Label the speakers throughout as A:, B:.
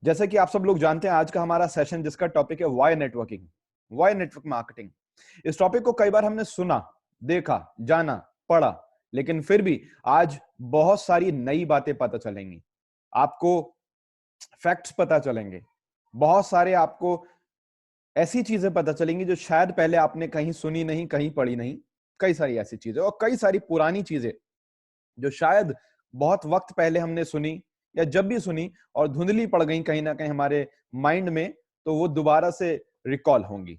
A: जैसा कि आप सब लोग जानते हैं, आज का हमारा सेशन जिसका टॉपिक है why networking, why network marketing. इस टॉपिक को कई बार हमने सुना, देखा, जाना, पढ़ा, लेकिन फिर भी आज बहुत सारी नई बातें पता चलेंगी आपको, फैक्ट्स पता चलेंगे, बहुत सारे आपको ऐसी चीजें पता चलेंगी जो शायद पहले आपने कहीं सुनी नहीं, कहीं पढ़ी नहीं। कई सारी ऐसी चीजें और कई सारी पुरानी चीजें जो शायद बहुत वक्त पहले हमने सुनी या जब भी सुनी और धुंधली पड़ गई कहीं ना कहीं हमारे माइंड में, तो वो दोबारा से रिकॉल होंगी।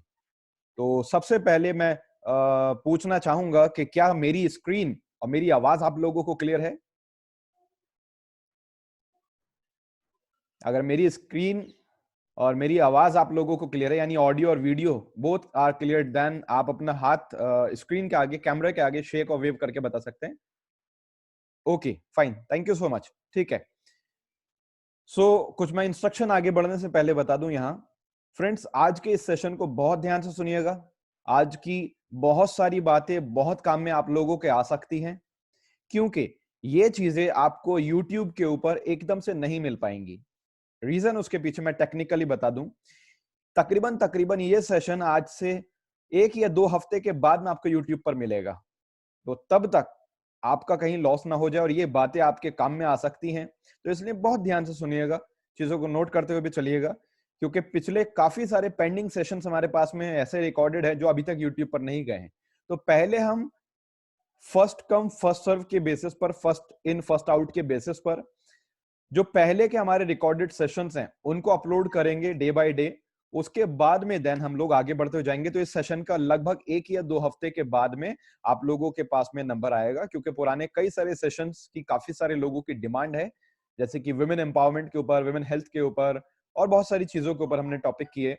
A: तो सबसे पहले मैं पूछना चाहूंगा कि क्या मेरी स्क्रीन और मेरी आवाज आप लोगों को क्लियर है? अगर मेरी स्क्रीन और मेरी आवाज आप लोगों को क्लियर है, यानी ऑडियो और video both are clear, then आप अपना हाथ स्क्रीन के आगे, कैमरे के आगे शेक और वेव करके बता सकते हैं। Okay fine, thank you so much. ठीक है, कुछ मैं इंस्ट्रक्शन आगे बढ़ने से पहले बता दूं यहां, फ्रेंड्स, आज के इस सेशन को बहुत ध्यान से सुनिएगा। आज की बहुत सारी बातें बहुत काम में आप लोगों के आ सकती हैं, क्योंकि ये चीजें आपको YouTube के ऊपर एकदम से नहीं मिल पाएंगी। रीजन उसके पीछे मैं टेक्निकली बता दूं। तकरीबन तकरीबन ये सेशन आज से 1 या 2 हफ्ते के बाद में आपको YouTube पर मिलेगा, तो तब तक आपका कहीं लॉस ना हो जाए और ये बातें आपके काम में आ सकती हैं। तो इसलिए बहुत ध्यान से सुनिएगा, चीजों को नोट करते हुए भी चलिएगा, क्योंकि पिछले काफी सारे पेंडिंग सेशंस हमारे पास में ऐसे रिकॉर्डेड है जो अभी तक यूट्यूब पर नहीं गए हैं। तो पहले हम फर्स्ट कम फर्स्ट सर्व के बेसिस पर, फर्स्ट इन फर्स्ट आउट के बेसिस पर जो पहले के हमारे रिकॉर्डेड सेशंस हैं उनको अपलोड करेंगे डे बाय डे। उसके बाद में देन हम लोग आगे बढ़ते हो जाएंगे। तो इस सेशन का लगभग 1 या 2 हफ्ते के बाद में आप लोगों के पास में नंबर आएगा, क्योंकि पुराने कई सारे सेशंस की काफी सारे लोगों की डिमांड है, जैसे कि वुमेन एम्पावरमेंट के ऊपर, वुमेन हेल्थ के ऊपर और बहुत सारी चीजों के ऊपर हमने टॉपिक किए।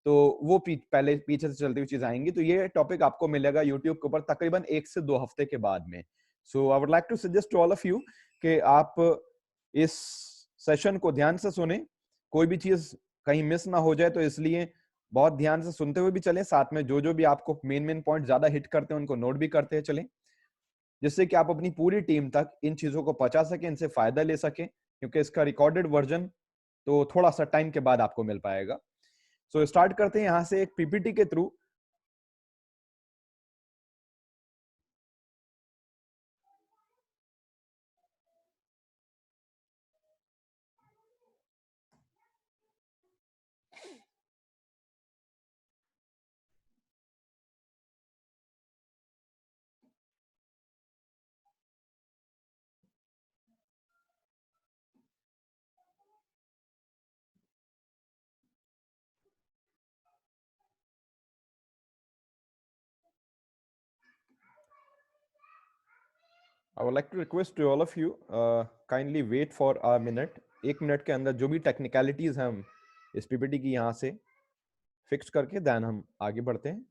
A: तो वो पहले पीछे से चलती हुई चीज आएंगी। तो ये टॉपिक आपको मिलेगा यूट्यूब के ऊपर तकरीबन 1 से 2 हफ्ते के बाद में। So I would like to suggest to all of you कि आप इस सेशन को ध्यान से सुने, कोई भी चीज कहीं मिस ना हो जाए, तो इसलिए बहुत ध्यान से सुनते हुए भी चलें। साथ में जो जो भी आपको मेन मेन पॉइंट ज्यादा हिट करते हैं उनको नोट भी करते चलें, जिससे कि आप अपनी पूरी टीम तक इन चीजों को पहुंचा सकें, इनसे फायदा ले सकें, क्योंकि इसका रिकॉर्डेड वर्जन तो थोड़ा सा टाइम के बाद आपको मिल पाएगा। सो स्टार्ट करते हैं यहां से एक पीपीटी के through. I would like to request to all of you, kindly wait for a minute. 1 minute के अंदर जो भी टेक्निकलिटीज हैं हम इस पीपीटी की यहां से फिक्स करके देन हम आगे बढ़ते हैं।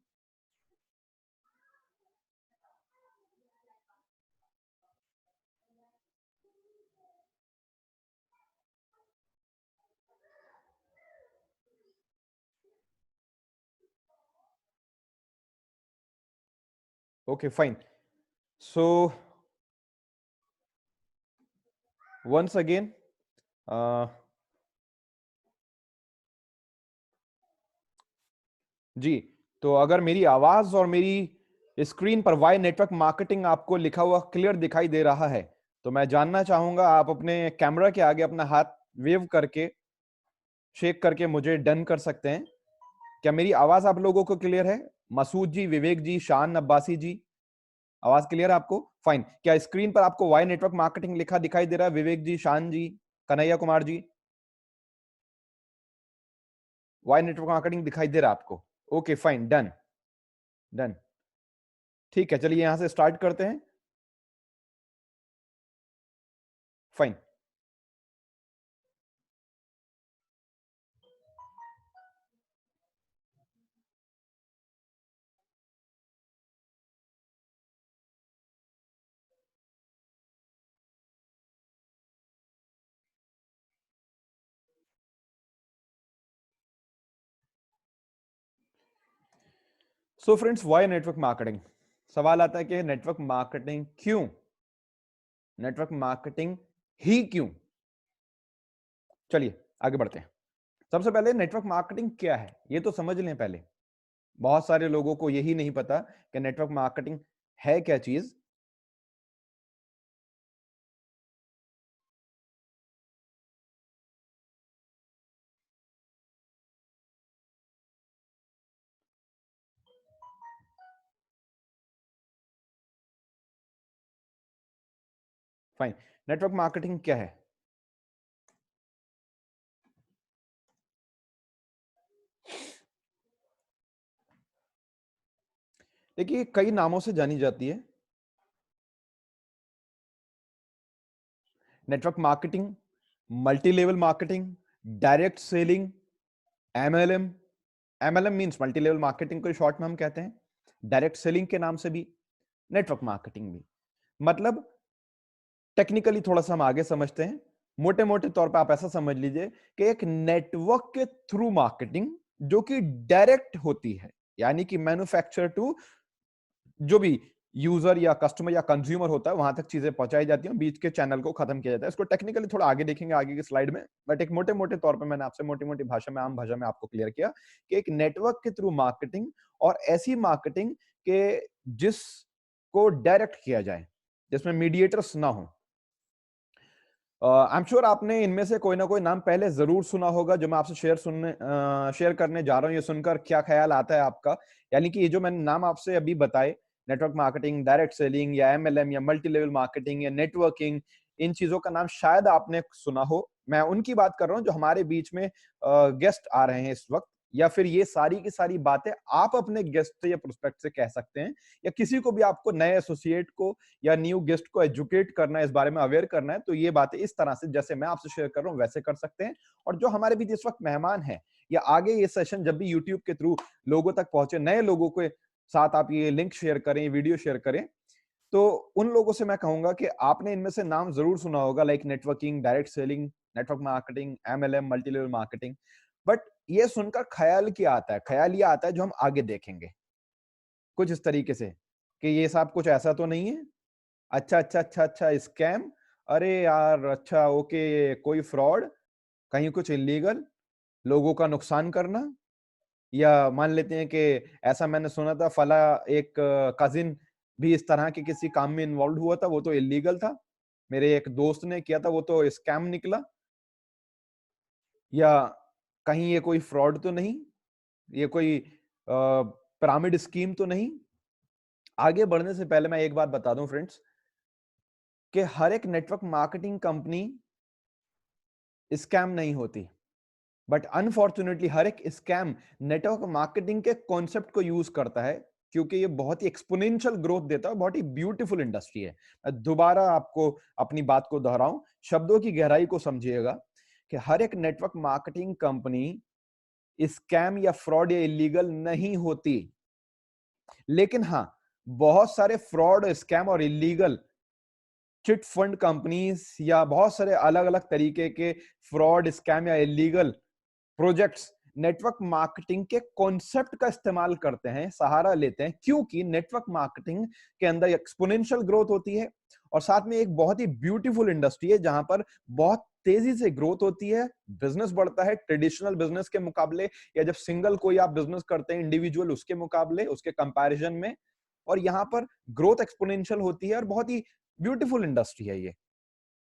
A: Okay fine. So once again, जी, तो अगर मेरी आवाज और मेरी स्क्रीन पर वाई नेटवर्क मार्केटिंग आपको लिखा हुआ क्लियर दिखाई दे रहा है, तो मैं जानना चाहूंगा आप अपने कैमरा के आगे अपना हाथ वेव करके, शेक करके मुझे डन कर सकते हैं। क्या मेरी आवाज आप लोगों को क्लियर है? मसूद जी, विवेक जी, शान अब्बासी जी, आवाज क्लियर है आपको? फाइन। क्या स्क्रीन पर आपको वाई नेटवर्क मार्केटिंग लिखा दिखाई दे रहा है? Vivek ji, Shan ji, Kanhaiya Kumar ji, why network marketing दिखाई दे रहा है आपको? Okay fine, done done. ठीक है, चलिए यहां से स्टार्ट करते हैं। Fine. So friends, why network marketing? सवाल आता है कि नेटवर्क मार्केटिंग क्यों, नेटवर्क मार्केटिंग ही क्यों? चलिए आगे बढ़ते हैं। सबसे पहले नेटवर्क मार्केटिंग क्या है ये तो समझ लें पहले। बहुत सारे लोगों को यही नहीं पता कि नेटवर्क मार्केटिंग है क्या चीज। फाइन, नेटवर्क मार्केटिंग क्या है? देखिए कई नामों से जानी जाती है। Network marketing, multi level marketing, direct selling, MLM. MLM means multi level marketing को शॉर्ट में हम कहते हैं, डायरेक्ट सेलिंग के नाम से भी, नेटवर्क मार्केटिंग भी। मतलब टेक्निकली थोड़ा सा हम आगे समझते हैं। मोटे मोटे तौर पे आप ऐसा समझ लीजिए कि एक नेटवर्क के थ्रू मार्केटिंग जो कि डायरेक्ट होती है, यानी कि मैन्युफैक्चरर टू जो भी यूजर या कस्टमर या कंज्यूमर होता है वहां तक चीजें पहुंचाई जाती हैं, बीच के चैनल को खत्म किया जाता है। इसको टेक्निकली थोड़ा आगे देखेंगे आगे की स्लाइड में, बट एक मोटे मोटे तौर पे मैंने आपसे मोटी मोटी भाषा में, आम भाषा में आपको क्लियर किया कि एक नेटवर्क के थ्रू मार्केटिंग, और ऐसी मार्केटिंग के जिसको डायरेक्ट किया जाए, जिसमें मीडिएटर्स ना हो। आई एम श्योर आपने इनमें से कोई ना कोई नाम पहले जरूर सुना होगा जो मैं आपसे शेयर करने जा रहा हूं। ये सुनकर क्या ख्याल आता है आपका? यानी कि ये जो मैंने नाम आपसे अभी बताए, नेटवर्क मार्केटिंग, डायरेक्ट सेलिंग, या एमएलएम, या मल्टी लेवल मार्केटिंग, या नेटवर्किंग, इन चीजों का नाम शायद आपने सुना हो। मैं उनकी बात कर रहा हूं जो हमारे बीच में गेस्ट आ रहे हैं इस वक्त, या फिर ये सारी की सारी बातें आप अपने गेस्ट से या प्रोस्पेक्ट से कह सकते हैं, या किसी को भी आपको नए एसोसिएट को या न्यू गेस्ट को एजुकेट करना है, इस बारे में अवेयर करना है, तो ये बातें इस तरह से जैसे मैं आपसे शेयर कर रहा हूं वैसे कर सकते हैं। और जो हमारे बीच इस वक्त मेहमान हैं, या आगे ये सेशन जब भी यूट्यूब के थ्रू लोगों तक पहुंचे, नए लोगों के साथ आप ये लिंक शेयर करें, वीडियो शेयर करें, तो उन लोगों से मैं कहूंगा कि आपने इनमें से नाम जरूर सुना होगा, like networking, direct selling, network marketing, MLM, multi level marketing. But ये सुनकर ख्याल क्या आता है? ख्याल ये आता है जो हम आगे देखेंगे कुछ इस तरीके से, कि ये सब कुछ ऐसा तो नहीं है, अच्छा अच्छा अच्छा अच्छा स्कैम, अरे यार अच्छा ओके, कोई फ्रॉड, कहीं कुछ इलीगल, लोगों का नुकसान करना, या मान लेते हैं कि ऐसा मैंने सुना था फला एक कजिन भी इस तरह के किसी काम में इन्वॉल्व हुआ था, वो तो इलीगल था, मेरे एक दोस्त ने किया था वो तो स्कैम निकला, या कहीं ये कोई फ्रॉड तो नहीं, ये कोई पिरामिड स्कीम तो नहीं। आगे बढ़ने से पहले मैं एक बात बता दूं फ्रेंड्स, कि हर एक नेटवर्क मार्केटिंग कंपनी स्कैम नहीं होती, बट अनफॉर्चुनेटली हर एक स्कैम नेटवर्क मार्केटिंग के कॉन्सेप्ट को यूज करता है, क्योंकि ये बहुत ही एक्सपोनेंशियल ग्रोथ देता है, बहुत ही ब्यूटीफुल इंडस्ट्री है। मैं दोबारा आपको अपनी बात को दोहराऊं, शब्दों की गहराई को समझिएगा, कि हर एक नेटवर्क मार्केटिंग कंपनी स्कैम या फ्रॉड या इलीगल नहीं होती, लेकिन हाँ, बहुत सारे फ्रॉड, स्कैम और इलीगल चिट फंड कंपनीज या बहुत सारे अलग अलग तरीके के फ्रॉड, स्कैम या इलीगल प्रोजेक्ट्स नेटवर्क मार्केटिंग के कॉन्सेप्ट का इस्तेमाल करते हैं, सहारा लेते हैं, क्योंकि नेटवर्क मार्केटिंग के अंदर एक्सपोनेंशियल ग्रोथ होती है, और साथ में एक बहुत ही ब्यूटीफुल इंडस्ट्री है जहां पर बहुत तेजी से ग्रोथ होती है, बिजनेस बढ़ता है ट्रेडिशनल बिजनेस के मुकाबले, या जब सिंगल कोई आप बिजनेस करते हैं इंडिविजुअल, उसके मुकाबले, उसके कंपैरिजन में। और यहाँ पर ग्रोथ एक्सपोनेंशियल होती है, और बहुत ही ब्यूटीफुल इंडस्ट्री है ये।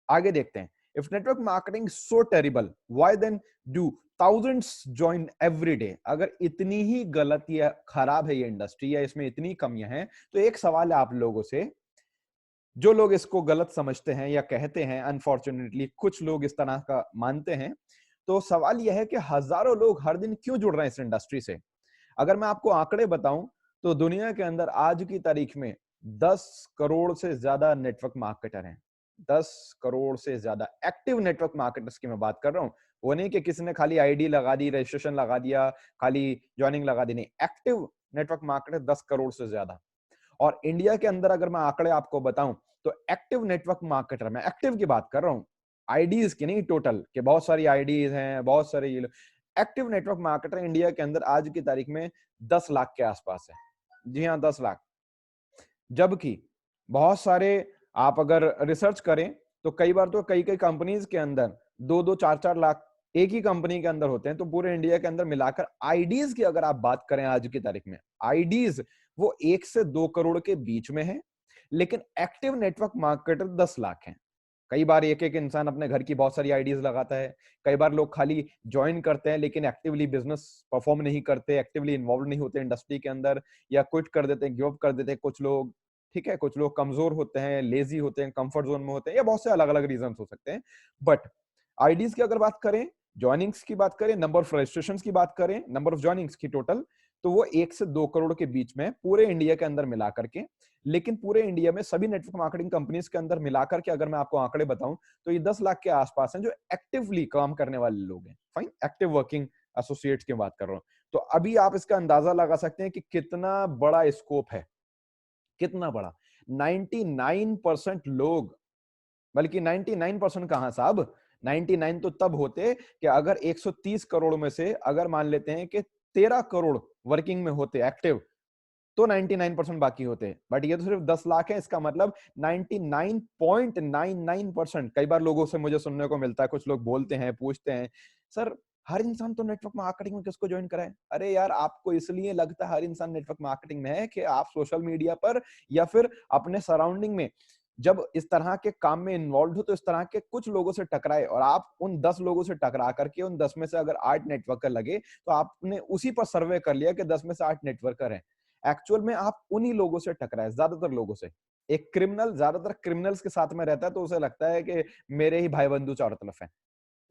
A: आगे देखते हैं, if network marketing so terrible, why then do thousands join every day? अगर इतनी ही गलत या खराब है ये इंडस्ट्री, या इसमें इतनी कमियां हैं, तो एक सवाल है आप लोगों से, जो लोग इसको गलत समझते हैं या कहते हैं, अनफॉर्चुनेटली कुछ लोग इस तरह का मानते हैं, तो सवाल यह है कि हजारों लोग हर दिन क्यों जुड़ रहे हैं इस इंडस्ट्री से? अगर मैं आपको आंकड़े बताऊं, तो दुनिया के अंदर आज की तारीख में 10 करोड़ से ज्यादा नेटवर्क मार्केटर हैं। 10 करोड़ से ज्यादा एक्टिव नेटवर्क मार्केटर्स की मैं बात कर रहा हूं। वो नहीं कि किसी ने खाली आईडी लगा दी, रजिस्ट्रेशन लगा दिया, खाली ज्वाइनिंग लगा दी, नहीं, एक्टिव नेटवर्क मार्केटर 10 करोड़ से ज्यादा। और इंडिया के अंदर अगर मैं आंकड़े आपको बताऊं, तो एक्टिव नेटवर्क मार्केटर, मैं एक्टिव की बात कर रहा हूं, आईडीज की नहीं, टोटल के बहुत सारी आईडीज हैं, बहुत सारे ये एक्टिव नेटवर्क मार्केटर इंडिया के अंदर आज की तारीख में 10 लाख के आसपास है। जी हाँ, 10 लाख। जबकि बहुत सारे, आप अगर रिसर्च करें, तो कई बार तो कई कई कंपनीज के अंदर 2-2, 4-4 लाख एक ही कंपनी के अंदर होते हैं, तो पूरे इंडिया के अंदर मिलाकर आईडीज की अगर आप बात करें आज की तारीख में, आईडीज वो 1 से 2 करोड़ के बीच में है, लेकिन एक्टिव नेटवर्क मार्केटर 10 लाख हैं। कई बार एक एक इंसान अपने घर की बहुत सारी आईडीज लगाता है। कई बार लोग खाली ज्वाइन करते हैं लेकिन एक्टिवली बिजनेस परफॉर्म नहीं करते, एक्टिवली इन्वॉल्व नहीं होते इंडस्ट्री के अंदर, या क्विट कर देते हैं, गिव अप कर देते हैं कुछ लोग। ठीक है, कुछ लोग कमजोर होते हैं, लेजी होते हैं, कंफर्ट जोन में होते हैं, या बहुत से अलग अलग रीजन हो सकते हैं। बट आईडीज की अगर बात करें, ज्वाइनिंग्स की बात करें, नंबर ऑफ रजिस्ट्रेशन की बात करें, नंबर ऑफ ज्वाइनिंग्स की टोटल, तो वो 1 से 2 करोड़ के बीच में पूरे इंडिया के अंदर मिला करके। लेकिन पूरे इंडिया में सभी नेटवर्क मार्केटिंग कंपनीज के अंदर मिलाकर के अगर मैं आपको आंकड़े बताऊं, तो ये 10 लाख के आसपास हैं जो एक्टिवली काम करने वाले लोग हैं। फाइन, एक्टिव वर्किंग एसोसिएट्स की बात कर रहा हूं। तो अभी आप इसका अंदाजा लगा सकते हैं कि कितना बड़ा स्कोप है, कितना बड़ा। 99% लोग, बल्कि 99% कहां साहब, 99 तो तब होते कि अगर 130 करोड़ में से अगर मान लेते हैं कि 13 करोड़ वर्किंग में होते एक्टिव, तो 99% बाकी होते। बट ये तो सिर्फ 10 लाख है, इसका मतलब 99.99%। कई बार लोगों से मुझे सुनने को मिलता है, कुछ लोग बोलते हैं, पूछते हैं, सर हर इंसान तो नेटवर्क मार्केटिंग में किसको ज्वाइन कराए? अरे यार, आपको इसलिए लगता है हर इंसान नेटवर्क मार्केटिंग में है कि आप सोशल मीडिया पर या फिर अपने सराउंडिंग में जब इस तरह के काम में इन्वॉल्व हो, तो इस तरह के कुछ लोगों से टकराए, और आप उन 10 लोगों से टकरा करके उन 10 में से अगर 8 नेटवर्कर लगे, तो आपने उसी पर सर्वे कर लिया कि 10 में से 8 नेटवर्कर हैं। एक्चुअल में आप उन्हीं लोगों से टकराए, ज्यादातर लोगों से। एक क्रिमिनल ज्यादातर क्रिमिनल्स के साथ में रहता है, तो उसे लगता है कि मेरे ही भाई बंधु चारों तरफ हैं।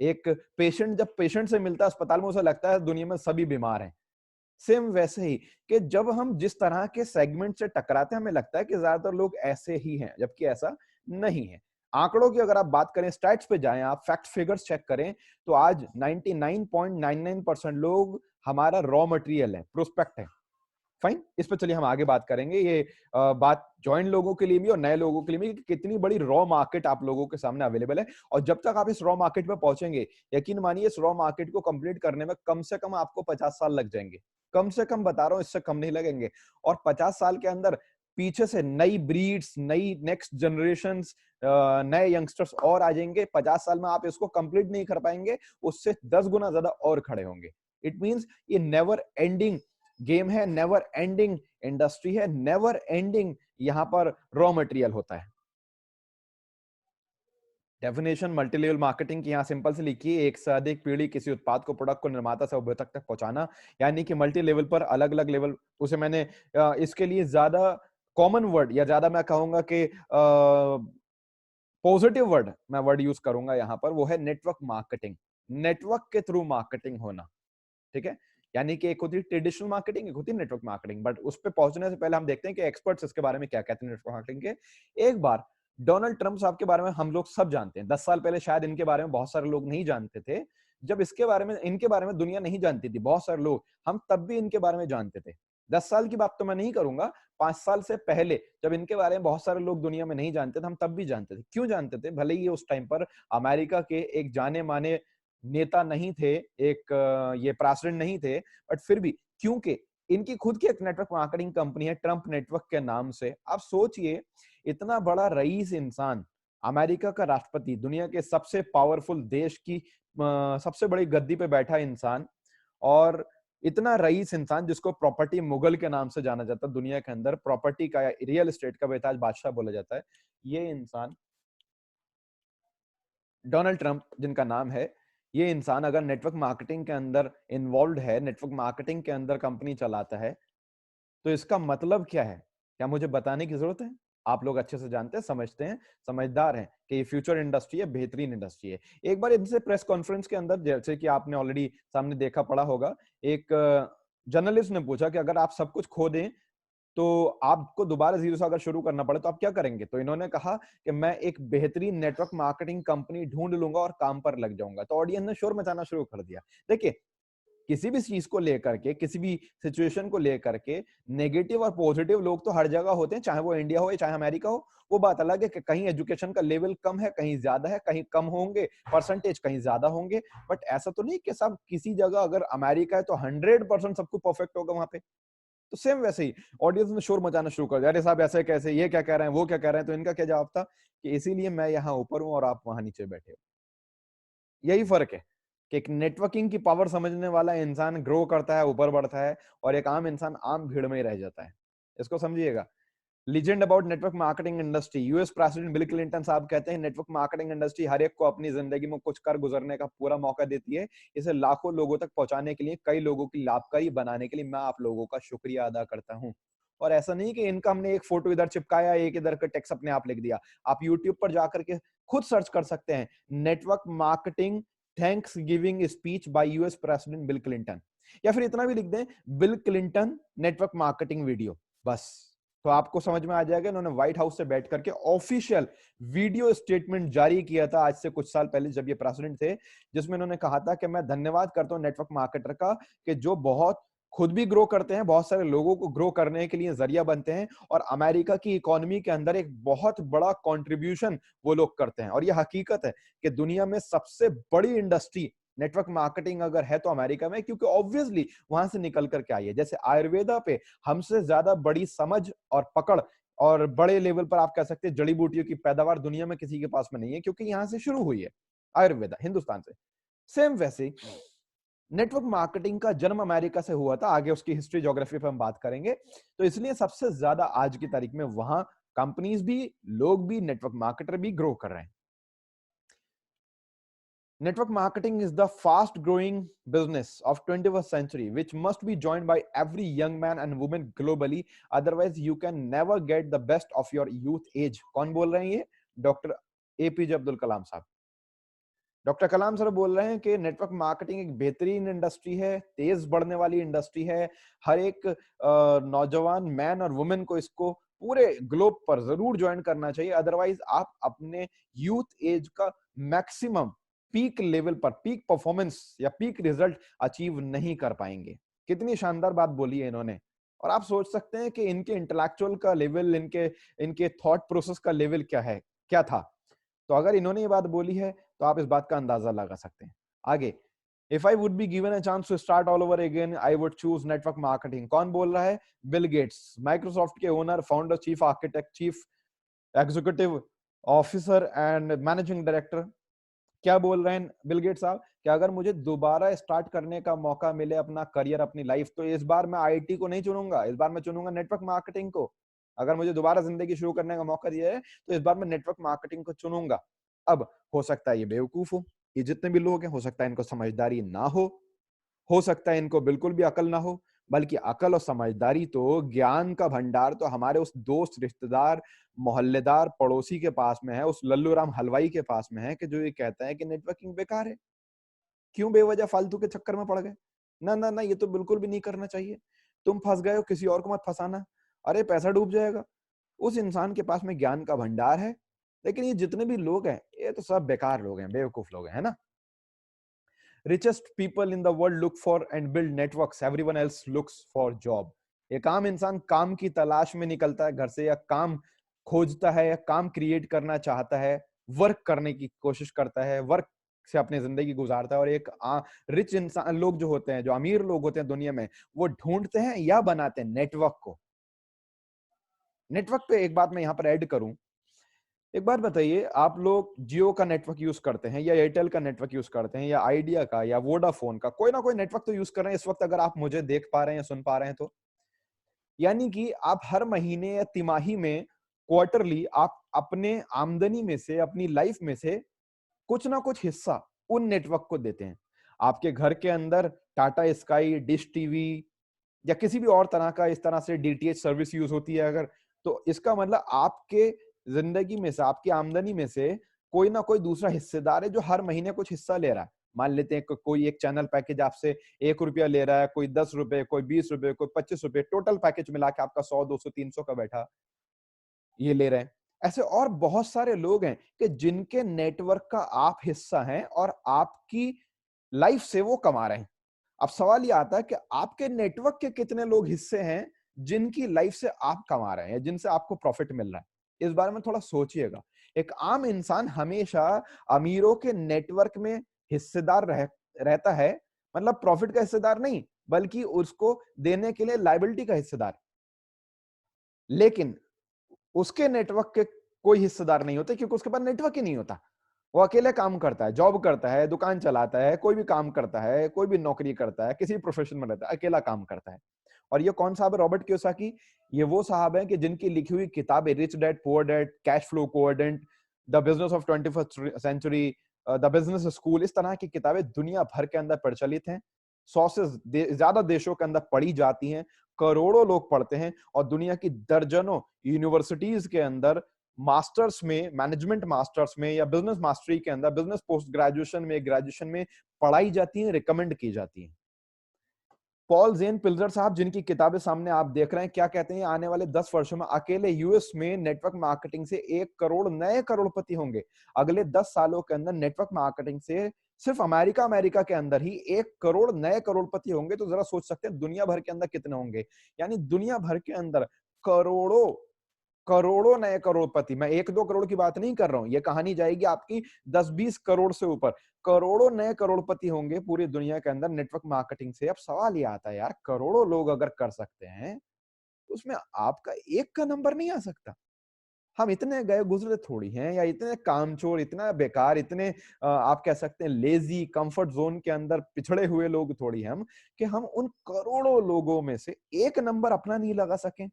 A: एक पेशेंट जब पेशेंट से मिलता है अस्पताल में, उसे लगता है दुनिया में सभी बीमार हैं। सेम वैसे ही कि जब हम जिस तरह के सेगमेंट से टकराते हैं, हमें लगता है कि ज्यादातर लोग ऐसे ही हैं, जबकि ऐसा नहीं है। आंकड़ों की अगर आप बात करें, स्टैट्स पे जाएं, आप फैक्ट फिगर्स चेक करें, तो आज 99.99% लोग हमारा रॉ मटेरियल है, प्रोस्पेक्ट है। फाइन, इस पर चलिए हम आगे बात करेंगे। ये बात ज्वाइन लोगों के लिए भी और नए लोगों के लिए भी, कि कितनी बड़ी रॉ मार्केट आप लोगों के सामने अवेलेबल है। और जब तक आप इस रॉ मार्केट पे पहुंचेंगे, यकीन मानिए इस रॉ मार्केट को कंप्लीट करने में कम से कम आपको 50 साल लग जाएंगे। कम से कम बता रहा हूं, इससे कम नहीं लगेंगे। और 50 साल के अंदर पीछे से नई ब्रीड्स, नई नेक्स्ट जनरेशन, नए यंगस्टर्स और आ जाएंगे। 50 साल में आप इसको कंप्लीट नहीं कर पाएंगे, उससे 10 गुना ज्यादा और खड़े होंगे। इट मींस ये नेवर एंडिंग गेम है, नेवर एंडिंग इंडस्ट्री है, नेवर एंडिंग यहां पर रॉ मटेरियल होता है। डेफिनेशन मल्टी लेवल मार्केटिंग की यहां सिंपल से लिखी है, एक से अधिक पीढ़ी किसी उत्पाद को, प्रोडक्ट को निर्माता से उपभोक्ता तक पहुंचाना। यानी कि मल्टी लेवल पर अलग अलग लेवल, उसे मैंने इसके लिए ज्यादा कॉमन वर्ड, या ज्यादा मैं कहूंगा कि पॉजिटिव वर्ड मैं वर्ड यूज करूंगा यहां पर, वो है नेटवर्क मार्केटिंग। नेटवर्क के थ्रू मार्केटिंग होना, ठीक है। यानी कि एक होती है ट्रेडिशनल मार्केटिंग, एक होती है नेटवर्क मार्केटिंग। बट उस पे पहुंचने से पहले हम देखते हैं कि एक्सपर्ट्स इसके बारे में क्या कहते हैं नेटवर्क मार्केटिंग के। एक बार डोनाल्ड ट्रंप साहब के बारे में हम लोग सब जानते हैं। 10 साल पहले शायद इनके बारे में बहुत सारे लोग नहीं जानते थे। जब इसके बारे में, इनके बारे में दुनिया नहीं जानती थी, बहुत सारे लोग, हम तब भी इनके बारे में जानते थे। 10 साल की बात तो मैं नहीं करूंगा, 5 साल से पहले जब इनके बारे में बहुत सारे लोग दुनिया में नहीं जानते थे, हम तब भी जानते थे। क्यों जानते थे? भले ही उस टाइम पर अमेरिका के एक जाने माने नेता नहीं थे, एक ये प्रेसिडेंट नहीं थे, बट फिर भी क्योंकि इनकी खुद की एक नेटवर्क मार्केटिंग कंपनी है ट्रंप नेटवर्क के नाम से। आप सोचिए, इतना बड़ा रईस इंसान, अमेरिका का राष्ट्रपति, दुनिया के सबसे पावरफुल देश की सबसे बड़ी गद्दी पे बैठा इंसान, और इतना रईस इंसान जिसको प्रॉपर्टी मुगल के नाम से जाना जाता है दुनिया के अंदर, प्रॉपर्टी का, रियल एस्टेट का बेताज बादशाह बोला जाता है। ये इंसान डोनाल्ड ट्रंप जिनका नाम है, ये इंसान अगर नेटवर्क मार्केटिंग के अंदर इन्वॉल्व है, नेटवर्क मार्केटिंग के अंदर कंपनी चलाता है, तो इसका मतलब क्या है? क्या मुझे बताने की जरूरत है? आप लोग अच्छे से जानते हैं, समझते हैं, समझदार हैं कि ये फ्यूचर इंडस्ट्री है, बेहतरीन इंडस्ट्री है। एक बार इनसे प्रेस कॉन्फ्रेंस के अंदर, जैसे कि आपने ऑलरेडी सामने देखा पड़ा होगा, एक जर्नलिस्ट ने पूछा कि अगर आप सब कुछ खो दें, तो आपको दोबारा जीरो से अगर शुरू करना पड़े, तो आप क्या करेंगे? तो इन्होंने कहा कि मैं एक बेहतरीन नेटवर्क मार्केटिंग कंपनी ढूंढ लूंगा और काम पर लग जाऊंगा। तो ऑडियंस ने शोर मचाना शुरू कर दिया। देखिए, किसी भी चीज को लेकर के, किसी भी सिचुएशन को लेकर के, नेगेटिव और पॉजिटिव लोग तो हर जगह होते हैं, चाहे वो इंडिया हो या चाहे अमेरिका हो। वो बात अलग है कि कहीं एजुकेशन का लेवल कम है, कहीं ज्यादा है, कहीं कम होंगे परसेंटेज, कहीं ज्यादा होंगे। बट ऐसा तो नहीं कि सब किसी जगह, अगर अमेरिका है तो 100% सबको परफेक्ट होगा वहां पे। तो सेम वैसे ही ऑडियंस ने शोर मचाना शुरू कर दिया, अरे साहब ऐसे कैसे, ये क्या कह रहे हैं, वो क्या कह रहे हैं। तो इनका क्या जवाब था कि इसीलिए मैं यहाँ ऊपर हूं और आप वहां नीचे बैठे हो। यही फर्क है। कि एक नेटवर्किंग की पावर समझने वाला इंसान ग्रो करता है, ऊपर बढ़ता है, और एक आम इंसान आम भीड़ में ही रह जाता है। इसको समझिएगा। Legend about network marketing industry, US president bill Clinton साहब कहते हैं, नेटवर्क मार्केटिंग इंडस्ट्री हर एक को अपनी जिंदगी में कुछ कर गुजरने का पूरा मौका देती है। इसे लाखों लोगों तक पहुंचाने के लिए, कई लोगों की लाभकारी बनाने के लिए मैं आप लोगों का शुक्रिया अदा करता हूं। और ऐसा नहीं कि इनका हमने एक फोटो इधर चिपकाया, एक इधर का टेक्स्ट अपने आप लिख दिया। आप यूट्यूब पर जाकर के खुद सर्च कर सकते हैं, network marketing thanks giving speech bye US president bill Clinton, या फिर इतना भी लिख दें, bill Clinton network marketing video, बस। तो आपको समझ में आ जाएगा, इन्होंने व्हाइट हाउस से बैठ करके ऑफिशियल वीडियो स्टेटमेंट जारी किया था आज से कुछ साल पहले जब ये प्रेसिडेंट थे, जिसमें इन्होंने कहा था कि मैं धन्यवाद करता हूं नेटवर्क मार्केटर का, कि जो बहुत खुद भी ग्रो करते हैं, बहुत सारे लोगों को ग्रो करने के लिए जरिया बनते हैं, और अमेरिका की इकोनॉमी के अंदर एक बहुत बड़ा कंट्रीब्यूशन वो लोग करते हैं। और ये हकीकत है कि दुनिया में सबसे बड़ी इंडस्ट्री नेटवर्क मार्केटिंग अगर है तो अमेरिका में, क्योंकि ऑब्वियसली वहां से निकल करके आई है। जैसे आयुर्वेदा पे हमसे ज्यादा बड़ी समझ और पकड़ और बड़े लेवल पर आप कह सकते हैं जड़ी बूटियों की पैदावार दुनिया में किसी के पास में नहीं है, क्योंकि यहां से शुरू हुई है आयुर्वेदा, हिंदुस्तान से। सेम वैसे ही नेटवर्क मार्केटिंग का जन्म अमेरिका से हुआ था। आगे उसकी हिस्ट्री ज्योग्राफी पर हम बात करेंगे। तो इसलिए सबसे ज्यादा आज की तारीख में वहां कंपनीज भी, लोग भी, नेटवर्क मार्केटर भी ग्रो कर रहे हैं। Network marketing is the fast growing business of 21st century, which must be joined by every young man and woman globally. Otherwise, you can never get the best of your youth age. कौन बोल रहे हैं ये? Doctor APJ Abdul Kalam साहब। Doctor कलाम sir बोल रहे हैं कि नेटवर्क मार्केटिंग एक बेहतरीन इंडस्ट्री है, तेज बढ़ने वाली इंडस्ट्री है। हर एक नौजवान मैन और वुमेन को इसको पूरे ग्लोब पर जरूर ज्वाइन करना चाहिए। अदरवाइज आप अपने यूथ एज का मैक्सिमम पीक लेवल पर, पीक परफॉर्मेंस या पीक रिजल्ट अचीव नहीं कर पाएंगे। कितनी शानदार बात बोली है इन्होंने। और आप सोच सकते हैं कि इनके इंटेलेक्चुअल का लेवल, इनके इनके थॉट प्रोसेस का लेवल क्या है, क्या था। तो अगर इन्होंने ये बात बोली है तो आप इस बात का अंदाजा लगा सकते हैं। आगे, if I would be given a chance to start all over again I would choose network marketing. कौन बोल रहा है? बिल गेट्स, माइक्रोसॉफ्ट के owner, founder, chief architect, chief executive officer and managing director. क्या बोल रहे हैं बिल गेट्स साहब कि अगर मुझे दोबारा स्टार्ट करने का मौका मिले अपना करियर, अपनी लाइफ, तो इस बार मैं आईटी को नहीं चुनूंगा, इस बार मैं चुनूंगा नेटवर्क मार्केटिंग को। अगर मुझे दोबारा जिंदगी शुरू करने का मौका दिया है तो इस बार मैं नेटवर्क मार्केटिंग को चुनूंगा। अब हो सकता है ये बेवकूफ हो, ये जितने भी लोग हैं, हो सकता है इनको समझदारी ना हो सकता है इनको बिल्कुल भी अकल ना हो, बल्कि अकल और समझदारी तो, ज्ञान का भंडार तो हमारे उस दोस्त, रिश्तेदार, मोहल्लेदार, पड़ोसी के पास में है, उस लल्लू राम हलवाई के पास में है, कि जो ये कहता है कि नेटवर्किंग बेकार है। क्यों बेवजह फालतू के चक्कर में पड़ गए? ना ना ना, ये तो बिल्कुल भी नहीं करना चाहिए। तुम फंस गए हो, किसी और को मत फंसाना, अरे पैसा डूब जाएगा। उस इंसान के पास में ज्ञान का भंडार है। लेकिन ये जितने भी लोग हैं, ये तो सब बेकार लोग हैं, बेवकूफ लोग हैं, है ना। richest people in the world look for and build networks, everyone else looks for job। एक आम इंसान काम की तलाश में निकलता है घर से, या काम खोजता है, या काम क्रिएट करना चाहता है, वर्क करने की कोशिश करता है, वर्क से अपनी जिंदगी गुजारता है। और एक रिच इंसान, लोग जो होते हैं, जो अमीर लोग होते हैं दुनिया में, वो ढूंढते हैं या बनाते हैं नेटवर्क को। नेटवर्क पे एक बात मैं यहां पर ऐड करूं, एक बात बताइए, आप लोग जियो का नेटवर्क यूज करते हैं, या एयरटेल का नेटवर्क यूज करते हैं, या आइडिया का, या वोडाफोन का, कोई ना कोई नेटवर्क तो यूज कर रहे हैं इस वक्त, अगर आप मुझे देख पा रहे हैं या सुन पा रहे हैं तो। यानी कि आप हर महीने या तिमाही में, क्वार्टरली, आप अपने आमदनी में से, अपनी लाइफ में से कुछ ना कुछ हिस्सा उन नेटवर्क को देते हैं। आपके घर के अंदर टाटा स्काई, डिश टीवी, या किसी भी और तरह का, इस तरह से डीटीएच सर्विस यूज होती है अगर, तो इसका मतलब आपके जिंदगी में से, आपकी आमदनी में से कोई ना कोई दूसरा हिस्सेदार है जो हर महीने कुछ हिस्सा ले रहा है। मान लेते हैं कोई एक चैनल पैकेज आपसे 1 रुपया ले रहा है, कोई 10 रुपए, कोई 20 रुपए, कोई 25 रुपए, टोटल पैकेज मिला के आपका 100, 200, 300 का बैठा ये ले रहे हैं। ऐसे और बहुत सारे लोग हैं कि जिनके नेटवर्क का आप हिस्सा हैं और आपकी लाइफ से वो कमा रहे हैं। अब सवाल ये आता है कि आपके नेटवर्क के कितने लोग हिस्से हैं जिनकी लाइफ से आप कमा रहे हैं, जिनसे आपको प्रॉफिट मिल रहा है। इस बारे में थोड़ा सोचिएगा। एक आम इंसान हमेशा अमीरों के नेटवर्क में हिस्सेदार रहता है, मतलब प्रॉफिट का हिस्सेदार नहीं, बल्कि उसको देने के लिए लायबिलिटी का हिस्सेदार। लेकिन उसके नेटवर्क के कोई हिस्सेदार नहीं होते, क्योंकि उसके पास नेटवर्क ही नहीं होता। वो अकेले काम करता है, जॉब करता है, दुकान चलाता है, कोई भी काम करता है, कोई भी नौकरी करता है, किसी प्रोफेशन में रहता है, अकेला काम करता है। और ये कौन साहब है रॉबर्ट कियोसाकी? ये वो साहब हैं कि जिनकी लिखी हुई किताबें rich dad poor dad, cash flow quadrant, the business of 21st century, the business school, इस तरह की किताबें दुनिया भर के अंदर प्रचलित हैं। 100 से ज्यादा देशों के अंदर पढ़ी जाती हैं, करोड़ों लोग पढ़ते हैं और दुनिया की दर्जनों यूनिवर्सिटीज के अंदर मास्टर्स में, मैनेजमेंट मास्टर्स में या बिजनेस मास्टरी के अंदर, बिजनेस पोस्ट ग्रेजुएशन में, ग्रेजुएशन में पढ़ाई जाती है, रिकमेंड की जाती है। पॉल जेन पिल्जर साहब, जिनकी किताबें सामने आप देख रहे हैं, क्या कहते हैं? आने वाले 10 वर्षों में अकेले यूएस में नेटवर्क मार्केटिंग से 1 करोड़ नए करोड़पति होंगे। अगले 10 सालों के अंदर नेटवर्क मार्केटिंग से सिर्फ अमेरिका के अंदर ही 1 करोड़ नए करोड़पति होंगे। तो जरा सोच सकते हैं दुनिया भर के अंदर कितने होंगे। यानी दुनिया भर के अंदर करोड़ों करोड़ों नए करोड़पति। मैं 1-2 करोड़ की बात नहीं कर रहा हूं, ये कहानी जाएगी आपकी 10-20 करोड़ से ऊपर। करोड़ों नए करोड़पति होंगे पूरी दुनिया के अंदर नेटवर्क मार्केटिंग से। अब सवाल ये आता है यार, करोड़ों लोग अगर कर सकते हैं तो उसमें आपका एक का नंबर नहीं आ सकता? हम इतने गए गुजरे थोड़ी हैं, या इतने कामचोर, इतना बेकार, इतने आप कह सकते हैं लेजी, कंफर्ट जोन के अंदर पिछड़े हुए लोग थोड़ी हैं हम, कि हम उन करोड़ों लोगों में से एक नंबर अपना नहीं लगा सकें।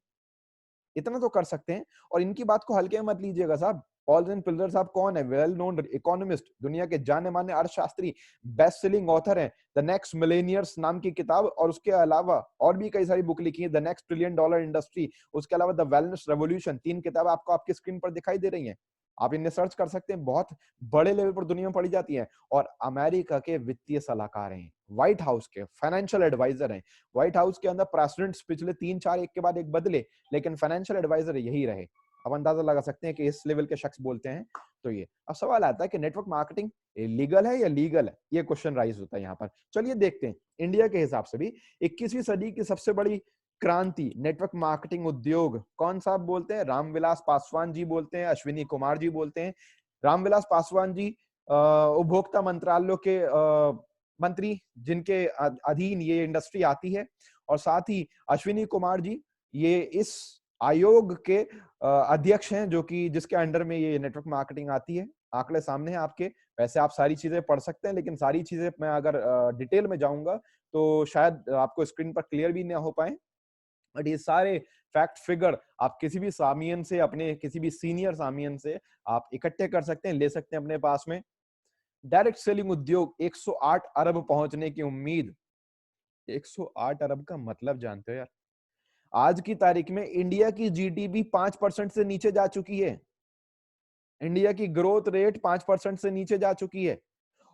A: इतना तो कर सकते हैं। और इनकी बात को हल्के में मत लीजिएगा साहब। पॉल जेन पिल्जर साहब कौन है? वेल नोन इकोनॉमिस्ट, दुनिया के जाने माने अर्थशास्त्री, बेस्ट सेलिंग ऑथर हैं। द नेक्स्ट मिलेनियर्स नाम की किताब, और उसके अलावा और भी कई सारी बुक लिखी है। The next trillion dollar industry, उसके अलावा द वेलनेस रेवोल्यूशन। 3 किताब आपको आपकी स्क्रीन पर दिखाई दे रही हैं। आप इन्हें सर्च कर सकते हैं, बहुत बड़े लेवल पर दुनिया में पढ़ी जाती है। और अमेरिका के वित्तीय सलाहकार हैं, व्हाइट हाउस के फाइनेंशियल एडवाइजर हैं। व्हाइट हाउस के अंदर प्रेसिडेंट्स पिछले 3-4 एक के बाद एक बदले, लेकिन फाइनेंशियल एडवाइजर यही रहे। अब अंदाजा लगा सकते हैं कि इस लेवल के शख्स बोलते हैं तो ये। अब सवाल आता है कि नेटवर्क मार्केटिंग लीगल है या लीगल है? ये क्वेश्चन राइज होता है यहाँ पर। चलिए देखते हैं इंडिया के हिसाब से भी 21वीं सदी की सबसे बड़ी क्रांति नेटवर्क मार्केटिंग उद्योग कौन साहब बोलते हैं? रामविलास पासवान जी बोलते हैं, अश्विनी कुमार जी बोलते हैं। रामविलास पासवान जी उपभोक्ता मंत्रालय के मंत्री, जिनके अधीन ये इंडस्ट्री आती है। और साथ ही अश्विनी कुमार जी ये इस आयोग के अध्यक्ष हैं, जो कि जिसके अंडर में ये नेटवर्क मार्केटिंग आती है। आंकड़े सामने हैं आपके। वैसे आप सारी चीजें पढ़ सकते हैं, लेकिन सारी चीजें मैं अगर डिटेल में जाऊंगा तो शायद आपको स्क्रीन पर क्लियर भी ना हो पाए। बट ये सारे फैक्ट फिगर आप किसी भी सामियन से, अपने किसी भी सीनियर सामियन से आप इकट्ठे कर सकते हैं, ले सकते हैं अपने पास में। डायरेक्ट सेलिंग उद्योग 108 अरब पहुंचने की उम्मीद। 108 अरब का मतलब जानते हो यार? आज की तारीख में इंडिया की जीडीपी 5% से नीचे जा चुकी है। इंडिया की ग्रोथ रेट 5% से नीचे जा चुकी है।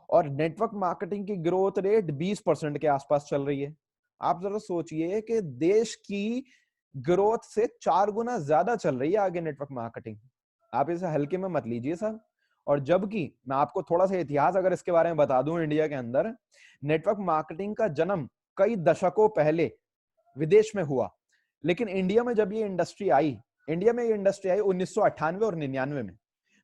A: और नेटवर्क मार्केटिंग की ग्रोथ रेट 20% के आसपास चल रही है। आप जरा सोचिए कि देश की ग्रोथ से 4 गुना ज्यादा चल रही है आगे नेटवर्क मार्केटिंग। आप इसे हल्के में मत लीजिए साहब। और जबकि मैं आपको थोड़ा सा इतिहास अगर इसके बारे में बता दूं, इंडिया के अंदर नेटवर्क मार्केटिंग का जन्म कई दशकों पहले विदेश में हुआ। लेकिन इंडिया में ये इंडस्ट्री आई 1998 और 99 में।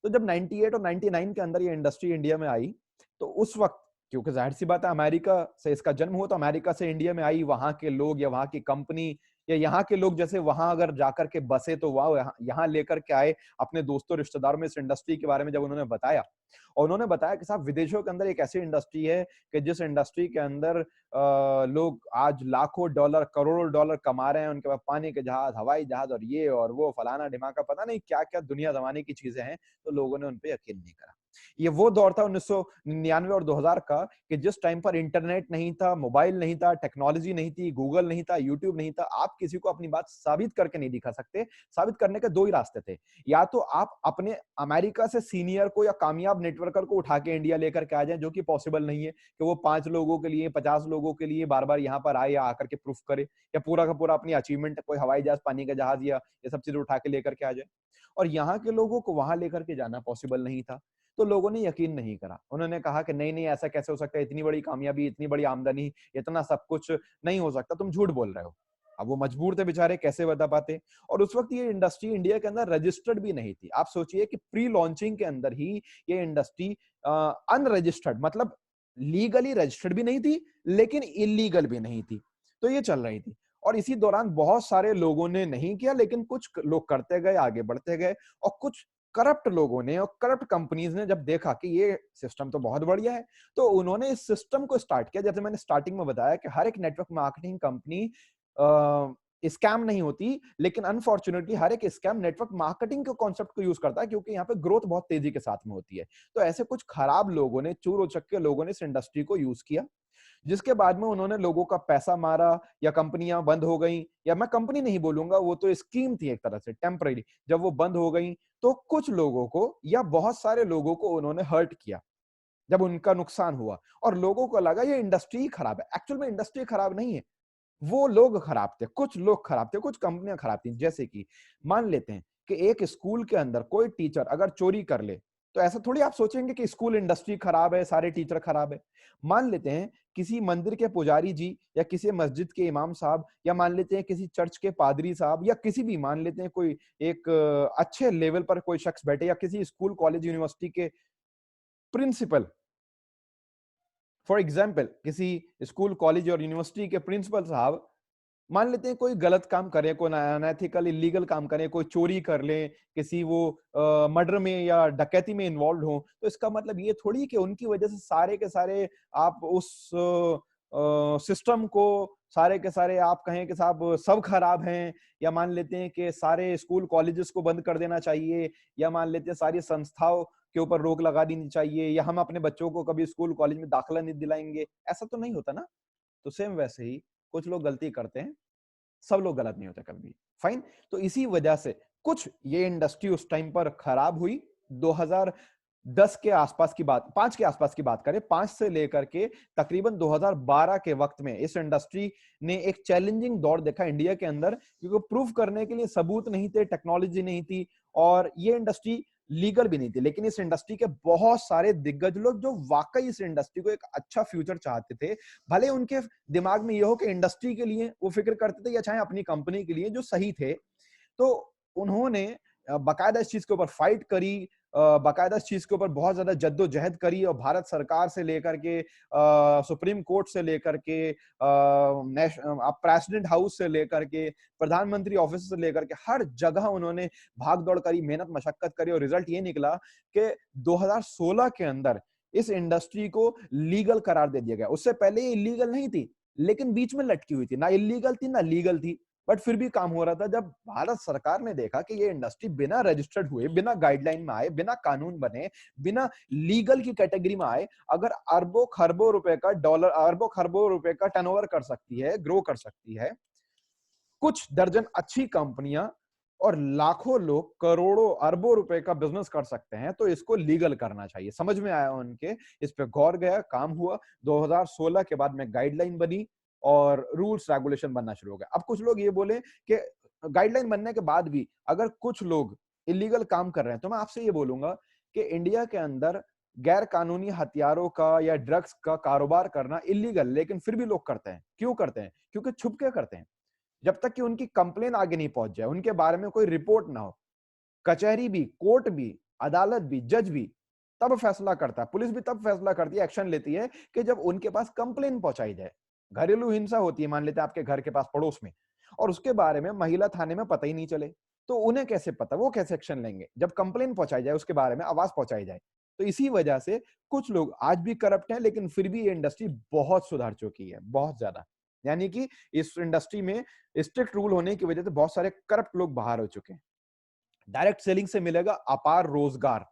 A: तो जब 98 और 99 के अंदर ये इंडस्ट्री इंडिया में आई, तो उस वक्त, क्योंकि जाहिर सी बात है अमेरिका से इसका जन्म हुआ, तो अमेरिका से इंडिया में आई, वहां के लोग या वहां की कंपनी या यहाँ के लोग जैसे वहां अगर जाकर के बसे तो वह यहाँ लेकर के आए अपने दोस्तों रिश्तेदारों में इस इंडस्ट्री के बारे में। जब उन्होंने बताया, और उन्होंने बताया कि साहब विदेशों के अंदर एक ऐसी इंडस्ट्री है कि जिस इंडस्ट्री के अंदर लोग आज लाखों डॉलर, करोड़ों डॉलर कमा रहे हैं। उनके पास पानी के जहाज, हवाई जहाज और ये और वो फलाना ढिमाका, पता नहीं क्या क्या दुनिया जमाने की चीजें हैं। तो लोगों ने उन पर यकीन नहीं करा। ये वो दौर था 1999 और 2000 का, कि जिस टाइम पर इंटरनेट नहीं था, मोबाइल नहीं था, टेक्नोलॉजी नहीं थी, गूगल नहीं था, यूट्यूब नहीं था। आप किसी को अपनी बात साबित करके नहीं दिखा सकते। साबित करने के 2 ही रास्ते थे। या तो आप अपने अमेरिका से सीनियर को या कामयाब नेटवर्कर को उठा के इंडिया लेकर के आ जाएं, जो कि पॉसिबल नहीं है कि वो 5 लोगों के लिए, 50 लोगों के लिए बार बार यहाँ पर आए या आकर के प्रूफ करे, या पूरा का पूरा अपनी अचीवमेंट, कोई हवाई जहाज, पानी का जहाज या ये सब चीजें उठा के लेकर के आ जाए। और यहाँ के लोगों को वहां लेकर के जाना पॉसिबल नहीं था। तो लोगों ने यकीन नहीं करा। उन्होंने कहा कि नहीं नहीं, ऐसा कैसे हो सकता है? इतनी बड़ी कामयाबी, इतनी बड़ी आमदनी, इतना सब कुछ नहीं हो सकता, तुम झूठ बोल रहे हो। अब वो मजबूर थे बेचारे, कैसे बता पाते। और उस वक्त ये इंडस्ट्री इंडिया के अंदर रजिस्टर्ड भी नहीं थी। आप सोचिए कि प्री लॉन्चिंग के अंदर ही ये इंडस्ट्री अनरजिस्टर्ड, मतलब लीगली रजिस्टर्ड भी नहीं थी, लेकिन इलीगल भी नहीं थी। तो ये चल रही थी। और इसी दौरान बहुत सारे लोगों ने नहीं किया, लेकिन कुछ लोग करते गए, आगे बढ़ते गए। और कुछ करप्ट लोगों ने और करप्ट कंपनीज ने जब देखा कि ये सिस्टम तो बहुत बढ़िया है, तो उन्होंने इस सिस्टम को स्टार्ट किया। जैसे मैंने स्टार्टिंग में बताया कि हर एक नेटवर्क मार्केटिंग कंपनी स्कैम नहीं होती, लेकिन अनफॉर्चुनेटली हर एक स्कैम नेटवर्क मार्केटिंग के कॉन्सेप्ट को यूज करता है, क्योंकि यहाँ पे ग्रोथ बहुत तेजी के साथ में होती है। तो ऐसे कुछ खराब लोगों ने, चूर उचक्के लोगों ने इस इंडस्ट्री को यूज किया, जिसके बाद में उन्होंने लोगों का पैसा मारा, या कंपनियां बंद हो गई, या मैं कंपनी नहीं बोलूंगा, वो तो स्कीम थी एक तरह से टेम्पररी। जब वो बंद हो गई तो कुछ लोगों को या बहुत सारे लोगों को उन्होंने हर्ट किया, जब उनका नुकसान हुआ और लोगों को लगा ये इंडस्ट्री खराब है। एक्चुअल में इंडस्ट्री खराब नहीं है, वो लोग खराब थे, कुछ लोग खराब थे, कुछ कंपनियां खराब थी। जैसे कि मान लेते हैं कि एक स्कूल के अंदर कोई टीचर अगर चोरी कर ले, तो ऐसा थोड़ी आप सोचेंगे कि स्कूल इंडस्ट्री खराब है, सारे टीचर खराब है। मान लेते हैं किसी मंदिर के पुजारी जी, या किसी मस्जिद के इमाम साहब, या मान लेते हैं किसी चर्च के पादरी साहब, या किसी भी मान लेते हैं कोई एक अच्छे लेवल पर कोई शख्स बैठे, या किसी स्कूल कॉलेज यूनिवर्सिटी के प्रिंसिपल, फॉर एग्जाम्पल किसी स्कूल कॉलेज और यूनिवर्सिटी के प्रिंसिपल साहब, मान लेते हैं कोई गलत काम करे, कोई अनएथिकल इलीगल काम करे, कोई चोरी कर ले, किसी वो मर्डर में या डकैती में इन्वॉल्व हो, तो इसका मतलब ये थोड़ी कि उनकी वजह से सारे के सारे आप उस सिस्टम को, सारे के सारे आप कहें कि साहब सब खराब हैं, या मान लेते हैं कि सारे स्कूल कॉलेजेस को बंद कर देना चाहिए, या मान लेते हैं सारी संस्थाओं के ऊपर रोक लगा देनी चाहिए, या हम अपने बच्चों को कभी स्कूल कॉलेज में दाखिला नहीं दिलाएंगे। ऐसा तो नहीं होता ना। तो सेम वैसे ही कुछ लोग गलती करते हैं, सब लोग गलत नहीं होते कभी। फाइन। तो इसी वजह से कुछ ये इंडस्ट्री उस टाइम पर खराब हुई। 2010 के आसपास की बात, 5 के आसपास की बात करें, 5 से लेकर के तकरीबन 2012 के वक्त में इस इंडस्ट्री ने एक चैलेंजिंग दौर देखा इंडिया के अंदर, क्योंकि प्रूव करने के लिए सबूत नहीं थे, टेक्नोलॉजी नहीं थी, और ये इंडस्ट्री लीगल भी नहीं थी। लेकिन इस इंडस्ट्री के बहुत सारे दिग्गज लोग जो वाकई इस इंडस्ट्री को एक अच्छा फ्यूचर चाहते थे, भले उनके दिमाग में यह हो कि इंडस्ट्री के लिए वो फिक्र करते थे या चाहे अपनी कंपनी के लिए, जो सही थे, तो उन्होंने बाकायदा इस चीज के ऊपर फाइट करी, बाकायदा इस चीज के ऊपर बहुत ज्यादा जद्दोजहद करी, और भारत सरकार से लेकर के सुप्रीम कोर्ट से लेकर के प्रेसिडेंट हाउस से लेकर के प्रधानमंत्री ऑफिस से लेकर के हर जगह उन्होंने भाग दौड़ करी, मेहनत मशक्कत करी, और रिजल्ट ये निकला कि 2016 के अंदर इस इंडस्ट्री को लीगल करार दे दिया गया। उससे पहले ये इलीगल नहीं थी, लेकिन बीच में लटकी हुई थी, ना इलीगल थी ना लीगल थी, बट फिर भी काम हो रहा था। जब भारत सरकार ने देखा कि ये इंडस्ट्री बिना रजिस्टर्ड हुए, बिना गाइडलाइन में आए, बिना कानून बने, बिना लीगल की कैटेगरी में आए, अगर अरबों खरबों रुपए का डॉलर, अरबों खरबों रुपए का टर्नओवर कर सकती है, ग्रो कर सकती है, कुछ दर्जन अच्छी कंपनियां और लाखों लोग करोड़ों अरबों रुपए का बिजनेस कर सकते हैं, तो इसको लीगल करना चाहिए। समझ में आया उनके, इस पे गौर गया, काम हुआ। 2016 के बाद में गाइडलाइन बनी और रूल्स रेगुलेशन बनना शुरू हो गया। अब कुछ लोग ये बोले कि गाइडलाइन बनने के बाद भी अगर कुछ लोग इलीगल काम कर रहे हैं, तो मैं आपसे ये बोलूंगा कि इंडिया के अंदर गैर कानूनी हथियारों का या ड्रग्स का कारोबार करना इलीगल, लेकिन फिर भी लोग करते हैं। क्यों करते हैं? क्योंकि छुप के करते हैं। जब तक कि उनकी कंप्लेन आगे नहीं पहुंच जाए, उनके बारे में कोई रिपोर्ट ना हो, कचहरी भी, कोर्ट भी, अदालत भी, जज भी तब फैसला करता है, पुलिस भी तब फैसला करती है, एक्शन लेती है कि जब उनके पास कंप्लेन पहुंचाई जाए। घरेलू हिंसा होती है, मान लेते हैं आपके घर के पास पड़ोस में, और उसके बारे में महिला थाने में पता ही नहीं चले, तो उन्हें कैसे पता, वो कैसे एक्शन लेंगे? जब कंप्लेन पहुंचाई जाए, उसके बारे में आवाज पहुंचाई जाए। तो इसी वजह से कुछ लोग आज भी करप्ट हैं, लेकिन फिर भी ये इंडस्ट्री बहुत सुधार चुकी है, बहुत ज्यादा। यानी कि इस इंडस्ट्री में स्ट्रिक्ट रूल होने की वजह से बहुत सारे करप्ट लोग बाहर हो चुके हैं। डायरेक्ट सेलिंग से मिलेगा अपार रोजगार,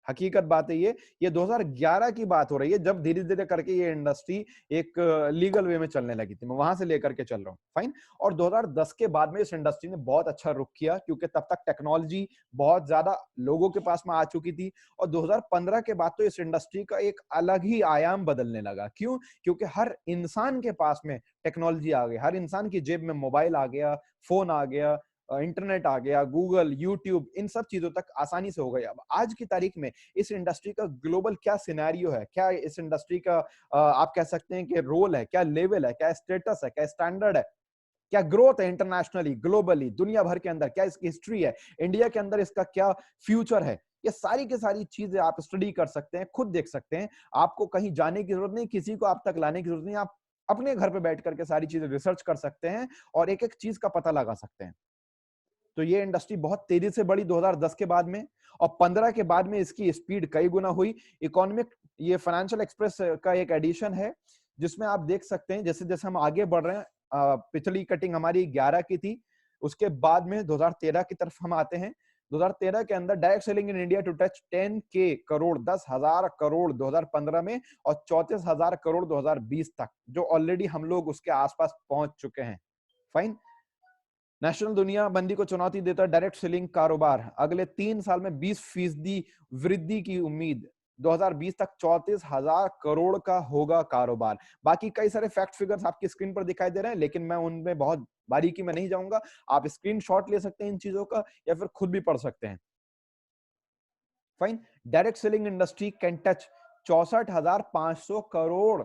A: हकीकत बात है ये 2011 की बात हो रही है, जब धीरे धीरे करके ये इंडस्ट्री एक लीगल वे में चलने लगी थी। मैं वहां से लेकर के चल रहा हूँ, फाइन। और 2010 के बाद में इस इंडस्ट्री ने बहुत अच्छा रुख किया, क्योंकि तब तक टेक्नोलॉजी बहुत ज्यादा लोगों के पास में आ चुकी थी, और 2015 के बाद तो इस इंडस्ट्री का एक अलग ही आयाम बदलने लगा। क्यों? क्योंकि हर इंसान के पास में टेक्नोलॉजी आ गई, हर इंसान की जेब में मोबाइल आ गया, फोन आ गया, इंटरनेट आ गया, गूगल, यूट्यूब, इन सब चीजों तक आसानी से हो गया। अब आज की तारीख में इस इंडस्ट्री का ग्लोबल क्या सिनेरियो है, क्या इस इंडस्ट्री का आप कह सकते हैं कि रोल है, क्या लेवल है, क्या स्टेटस है, क्या स्टैंडर्ड है, क्या ग्रोथ है इंटरनेशनली, ग्लोबली, दुनिया भर के अंदर क्या इसकी हिस्ट्री है, इंडिया के अंदर इसका क्या फ्यूचर है, ये सारी की सारी चीजें आप स्टडी कर सकते हैं, खुद देख सकते हैं। आपको कहीं जाने की जरूरत नहीं, किसी को आप तक लाने की जरूरत नहीं, आप अपने घर पे बैठ करके सारी चीजें रिसर्च कर सकते हैं और एक एक चीज का पता लगा सकते हैं। तो ये इंडस्ट्री बहुत तेजी से बढ़ी 2010 के बाद में, और 15 के बाद में इसकी स्पीड कई गुना हुई। इकोनॉमिक, ये फाइनेंशियल एक्सप्रेस का एक एडिशन है जिसमें आप देख सकते हैं जैसे जैसे हम आगे बढ़ रहे हैं, पिछली कटिंग हमारी 11 की थी, उसके बाद में 2013 की तरफ हम आते हैं। 2013 के अंदर direct selling in India to touch 10K crore, 10,000 crore 2015 में, और 34,000 करोड़ 2020 तक, जो ऑलरेडी हम लोग उसके आसपास पहुंच चुके हैं। फाइन। नेशनल दुनिया बंदी को चुनौती देता डायरेक्ट सेलिंग कारोबार, अगले 3 साल में 20% वृद्धि की उम्मीद, 2020 तक 34,000 करोड़ का होगा कारोबार। बाकी कई सारे फैक्ट फिगर्स आपकी स्क्रीन पर दिखाई दे रहे हैं, लेकिन मैं उनमें बहुत बारीकी में नहीं जाऊंगा। आप स्क्रीनशॉट ले सकते हैं इन चीजों का, या फिर खुद भी पढ़ सकते हैं। Fine. Direct selling industry can touch 64,500 crore,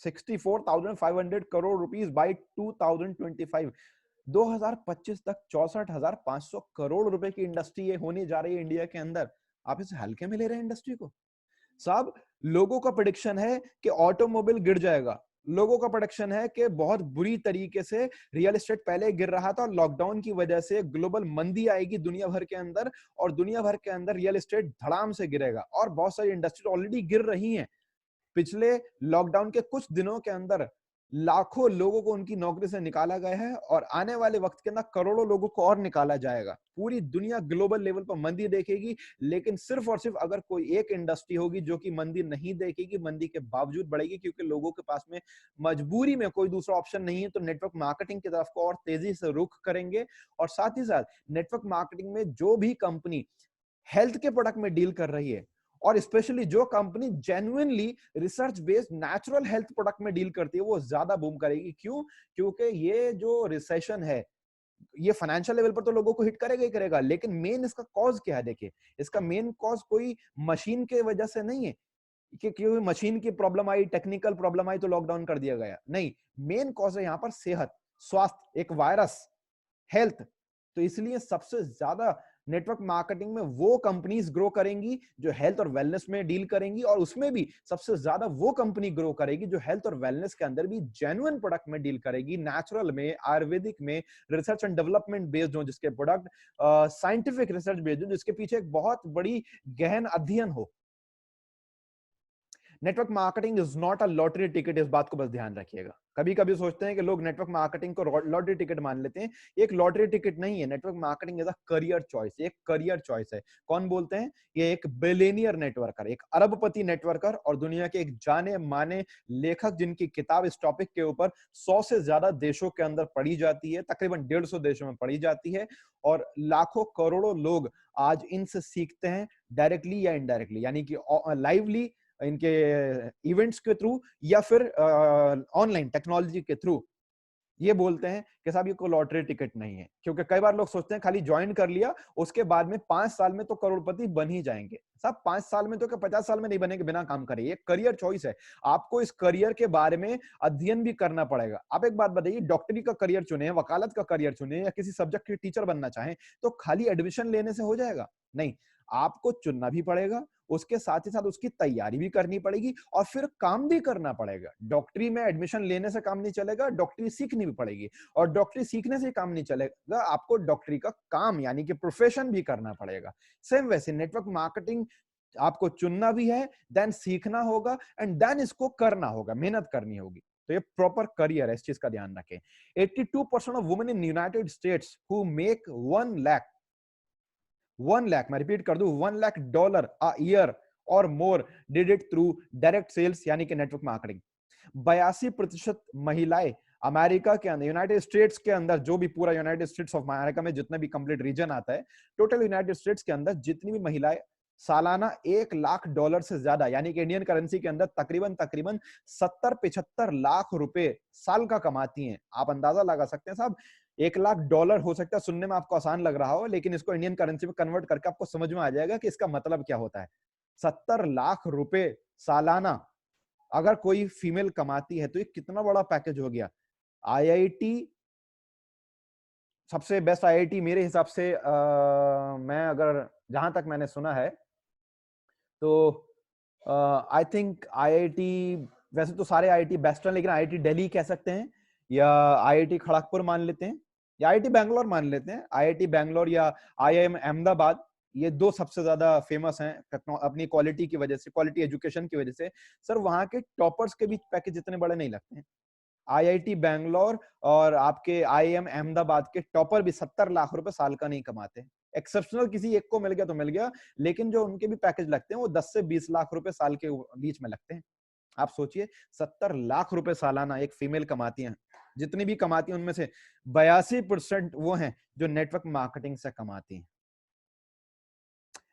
A: 64,500 crore rupees by 2025। 2025 तक 64,500 करोड़ रुपए की इंडस्ट्री ये होने जा रही है इंडिया के अंदर। आप इसे हल्के में ले रहे हैं इंडस्ट्री को साहब। लोगों का प्रेडिक्शन है कि ऑटोमोबाइल गिर जाएगा, लोगों का प्रेडिक्शन है कि बहुत बुरी तरीके से रियल एस्टेट पहले गिर रहा था, लॉकडाउन की वजह से ग्लोबल मंदी आएगी दुनिया भर के अंदर, और दुनिया भर के अंदर रियल एस्टेट धड़ाम से गिरेगा, और बहुत सारी इंडस्ट्री ऑलरेडी गिर रही हैं। पिछले लॉकडाउन के कुछ दिनों के अंदर लाखों लोगों को उनकी नौकरी से निकाला गया है, और आने वाले वक्त के अंदर करोड़ों लोगों को और निकाला जाएगा। पूरी दुनिया ग्लोबल लेवल पर मंदी देखेगी, लेकिन सिर्फ और सिर्फ अगर कोई एक इंडस्ट्री होगी जो कि मंदी नहीं देखेगी, मंदी के बावजूद बढ़ेगी, क्योंकि लोगों के पास में मजबूरी में कोई दूसरा ऑप्शन नहीं है, तो नेटवर्क मार्केटिंग की तरफ को और तेजी से रुख करेंगे। और साथ ही साथ नेटवर्क मार्केटिंग में जो भी कंपनी हेल्थ के प्रोडक्ट में डील कर रही है, और स्पेशली जो company genuinely research based natural health product में डील करती है, वो ज्यादा बूम करेगी। क्यों? क्योंकि ये जो रिसेशन है, ये फाइनेंशियल लेवल पर तो लोगों को हिट करेगा ही करेगा, लेकिन मेन इसका कॉज क्या है? देखिए, इसका मेन कॉज कोई मशीन के वजह से नहीं है कि क्योंकि मशीन की प्रॉब्लम आई, टेक्निकल प्रॉब्लम आई तो लॉकडाउन कर दिया गया, नहीं। मेन कॉज है यहाँ पर सेहत, स्वास्थ्य, एक वायरस, हेल्थ। तो इसलिए सबसे ज्यादा नेटवर्क मार्केटिंग में वो कंपनीज ग्रो करेंगी जो हेल्थ और वेलनेस में डील करेंगी, और उसमें भी सबसे ज्यादा वो कंपनी ग्रो करेगी जो हेल्थ और वेलनेस के अंदर भी जेन्युइन प्रोडक्ट में डील करेगी, नेचुरल में, आयुर्वेदिक में, रिसर्च एंड डेवलपमेंट बेस्ड हो जिसके प्रोडक्ट, साइंटिफिक रिसर्च बेस्ड हो जिसके पीछे एक बहुत बड़ी गहन अध्ययन हो। Network marketing is not a lottery ticket, इस बात को बस ध्यान रखिएगा। कभी कभी सोचते हैं कि लोग नेटवर्क मार्केटिंग को लॉटरी टिकट मान लेते हैं, एक लॉटरी टिकट नहीं है। Network marketing is a career choice, एक करियर चॉइस है। कौन बोलते हैं? ये एक बिलियनियर नेटवर्कर, एक अरबपति नेटवर्कर, और दुनिया के एक जाने माने लेखक जिनकी किताब इस टॉपिक के ऊपर 100 से ज्यादा देशों के अंदर पढ़ी जाती है, तकरीबन 150 देशों में पढ़ी जाती है, और लाखों करोड़ों लोग आज इनसे सीखते हैं, डायरेक्टली या इनडायरेक्टली, यानी कि लाइवली इनके इवेंट्स के थ्रू, या फिर ऑनलाइन टेक्नोलॉजी के थ्रू। ये बोलते हैं कि साहब ये कोई लॉटरी टिकट नहीं है, क्योंकि कई बार लोग सोचते हैं खाली ज्वाइन कर लिया उसके बाद में 5 साल में तो करोड़पति बन ही जाएंगे। साहब 5 साल में तो क्या 50 साल में नहीं बनेंगे बिना काम करे। ये करियर चॉइस है, आपको इस करियर के बारे में अध्ययन भी करना पड़ेगा। आप एक बात बताइए, डॉक्टरी का करियर चुने, वकालत का करियर चुने, या किसी सब्जेक्ट के टीचर बनना चाहें, तो खाली एडमिशन लेने से हो जाएगा? नहीं, आपको चुनना भी पड़ेगा, उसके साथ ही साथ उसकी तैयारी भी करनी पड़ेगी, और फिर काम भी करना पड़ेगा। डॉक्टरी में एडमिशन लेने से काम नहीं चलेगा, डॉक्टरी सीखनी भी पड़ेगी, और डॉक्टरी सीखने से काम नहीं चलेगा, आपको डॉक्टरी का काम यानी कि प्रोफेशन भी करना पड़ेगा। सेम वैसे नेटवर्क मार्केटिंग, आपको चुनना भी है, देन सीखना होगा, एंड देन इसको करना होगा, मेहनत करनी होगी। तो ये प्रॉपर करियर है, इस चीज का ध्यान रखें। 82% of women in United States who make 1 lakh, 1 lakh, मैं रिपीट कर दूं, $1 लाख अ ईयर और more did it through direct sales यानी कि नेटवर्क मार्केटिंग। 82% महिलाएं अमेरिका के अंदर, यूनाइटेड स्टेट्स के अंदर, जो भी पूरा यूनाइटेड स्टेट्स ऑफ अमेरिका में जितना भी कंप्लीट रीजन आता है, टोटल यूनाइटेड स्टेट्स के अंदर जितनी भी महिलाएं सालाना $1 लाख से ज्यादा, यानी कि इंडियन करेंसी के अंदर तकरीबन 70-75 लाख रुपए साल का कमाती हैं। आप अंदाजा लगा सकते हैं साहब, $1 लाख हो सकता है सुनने में आपको आसान लग रहा हो, लेकिन इसको इंडियन करेंसी में कन्वर्ट करके आपको समझ में आ जाएगा कि इसका मतलब क्या होता है। 70 लाख रुपए सालाना अगर कोई फीमेल कमाती है, तो ये कितना बड़ा पैकेज हो गया। आईआईटी, सबसे बेस्ट आईआईटी मेरे हिसाब से, मैं अगर जहां तक मैंने सुना है तो आई थिंक आईआईटी, वैसे तो सारे आईआईटी बेस्ट हैं, लेकिन आईआईटी दिल्ली कह सकते हैं, या आईआईटी खड़गपुर मान लेते हैं, या आईआईटी बैंगलोर मान लेते हैं, आईआईटी बैंगलोर या आईआईएम अहमदाबाद, ये दो सबसे ज्यादा फेमस हैं अपनी क्वालिटी की वजह से, क्वालिटी एजुकेशन की वजह से। सर वहां के टॉपर्स के भी पैकेज इतने बड़े नहीं लगते हैं। आईआईटी बैंगलोर और आपके आईआईएम अहमदाबाद के टॉपर भी 70 लाख रुपए साल का नहीं कमाते। एक्सेप्शनल किसी एक को मिल गया तो मिल गया, लेकिन जो उनके भी पैकेज लगते हैं वो 10 से 20 लाख रुपए साल के बीच में लगते हैं। आप सोचिए 70 लाख रुपए सालाना एक फीमेल कमाती हैं, जितनी भी कमाती हैं उनमें से 82% वो हैं जो नेटवर्क मार्केटिंग से कमाती हैं।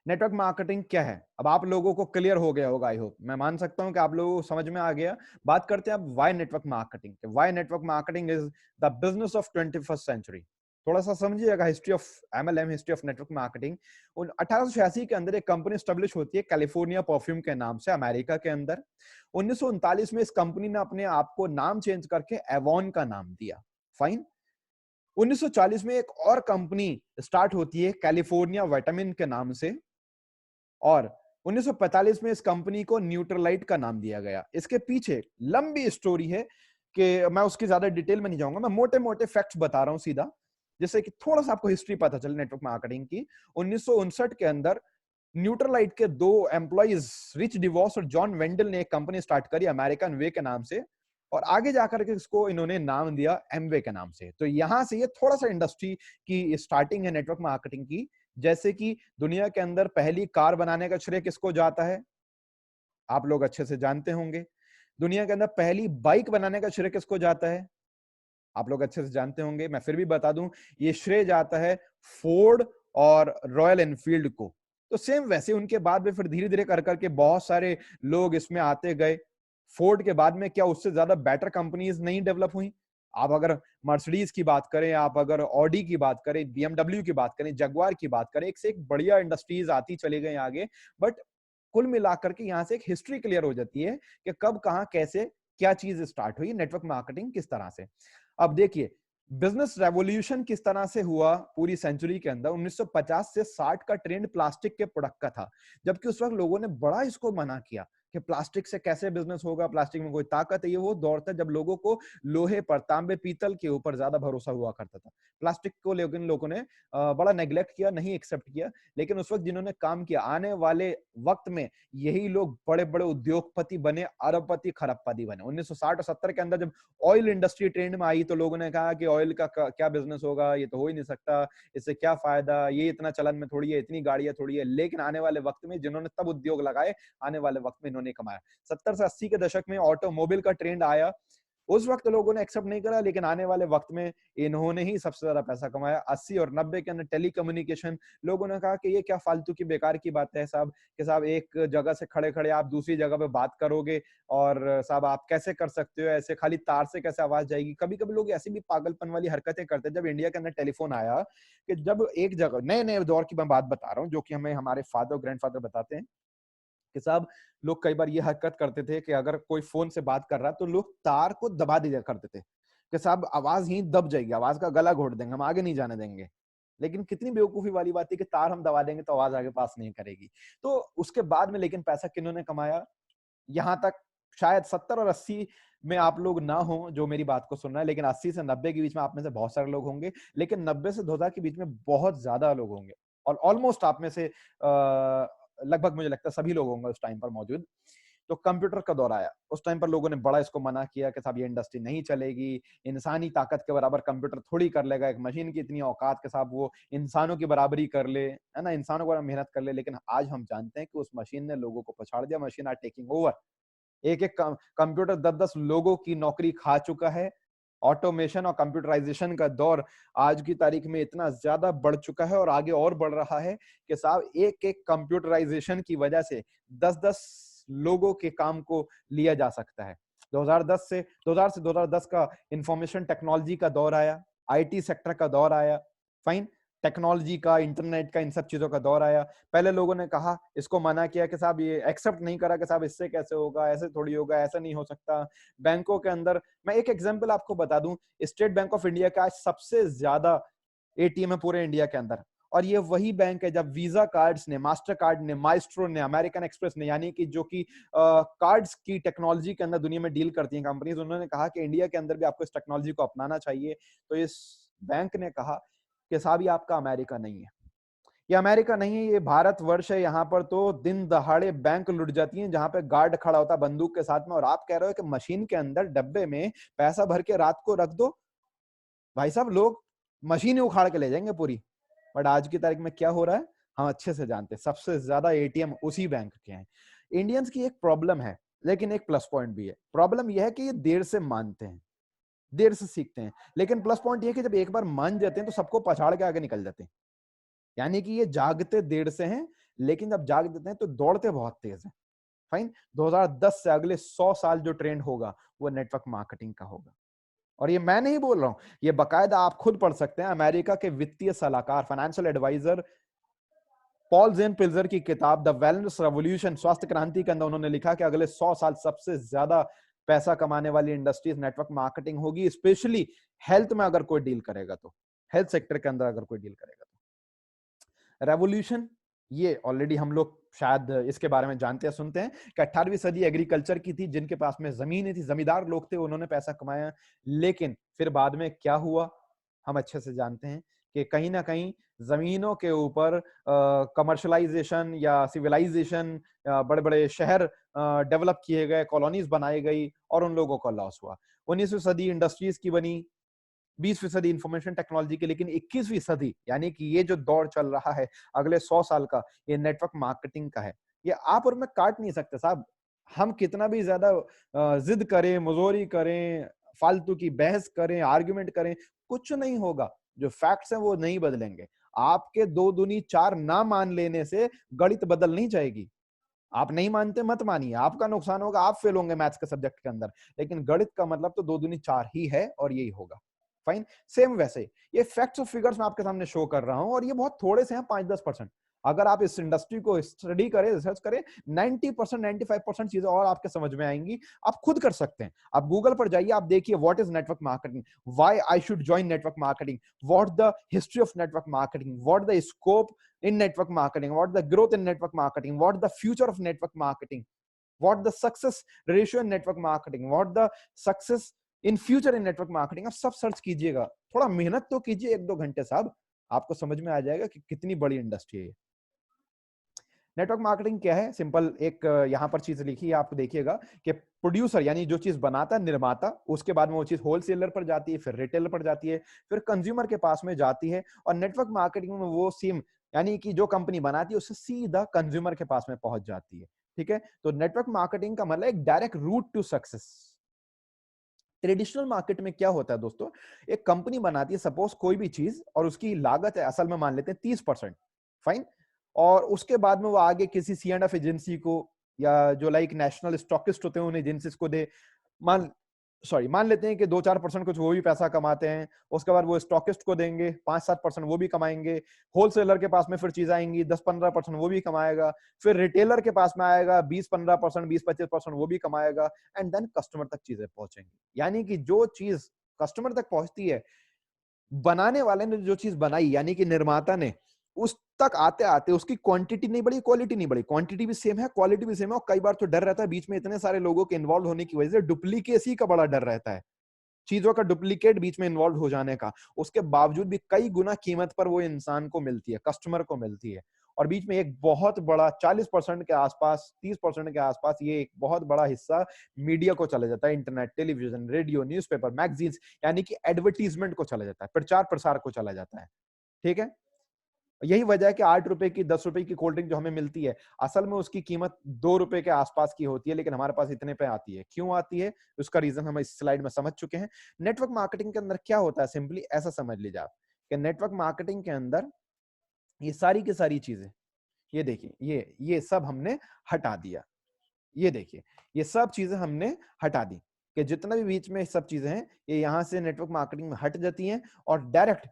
A: नेटवर्क मार्केटिंग क्या है, अब आप लोगों को क्लियर हो गया होगा, आई होप, मैं मान सकता हूं कि आप लोगों को समझ में आ गया। बात करते हैं अब why network marketing. Why network marketing is the business of 21st century. थोड़ा सा समझिएगा history of MLM, history of network marketing. 1886 के अंदर एक कंपनी स्टैब्लिश होती है कैलिफोर्निया परफ्यूम के नाम से, अमेरिका के अंदर। 1939 में इस कंपनी ने अपने आप को नाम चेंज करके एवॉन का नाम दिया। फाइन। 1940 में एक और कंपनी स्टार्ट होती है कैलिफोर्निया विटामिन के नाम से, और 1945 में इस कंपनी को न्यूट्रलाइट का नाम दिया गया। इसके पीछे लंबी स्टोरी है कि मैं उसकी ज्यादा डिटेल में नहीं जाऊंगा, मैं मोटे मोटे फैक्ट्स बता रहा हूं सीधा, जिससे कि थोड़ा सा आपको हिस्ट्री पता चले नेटवर्क मार्केटिंग की। 1959 के अंदर न्यूट्रलाइट के दो एम्प्लॉइज रिच डिवॉस और जॉन वेंडल ने एक कंपनी स्टार्ट करी अमेरिकन वे के नाम से, और आगे जाकर के इसको इन्होंने नाम दिया एमवे के नाम से। तो यहां से ये थोड़ा सा इंडस्ट्री की स्टार्टिंग है नेटवर्क मार्केटिंग की। जैसे कि दुनिया के अंदर पहली कार बनाने का श्रेय किसको जाता है, आप लोग अच्छे से जानते होंगे। दुनिया के अंदर पहली बाइक बनाने का श्रेय किसको जाता है, आप लोग अच्छे से जानते होंगे। मैं फिर भी बता दूं, ये श्रेय जाता है फोर्ड और रॉयल एनफील्ड को। तो सेम वैसे उनके बाद में फिर धीरे धीरे कर करके बहुत सारे लोग इसमें आते गए। फोर्ड के बाद में क्या उससे ज्यादा बेटर कंपनीज नहीं डेवलप हुई? आप अगर मर्सिडीज की बात करें, आप अगर ऑडी की बात करें, बीएमडब्ल्यू की बात करें, जगुआर की बात करें, एक से एक बढ़िया इंडस्ट्रीज आती चले गए आगे। बट कुल मिलाकर के यहाँ से एक हिस्ट्री क्लियर हो जाती है कि कब कहां कैसे क्या चीज स्टार्ट हुई, नेटवर्क मार्केटिंग किस तरह से। अब देखिए बिजनेस रेवोल्यूशन किस तरह से हुआ पूरी सेंचुरी के अंदर। 1950 से 60 का ट्रेंड प्लास्टिक के प्रोडक्ट का था, जबकि उस वक्त लोगों ने बड़ा इसको मना किया कि प्लास्टिक से कैसे बिजनेस होगा, प्लास्टिक में कोई ताकत है। ये वो दौर था जब लोगों को लोहे पर, तांबे पीतल के ऊपर ज्यादा भरोसा हुआ करता था। प्लास्टिक को लेकिन लोगों ने बड़ा नेग्लेक्ट किया, नहीं एक्सेप्ट किया। लेकिन उस वक्त जिन्होंने काम किया, आने वाले वक्त में यही लोग बड़े बड़े उद्योगपति बने, अरबपति खरबपति बने। 1960 और 70 के अंदर जब ऑयल इंडस्ट्री ट्रेंड में आई तो लोगों ने कहा कि ऑयल का क्या बिजनेस होगा, ये तो हो ही नहीं सकता, इससे क्या फायदा, ये इतना चलन में थोड़ी है, इतनी गाड़ियां थोड़ी है। लेकिन आने वाले वक्त में जिन्होंने तब उद्योग लगाए, आने वाले वक्त में इन्होंने कमाया। 70 से 80 के दशक में ऑटोमोबाइल का ट्रेंड आया, उस वक्त लोगों ने एक्सेप्ट नहीं करा, लेकिन आने वाले वक्त में इन्होंने ही सबसे ज्यादा पैसा कमाया। 80 और 90 के अंदर टेलीकम्युनिकेशन, लोगों ने कहा कि ये क्या फालतू की बेकार की बात है साहब, कि साहब एक जगह से खड़े खड़े आप दूसरी जगह पे बात करोगे, और साहब आप कैसे कर सकते हो ऐसे, खाली तार से कैसे आवाज जाएगी। कभी कभी लोग ऐसी भी पागलपन वाली हरकतें करते हैं। जब इंडिया के अंदर टेलीफोन आया, कि जब एक जगह, नए नए दौर की मैं बात बता रहा हूँ, जो कि हमें हमारे फादर ग्रैंडफादर बताते हैं कि साहब लोग कई बार ये हरकत करते थे कि अगर कोई फोन से बात कर रहा है तो लोग तार को दबा दिया करते थे कि साहब आवाज ही दब जाएगी, आवाज का गला घोट देंगे, हम आगे नहीं जाने देंगे। लेकिन कितनी बेवकूफी वाली बात है कि तार हम दबा देंगे तो आवाज आगे पास नहीं करेगी। तो उसके बाद में लेकिन पैसा किन्होंने कमाया, यहां तक शायद 70 और 80 में आप लोग ना हो जो मेरी बात को सुन रहे हैं, लेकिन 80 से 90 के बीच में आप में से बहुत सारे लोग होंगे, लेकिन 90 से 2000 के बीच में बहुत ज्यादा लोग होंगे, और ऑलमोस्ट आप में से लगभग मुझे लगता है सभी लोग होंगे उस टाइम पर मौजूद। तो कंप्यूटर का दौर आया, उस टाइम पर लोगों ने बड़ा इसको मना किया कि साहब ये इंडस्ट्री नहीं चलेगी, इंसानी ताकत के बराबर कंप्यूटर थोड़ी कर लेगा, एक मशीन की इतनी औकात के साथ वो इंसानों की बराबरी कर ले, है ना, इंसानों को मेहनत कर ले। लेकिन आज हम जानते हैं कि उस मशीन ने लोगों को पछाड़ दिया, मशीन आर टेकिंग ओवर। एक एक कंप्यूटर 10-10 लोगों की नौकरी खा चुका है। ऑटोमेशन और कंप्यूटराइजेशन का दौर आज की तारीख में इतना ज्यादा बढ़ चुका है और आगे और बढ़ रहा है कि साहब एक एक कंप्यूटराइजेशन की वजह से 10-10 लोगों के काम को लिया जा सकता है। 2010 से 2000 से 2010 का इंफॉर्मेशन टेक्नोलॉजी का दौर आया, आईटी सेक्टर का दौर आया, फाइन, टेक्नोलॉजी का, इंटरनेट का, इन सब चीजों का दौर आया। पहले लोगों ने कहा, इसको मना किया कि साहब ये एक्सेप्ट नहीं करा कि साहब इससे कैसे होगा, ऐसे थोड़ी होगा, ऐसा नहीं हो सकता। बैंकों के अंदर मैं एक एग्जांपल आपको बता दूं, स्टेट बैंक ऑफ इंडिया का आज सबसे ज्यादा एटीएम है पूरे इंडिया के अंदर, और ये वही बैंक है जब वीजा कार्ड्स ने, मास्टर कार्ड ने, माइस्ट्रो ने, अमेरिकन एक्सप्रेस ने, यानी कि जो कि कार्ड्स की टेक्नोलॉजी के अंदर दुनिया में डील करती हैं कंपनीज, उन्होंने कहा कि इंडिया के अंदर भी आपको इस टेक्नोलॉजी को अपनाना चाहिए। तो इस बैंक ने कहा कि साहब ये आपका अमेरिका नहीं है, ये अमेरिका नहीं है, ये भारतवर्ष है। यहाँ पर तो दिन दहाड़े बैंक लुट जाती हैं, जहां पे गार्ड खड़ा होता है बंदूक के साथ में, और आप कह रहे हो कि मशीन के अंदर डब्बे में पैसा भर के रात को रख दो। भाई साहब, लोग मशीन ही उखाड़ के ले जाएंगे पूरी। बट आज की तारीख में क्या हो रहा है हम अच्छे से जानते हैं, सबसे ज्यादा एटीएम उसी बैंक के हैं। इंडियंस की एक प्रॉब्लम है, लेकिन एक प्लस पॉइंट भी है। प्रॉब्लम यह है कि ये देर से मानते हैं, देर से सीखते हैं, लेकिन प्लस पॉइंट ये कि जब एक बार मान जाते हैं तो सबको पछाड़ के आगे निकल जाते हैं। यानी कि ये जागते देर से हैं, लेकिन जब जाग देते हैं तो दौड़ते बहुत तेज हैं। फाइन। 2010 से अगले 100 साल जो ट्रेंड होगा वो नेटवर्क मार्केटिंग का होगा। और ये मैं नहीं बोल रहा हूं, ये बकायदा आप खुद पढ़ सकते हैं। अमेरिका के वित्तीय सलाहकार, फाइनेंशियल एडवाइजर पॉल जेन पिल्जर की किताब द वेलनेस रेवोल्यूशन, स्वास्थ्य क्रांति के अंदर उन्होंने लिखा कि अगले 100 साल सबसे ज्यादा पैसा कमाने वाली इंडस्ट्रीज नेटवर्क मार्केटिंग होगी, स्पेशली हेल्थ में अगर कोई डील करेगा तो, हेल्थ सेक्टर के अंदर अगर कोई डील करेगा तो। रेवोल्यूशन ये ऑलरेडी हम लोग शायद इसके बारे में जानते हैं, सुनते हैं कि 18वीं सदी एग्रीकल्चर की थी, जिनके पास में जमीन थी, जमींदार लोग थे, उन्होंने पैसा कमाया। लेकिन फिर बाद में क्या हुआ हम अच्छे से जानते हैं कि कहीं ना कहीं जमीनों के ऊपर कमर्शलाइजेशन या सिविलाइजेशन, बड़े बड़े शहर डेवलप किए गए, कॉलोनीज बनाई गई, और उन लोगों का लॉस हुआ। 19वीं सदी इंडस्ट्रीज की बनी, 20वीं सदी इंफॉर्मेशन टेक्नोलॉजी की, लेकिन 21वीं सदी यानी कि ये जो दौर चल रहा है अगले 100 साल का, ये नेटवर्क मार्केटिंग का है। ये आप और मैं काट नहीं सकते साहब। हम कितना भी ज्यादा जिद करें, मुजोरी करें, फालतू की बहस करें, आर्ग्यूमेंट करें, कुछ नहीं होगा। जो फैक्ट्स हैं वो नहीं बदलेंगे। आपके 2 दूनी 4 ना मान लेने से गणित बदल नहीं जाएगी। आप नहीं मानते मत मानिए, आपका नुकसान होगा, आप फेल होंगे मैथ्स के सब्जेक्ट के अंदर, लेकिन गणित का मतलब तो 2 दूनी 4 ही है, और यही होगा। फाइन। सेम वैसे ये फैक्ट्स और फिगर्स मैं आपके सामने शो कर रहा हूं, और ये बहुत थोड़े से हैं, 5-10%। अगर आप इस इंडस्ट्री को स्टडी करें, रिसर्च करें, 90%, 95% चीजें और आपके समझ में आएंगी। आप खुद कर सकते हैं। आप गूगल पर जाइए, आप देखिए what is network marketing, why I should join network marketing, what the history of network marketing, what the scope in network marketing, what the growth in network marketing, what the future of network marketing, what the success ratio in network marketing, what the success in future in network marketing। आप सब search कीजिएगा, थोड़ा मेहनत तो कीजिए 1-2 घंटे साहब, आपको समझ में आ जाएगा कि कितनी बड़ी इंडस्ट्री है। नेटवर्क मार्केटिंग क्या है? सिंपल एक यहां पर चीज लिखी है, आप देखिएगा कि प्रोड्यूसर यानी जो चीज बनाता है, निर्माता, उसके बाद में वो चीज होलसेलर पर जाती है, फिर रिटेलर पर जाती है, फिर कंज्यूमर के पास में जाती है, और नेटवर्क मार्केटिंग में वो सेम यानी कि जो कंपनी बनाती है उससे सीधा कंज्यूमर के पास में पहुंच जाती है। ठीक है, तो नेटवर्क मार्केटिंग का मतलब एक direct route to success. Traditional market में क्या होता है दोस्तों, एक कंपनी बनाती है सपोज कोई भी चीज, और उसकी लागत है असल में मान लेते हैं 30%। फाइन। और उसके बाद में वो आगे किसी C&F एजेंसी को, या जो लाइक नेशनल स्टॉकिस्ट होते हैं उन एजेंसीज को दे। मान लेते हैं कि 2-4% कुछ वो भी पैसा कमाते हैं, उसके बाद वो स्टॉकिस्ट को देंगे, 5-7% वो भी कमाएंगे, होलसेलर के पास में फिर चीज आएंगी 10-15% वो भी कमाएगा, फिर रिटेलर के पास में आएगा 20-15%, 20-25% वो भी कमाएगा, एंड देन कस्टमर तक चीजें पहुंचेंगी। यानी कि जो चीज कस्टमर तक पहुंचती है, बनाने वाले ने जो चीज बनाई यानी कि निर्माता ने, उस तक आते आते उसकी क्वांटिटी नहीं बढ़ी, क्वालिटी नहीं बढ़ी। क्वांटिटी भी सेम है, क्वालिटी भी सेम है, और कई बार तो डर रहता है बीच में इतने सारे लोगों के इन्वॉल्व होने की वजह से डुप्लीकेसी का बड़ा डर रहता है, चीजों का डुप्लीकेट बीच में इन्वॉल्व हो जाने का। उसके बावजूद भी कई गुना कीमत पर वो इंसान को मिलती है, कस्टमर को मिलती है। और बीच में एक बहुत बड़ा 40% के आसपास, 30% के आसपास, ये एक बहुत बड़ा हिस्सा मीडिया को चला जाता है, internet, television, radio, newspaper, magazines, यानी कि एडवर्टीजमेंट को चला जाता है, प्रचार प्रसार को चला जाता है। ठीक है, यही वजह है कि 8 रुपए की, 10 रुपए की कोल्ड ड्रिंक जो हमें मिलती है, असल में उसकी कीमत 2 रुपए के आसपास की होती है, लेकिन हमारे पास इतने पे आती है। क्यों आती है? उसका रीजन हम इस स्लाइड में समझ चुके हैं। नेटवर्क मार्केटिंग के अंदर क्या होता है, सिंपली ऐसा समझ लीजिए आप कि नेटवर्क मार्केटिंग के अंदर ये सारी की सारी चीजें, ये देखिए, ये सब हमने हटा दिया। ये देखिए, ये सब चीजें हमने हटा दी कि जितना भी बीच में सब चीजें हैं, ये यहां से नेटवर्क मार्केटिंग में हट जाती हैं, और डायरेक्ट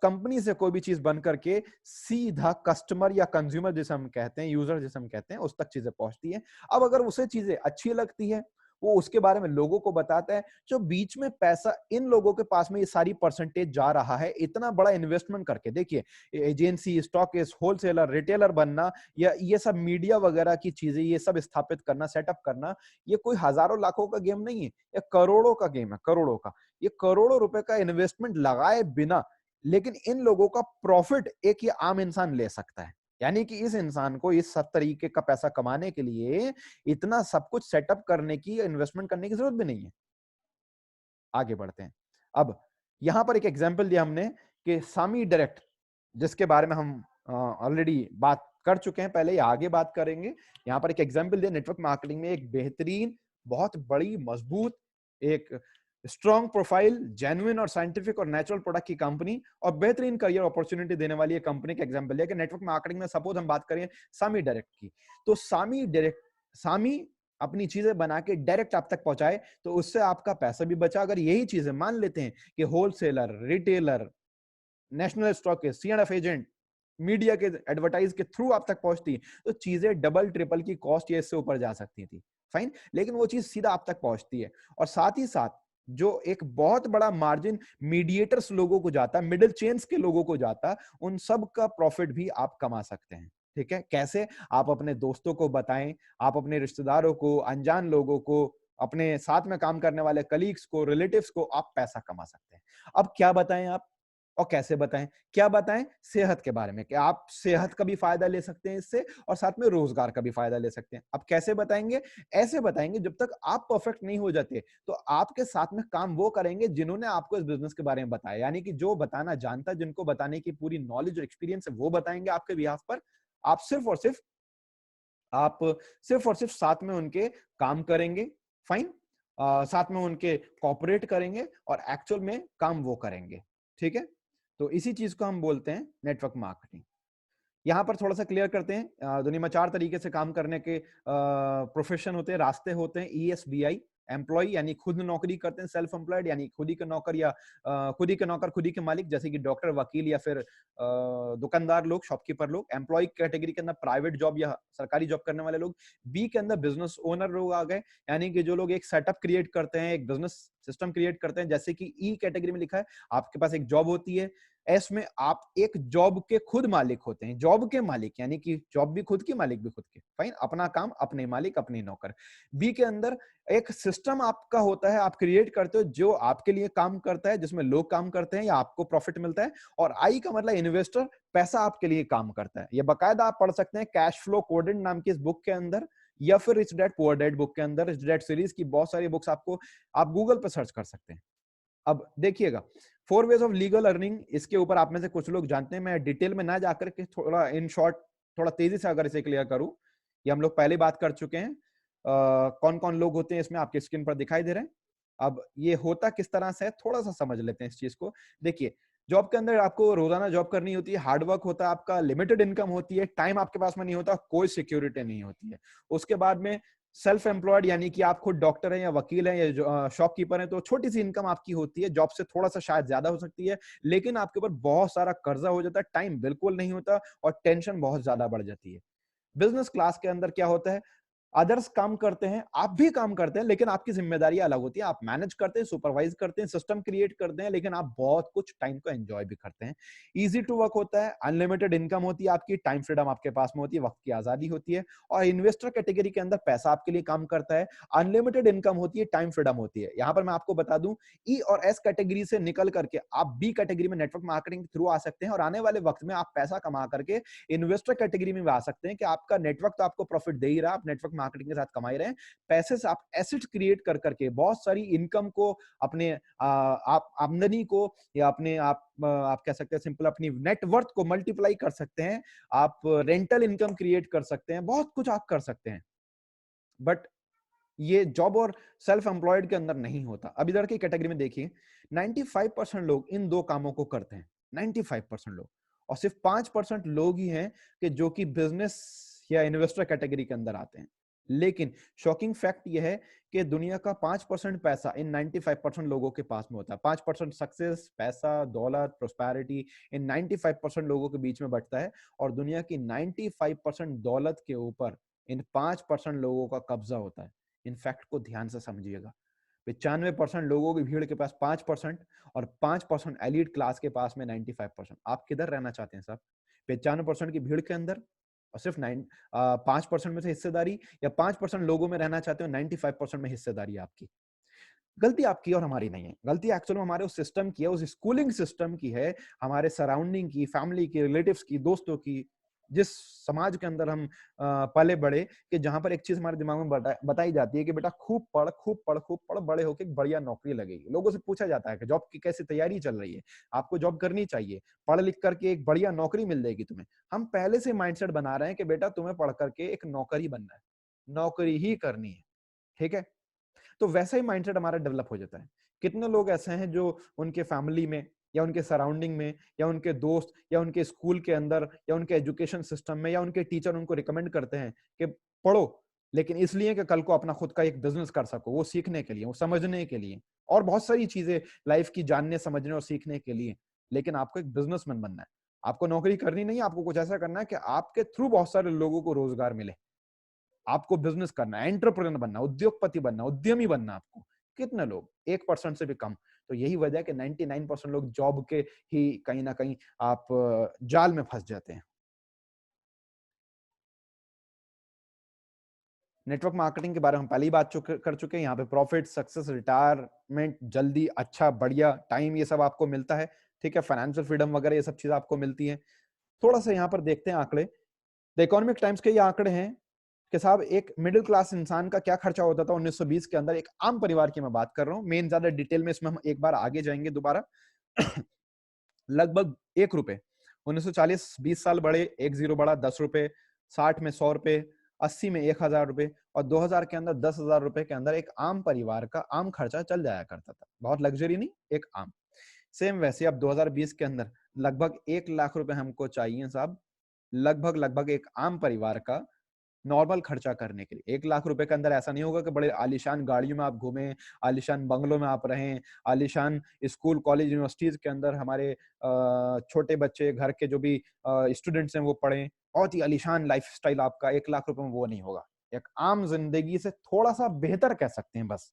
A: कंपनी से कोई भी चीज बन करके सीधा कस्टमर या कंज्यूमर जिसे हम कहते हैं, यूजर जिसे हम कहते हैं, उस तक चीजें पहुंचती हैं। अब अगर उसे चीजें अच्छी लगती है, वो उसके बारे में लोगों को बताता है। जो बीच में पैसा इन लोगों के पास में ये सारी परसेंटेज जा रहा है, इतना बड़ा इन्वेस्टमेंट करके, देखिए एजेंसी, स्टॉकिस्ट, होलसेलर, रिटेलर बनना या ये सब मीडिया वगैरह की चीजें, ये सब स्थापित करना, सेटअप करना, ये कोई हजारों लाखों का गेम नहीं है, ये करोड़ों का गेम है, करोड़ों का। ये करोड़ों रुपए का इन्वेस्टमेंट लगाए बिना, लेकिन इन लोगों का प्रॉफिट एक ही आम इंसान ले सकता है। यानी कि इस इंसान को इस सब तरीके का पैसा कमाने के लिए इतना सब कुछ सेटअप करने की, इन्वेस्टमेंट करने की जरूरत भी नहीं है। आगे बढ़ते हैं। अब यहां पर एक एग्जांपल दिया हमने कि सामी डायरेक्ट, जिसके बारे में हम ऑलरेडी बात कर चुके हैं पहले, या आगे बात करेंगे। यहां पर एक एग्जांपल दिया नेटवर्क मार्केटिंग में एक बेहतरीन, बहुत बड़ी, मजबूत, एक स्ट्रॉन्ग प्रोफाइल, जेन्युइन और साइंटिफिक और नेचुरल प्रोडक्ट की कंपनी और बेहतरीन करियर अपॉर्चुनिटी देने वाली एक कंपनी का एग्जांपल दिया कि नेटवर्क मार्केटिंग में सपोज हम बात करें सामी डायरेक्ट की, तो सामी डायरेक्ट, सामी अपनी चीजें बना के डायरेक्ट आप तक पहुंचाए, तो उससे आपका पैसा भी बचा। अगर यही चीजें मान लेते हैं कि wholesaler, retailer, national stockist, CNF agent, media के एडवर्टाइज के थ्रू आप तक पहुंचती है, तो चीजें डबल ट्रिपल की कॉस्ट या इससे ऊपर जा सकती थी, फाइन। लेकिन वो चीज सीधा आप तक पहुंचती है, और साथ ही साथ जो एक बहुत बड़ा मार्जिन मीडिएटर्स लोगों को जाता, मिडिल चेन्स के लोगों को जाता, उन सब का प्रॉफिट भी आप कमा सकते हैं। ठीक है, कैसे? आप अपने दोस्तों को बताएं, आप अपने रिश्तेदारों को, अनजान लोगों को, अपने साथ में काम करने वाले कलीग्स को, रिलेटिव्स को आप पैसा कमा सकते हैं। अब क्या बताएं आप, और कैसे बताएं? क्या बताएं? सेहत के बारे में, कि आप सेहत का भी फायदा ले सकते हैं इससे, और साथ में रोजगार का भी फायदा ले सकते हैं। अब कैसे बताएंगे? ऐसे बताएंगे, जब तक आप परफेक्ट नहीं हो जाते, तो आपके साथ में काम वो करेंगे जिन्होंने आपको इस बिजनेस के बारे में बताया, यानी कि जो बताना जानता है, जिनको बताने की पूरी नॉलेज और एक्सपीरियंस है, वो बताएंगे आपके बिहाफ पर। आप सिर्फ और सिर्फ साथ में उनके काम करेंगे, फाइन। साथ में उनके कॉपरेट करेंगे और एक्चुअल में काम वो करेंगे। ठीक है, तो इसी चीज को हम बोलते हैं नेटवर्क मार्केटिंग। यहां पर थोड़ा सा क्लियर करते हैं, दुनिया में 4 तरीके से काम करने के प्रोफेशन होते हैं, रास्ते होते हैं। ESBI, एम्प्लॉय यानी खुद नौकरी करते हैं, सेल्फ एम्प्लॉयड यानी खुद ही के नौकर, या खुद ही के नौकर, खुद ही के मालिक, जैसे कि डॉक्टर, वकील, या फिर दुकानदार लोग, शॉपकीपर लोग। एम्प्लॉय कैटेगरी के अंदर प्राइवेट जॉब या सरकारी जॉब करने वाले लोग। बी के अंदर बिजनेस ओनर लोग आ गए, यानी कि जो लोग एक सेटअप क्रिएट करते हैं, एक बिजनेस सिस्टम क्रिएट करते हैं, जैसे कि ई कैटेगरी में लिखा है, आपके पास एक जॉब होती है। एस में आप एक जॉब के खुद मालिक होते हैं, जॉब के मालिक, यानी कि जॉब भी खुद की, मालिक भी खुद के, फाइन, अपना काम, अपने मालिक, अपने नौकर। बी के अंदर एक सिस्टम आपका होता है, आप क्रिएट करते हो, जो आपके लिए काम करता है, जिसमें लोग काम करते हैं या आपको प्रॉफिट मिलता है। और आई का मतलब इन्वेस्टर, पैसा आपके लिए काम करता है। ये बकायदा आप पढ़ सकते हैं कैश फ्लो कोडेड नाम की इस बुक के अंदर, या फिर rich dad poor dad book के अंदर। रिच डैड सीरीज की बहुत सारी बुक्स आपको, आप गूगल पर सर्च कर सकते हैं। अब देखिएगा, 4 वेज ऑफ लीगल अर्निंग, इसके ऊपर आप में से कुछ लोग जानते हैं, मैं डिटेल में ना जाकर के थोड़ा इन शॉर्ट, थोड़ा तेजी से अगर इसे क्लियर करूं, ये हम लोग पहले बात कर चुके हैं। कौन कौन लोग होते हैं इसमें, आपके स्क्रीन पर दिखाई दे रहे हैं। अब ये होता किस तरह से है, थोड़ा सा समझ लेते हैं इस चीज को। देखिए, जॉब के अंदर आपको रोजाना जॉब करनी होती है, हार्ड वर्क होता है आपका, लिमिटेड इनकम होती है, टाइम आपके पास में नहीं होता, कोई सिक्योरिटी नहीं होती है। उसके बाद में सेल्फ एम्प्लॉयड, यानी कि आप खुद डॉक्टर हैं या वकील हैं या शॉपकीपर हैं, तो छोटी सी इनकम आपकी होती है, जॉब से थोड़ा सा शायद ज्यादा हो सकती है, लेकिन आपके ऊपर बहुत सारा कर्जा हो जाता है, टाइम बिल्कुल नहीं होता, और टेंशन बहुत ज्यादा बढ़ जाती है। बिजनेस क्लास के अंदर क्या होता है, अदर्स काम करते हैं, आप भी काम करते हैं, लेकिन आपकी जिम्मेदारी अलग होती है। आप मैनेज करते हैं, सुपरवाइज करते हैं, सिस्टम क्रिएट करते हैं, लेकिन आप बहुत कुछ टाइम को एंजॉय भी करते हैं। इजी टू वर्क होता है, अनलिमिटेड इनकम होती है आपकी, टाइम फ्रीडम आपके पास में होती है, वक्त की आजादी होती है। और इन्वेस्टर कैटेगरी के अंदर पैसा आपके लिए काम करता है, अनलिमिटेड इनकम होती है, टाइम फ्रीडम होती है। यहां पर मैं आपको बता दूं, ई और एस कैटेगरी से निकल करके आप बी कैटेगरी में नेटवर्क मार्केटिंग के थ्रू आ सकते हैं, और आने वाले वक्त में आप पैसा कमा करके इन्वेस्टर कैटेगरी में भी आ सकते हैं, कि आपका नेटवर्क तो आपको प्रॉफिट दे ही रहा, आप नेटवर्क मार्केटिंग के साथ कमा रहे हैं, पैसे से आप एसेट्स क्रिएट कर करके बहुत सारी इनकम को, अपने आप आमदनी को, या अपने आप कह सकते हैं सिंपल अपनी नेटवर्थ को मल्टीप्लाई कर सकते हैं। आप रेंटल इनकम क्रिएट कर सकते हैं, बहुत कुछ आप कर सकते हैं। बट ये जॉब और सेल्फ एम्प्लॉयड के अंदर नहीं होता। अब इधर की कैटेगरी में देखिए, 95% लोग इन दो कामों को करते हैं, 95% लोग, और सिर्फ 5% लोग ही हैं कि जो कि बिजनेस या इन्वेस्टर कैटेगरी के अंदर आते हैं। लेकिन शॉकिंग फैक्ट यह है कि दुनिया का 5% पैसा इन 95% लोगों के पास में होता है। 5% सक्सेस, पैसा, दौलत, प्रोस्पैरिटी इन 95% लोगों के बीच में बंटता है, और दुनिया की 95% दौलत के ऊपर इन 5% लोगों का कब्जा होता है। इन फैक्ट को ध्यान से समझिएगा। 95% लोगों की भीड़ के पास 5% और 5% एलिट क्लास के पास में 95%। आप किधर रहना चाहते हैं साहब? 95% की भीड़ के अंदर और सिर्फ 5% में से हिस्सेदारी, या 5% लोगों में रहना चाहते हो 95% में हिस्सेदारी आपकी? गलती आपकी और हमारी नहीं है, गलती एक्चुअली हमारे उस सिस्टम की है, उस स्कूलिंग सिस्टम की है, हमारे सराउंडिंग की, फैमिली की, रिलेटिव्स की, दोस्तों की, जिस समाज के अंदर हम पले बड़े, कि जहां पर एक चीज हमारे दिमाग में बताई जाती है कि बेटा खूब पढ़, खूब पढ़, खूब पढ़, बड़े होकर एक बढ़िया नौकरी लगेगी। लोगों से पूछा जाता है कि जॉब की कैसी तैयारी चल रही है, आपको जॉब करनी चाहिए, पढ़ लिख करके एक बढ़िया नौकरी मिल जाएगी तुम्हें। हम पहले से माइंडसेट बना रहे हैं कि बेटा तुम्हें पढ़ करके एक नौकरी बनना है, नौकरी ही करनी है, ठीक है? तो वैसा ही माइंडसेट हमारा डेवलप हो जाता है। कितने लोग ऐसे हैं जो उनके फैमिली में या उनके सराउंडिंग में या उनके दोस्त या उनके स्कूल के अंदर या उनके एजुकेशन सिस्टम में या उनके टीचर उनको रिकमेंड करते हैं कि पढ़ो, लेकिन इसलिए कि कल को अपना खुद का एक बिजनेस कर सको, वो सीखने के लिए, वो समझने के लिए, और बहुत सारी चीजें लाइफ की जानने, समझने और सीखने के लिए। लेकिन आपको एक बिजनेसमैन बनना है, आपको नौकरी करनी नहीं है, आपको कुछ ऐसा करना है कि आपके थ्रू बहुत सारे लोगों को रोजगार मिले। आपको बिजनेस करना है, एंटरप्रेन्योर बनना, उद्योगपति बनना, उद्यमी बनना आपको। कितने लोग? 1% से भी कम। तो यही वजह है कि 99% लोग जॉब के ही कहीं ना कहीं आप जाल में फंस जाते हैं। नेटवर्क मार्केटिंग के बारे में हम पहले ही बात कर चुके हैं। यहाँ पे प्रॉफिट, सक्सेस, रिटायरमेंट, जल्दी, अच्छा, बढ़िया टाइम, ये सब आपको मिलता है, ठीक है? फाइनेंशियल फ्रीडम वगैरह ये सब चीजें आपको मिलती है। थोड़ा सा यहाँ पर देखते हैं आंकड़े। द इकोनॉमिक टाइम्स के ये आंकड़े हैं कि साहब एक मिडिल क्लास इंसान का क्या खर्चा होता था 1920 के अंदर। एक आम परिवार की मैं बात कर रहा हूँ, मेन ज्यादा डिटेल में इसमें हम एक बार आगे जाएंगे दोबारा। लगभग 1 रुपए, 1940 20 साल बढ़े, 1 जीरो बढ़ा, 10 रुपए, 60 में 100 रुपए, 80 में 1000 रुपए, और 2000 के अंदर 10,000 रुपए के अंदर एक आम परिवार का आम खर्चा चल जाया करता था। बहुत लग्जरी नहीं, एक आम। सेम वैसे अब 2020 के अंदर लगभग 1 लाख रुपए हमको चाहिए साहब, लगभग लगभग एक आम परिवार का नॉर्मल खर्चा करने के लिए। 1 लाख रुपए के अंदर ऐसा नहीं होगा कि बड़े आलीशान गाड़ियों में आप घूमें, आलीशान बंगलों में आप रहें, आलीशान स्कूल, कॉलेज, यूनिवर्सिटीज के अंदर हमारे छोटे बच्चे, घर के जो भी स्टूडेंट्स हैं वो पढ़ें। बहुत ही आलीशान लाइफस्टाइल आपका 1 लाख रुपए में वो नहीं होगा। एक आम जिंदगी से थोड़ा सा बेहतर कह सकते हैं, बस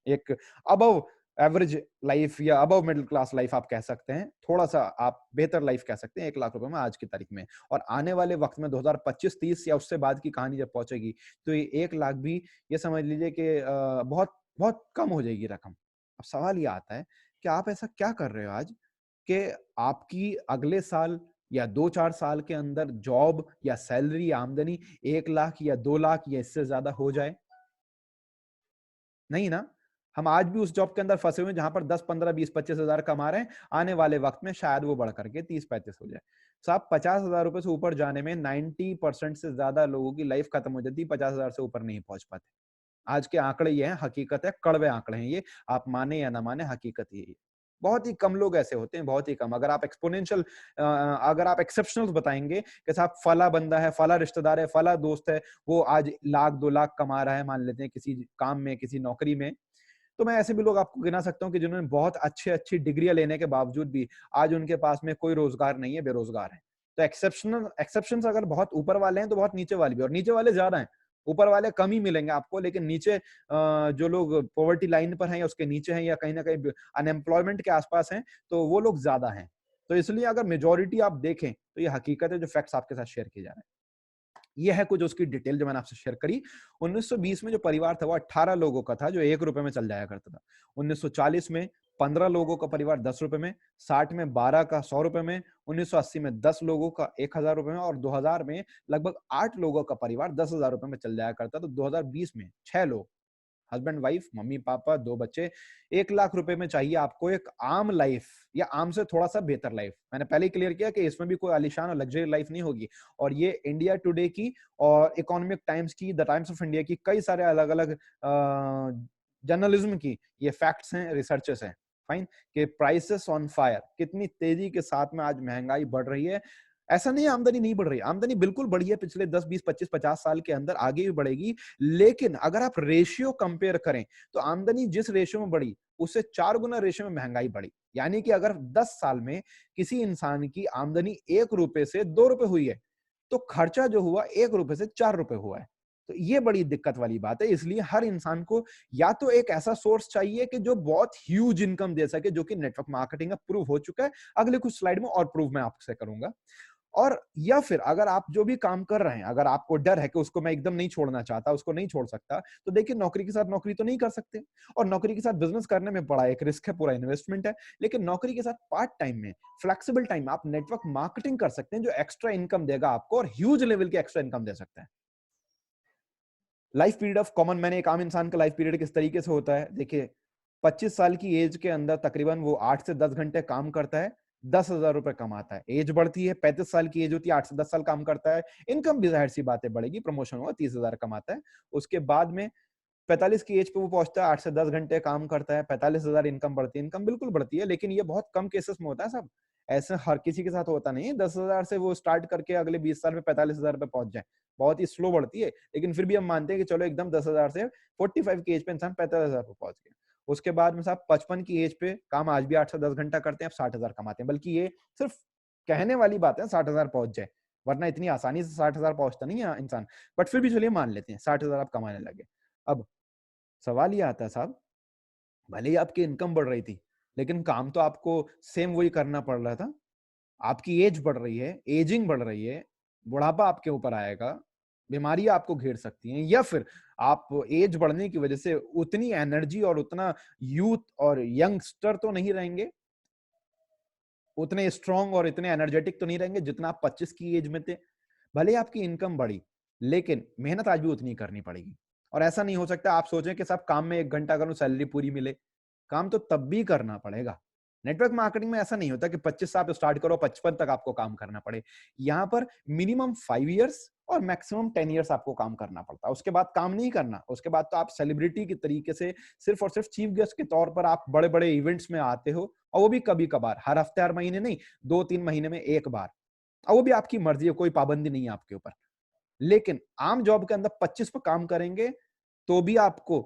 A: एक अबव एवरेज लाइफ या अबव मिडिल क्लास लाइफ आप कह सकते हैं, थोड़ा सा आप बेहतर लाइफ कह सकते हैं 1 लाख रुपए में आज की तारीख में। और आने वाले वक्त में 2025-30 या उससे बाद की कहानी जब पहुंचेगी तो ये 1 लाख भी, ये समझ लीजिए कि बहुत बहुत कम हो जाएगी रकम। अब सवाल ये आता है कि आप ऐसा क्या कर रहे हो आज कि आपकी अगले साल या 2-4 साल के अंदर जॉब या सैलरी, आमदनी 1 लाख या 2 लाख या इससे ज्यादा हो जाए? नहीं ना। हम आज भी उस जॉब के अंदर फंसे हुए हैं जहां पर 10, 15, 20, 25 हजार कमा रहे हैं। आने वाले वक्त में शायद वो बढ़ करके 30-35 हो जाए। साहब 50,000 रुपए से ऊपर जाने में 90% से ज्यादा लोगों की लाइफ खत्म हो जाती है, 50,000 से ऊपर नहीं पहुंच पाते। आज के आंकड़े ये हैं, हकीकत है, कड़वे आंकड़े हैं ये, आप माने या ना माने, हकीकत ये है। बहुत ही कम लोग ऐसे होते हैं, बहुत ही कम। अगर आप एक्सपोनेंशियल, अगर आप एक्सेप्शनल्स बताएंगे कि साहब फला बंदा है, फला रिश्तेदार है, फला दोस्त है, वो आज 1 लाख 2 लाख कमा रहा है, मान लेते हैं किसी काम में, किसी नौकरी में, तो मैं ऐसे भी लोग आपको गिना सकता हूँ कि जिन्होंने बहुत अच्छी अच्छी डिग्रियां लेने के बावजूद भी आज उनके पास में कोई रोजगार नहीं है, बेरोजगार है। तो एक्सेप्शंस अगर बहुत ऊपर वाले हैं तो बहुत नीचे वाले भी, और नीचे वाले ज्यादा हैं। ऊपर वाले कम ही मिलेंगे आपको, लेकिन नीचे जो लोग पॉवर्टी लाइन पर हैं या उसके नीचे हैं या कहीं ना कहीं अनएम्प्लॉयमेंट के आसपास हैं, तो वो लोग ज्यादा हैं। तो इसलिए अगर मेजोरिटी आप देखें तो ये हकीकत है, जो फैक्ट्स आपके साथ शेयर किए जा रहे हैं। ये है कुछ उसकी डिटेल जो मैंने आपसे शेयर करी। 1920 में जो परिवार था वो 18 लोगों का था, जो 1 रुपए में चल जाया करता था। 1940 में 15 लोगों का परिवार 10 रुपए में, 60 में 12 का 100 रुपए में, 1980 में 10 लोगों का 1,000 रुपए में, और 2000 में लगभग 8 लोगों का परिवार 10,000 रुपए में चल जाया करता। तो 2020 में 6 लोग, हस्बैंड वाइफ, मम्मी पापा, 2 बच्चे, 1 लाख रुपए में चाहिए आपको एक आम लाइफ, या आम से थोड़ा सा बेहतर लाइफ। मैंने पहले ही क्लियर किया कि इसमें भी कोई आलिशान और लग्जरी लाइफ नहीं होगी। और ये इंडिया टुडे की और इकोनॉमिक टाइम्स की, द टाइम्स ऑफ इंडिया की, कई सारे अलग अलग जर्नलिज्म की ये फैक्ट्स हैं, रिसर्चेस हैं, फाइन, कि प्राइसेस ऑन फायर, कितनी तेजी के साथ में आज महंगाई बढ़ रही है। ऐसा नहीं है आमदनी नहीं बढ़ रही, आमदनी बिल्कुल बढ़ी है पिछले 10, 20, 25, 50 साल के अंदर, आगे भी बढ़ेगी। लेकिन अगर आप रेशियो कंपेयर करें तो आमदनी जिस रेशियो में बढ़ी उससे 4 गुना रेशियो में महंगाई बढ़ी। यानी कि अगर 10 साल में किसी इंसान की आमदनी 1 रुपए से 2 रुपए हुई है, तो खर्चा जो हुआ 1 रुपए से 4 रुपए हुआ है। तो ये बड़ी दिक्कत वाली बात है। इसलिए हर इंसान को या तो एक ऐसा सोर्स चाहिए कि जो बहुत ह्यूज इनकम दे सके, जो कि नेटवर्क मार्केटिंग में प्रूव हो चुका है। अगले कुछ स्लाइड में और प्रूव मैं आपसे करूंगा। और या फिर अगर आप जो भी काम कर रहे हैं, अगर आपको डर है कि उसको मैं एकदम नहीं छोड़ना चाहता, उसको नहीं छोड़ सकता, तो देखिए नौकरी के साथ नौकरी तो नहीं कर सकते, और नौकरी के साथ बिजनेस करने में बड़ा एक रिस्क है, पूरा इन्वेस्टमेंट है। लेकिन नौकरी के साथ पार्ट टाइम में, फ्लेक्सिबल टाइम में आप नेटवर्क मार्केटिंग कर सकते हैं, जो एक्स्ट्रा इनकम देगा आपको, और ह्यूज लेवल की एक्स्ट्रा इनकम दे सकता है। Life period of common man, एक आम इंसान का लाइफ पीरियड किस तरीके से होता है, देखिए 25 साल की एज के अंदर तकरीबन वो 8 से 10 घंटे काम करता है, 10,000 रुपए कमाता है। एज बढ़ती है, 35 साल की एज होती है, 8 से 10 साल काम करता है, इनकम भी जाहिर सी बात है बढ़ेगी, प्रमोशन हुआ, 30,000 कमाता है। उसके बाद में 45 की एज पे वो पहुंचता है, 8 से 10 घंटे काम करता है, 45,000 इनकम बढ़ती है। इनकम बिल्कुल बढ़ती है, लेकिन ये बहुत कम केसेस में होता है सब, ऐसे हर किसी के साथ होता नहीं है। 10,000 से वो स्टार्ट करके अगले 20 साल में 45,000 पे पहुंच जाए, बहुत ही स्लो बढ़ती है। लेकिन फिर भी हम मानते हैं कि चलो एकदम 10,000 से 45 की एज पे इंसान 45,000 पे पहुंच गया। उसके बाद में साहब 55 की एज पे काम आज भी 8 से 10 घंटा करते हैं, अब 60,000 कमाते हैं। बल्कि ये सिर्फ कहने वाली बात है 60,000 पहुंच जाए, वरना इतनी आसानी से 60,000 पहुंचता नहीं है इंसान। बट फिर भी चलिए मान लेते हैं 60,000 आप कमाने लगे। अब सवाल ये आता है साहब, भले ही आपकी इनकम बढ़ रही थी, लेकिन काम तो आपको सेम वही करना पड़ रहा था। आपकी एज बढ़ रही है, एजिंग बढ़ रही है, बुढ़ापा आपके ऊपर आएगा, बीमारियां आपको घेर सकती हैं, या फिर आप एज बढ़ने की वजह से उतनी एनर्जी और उतना यूथ और यंगस्टर तो नहीं रहेंगे, उतने स्ट्रांग और इतने एनर्जेटिक तो नहीं रहेंगे जितना आप 25 की एज में थे। भले ही आपकी इनकम बढ़ी, लेकिन मेहनत आज भी उतनी करनी पड़ेगी। और ऐसा नहीं हो सकता आप सोचें कि साहब काम में 1 घंटा करूं सैलरी पूरी मिले, काम तो तब भी करना पड़ेगा। नेटवर्क मार्केटिंग में ऐसा नहीं होता कि 25 से आप स्टार्ट करो, 55 तक आपको काम करना पड़े। यहाँ पर मिनिमम 5 इयर्स और मैक्सिमम 10 इयर्स आपको काम करना पड़ता है। उसके बाद काम नहीं करना, उसके बाद तो आप सेलिब्रिटी की तरीके से सिर्फ और सिर्फ चीफ गेस्ट के तौर पर आप बड़े बड़े इवेंट्स में आते हो, और वो भी कभी कभार, हर हफ्ते हर महीने नहीं, 2-3 महीने में एक बार, और वो भी आपकी मर्जी है, कोई पाबंदी नहीं है आपके ऊपर। लेकिन आम जॉब के अंदर 25 पे काम करेंगे तो भी आपको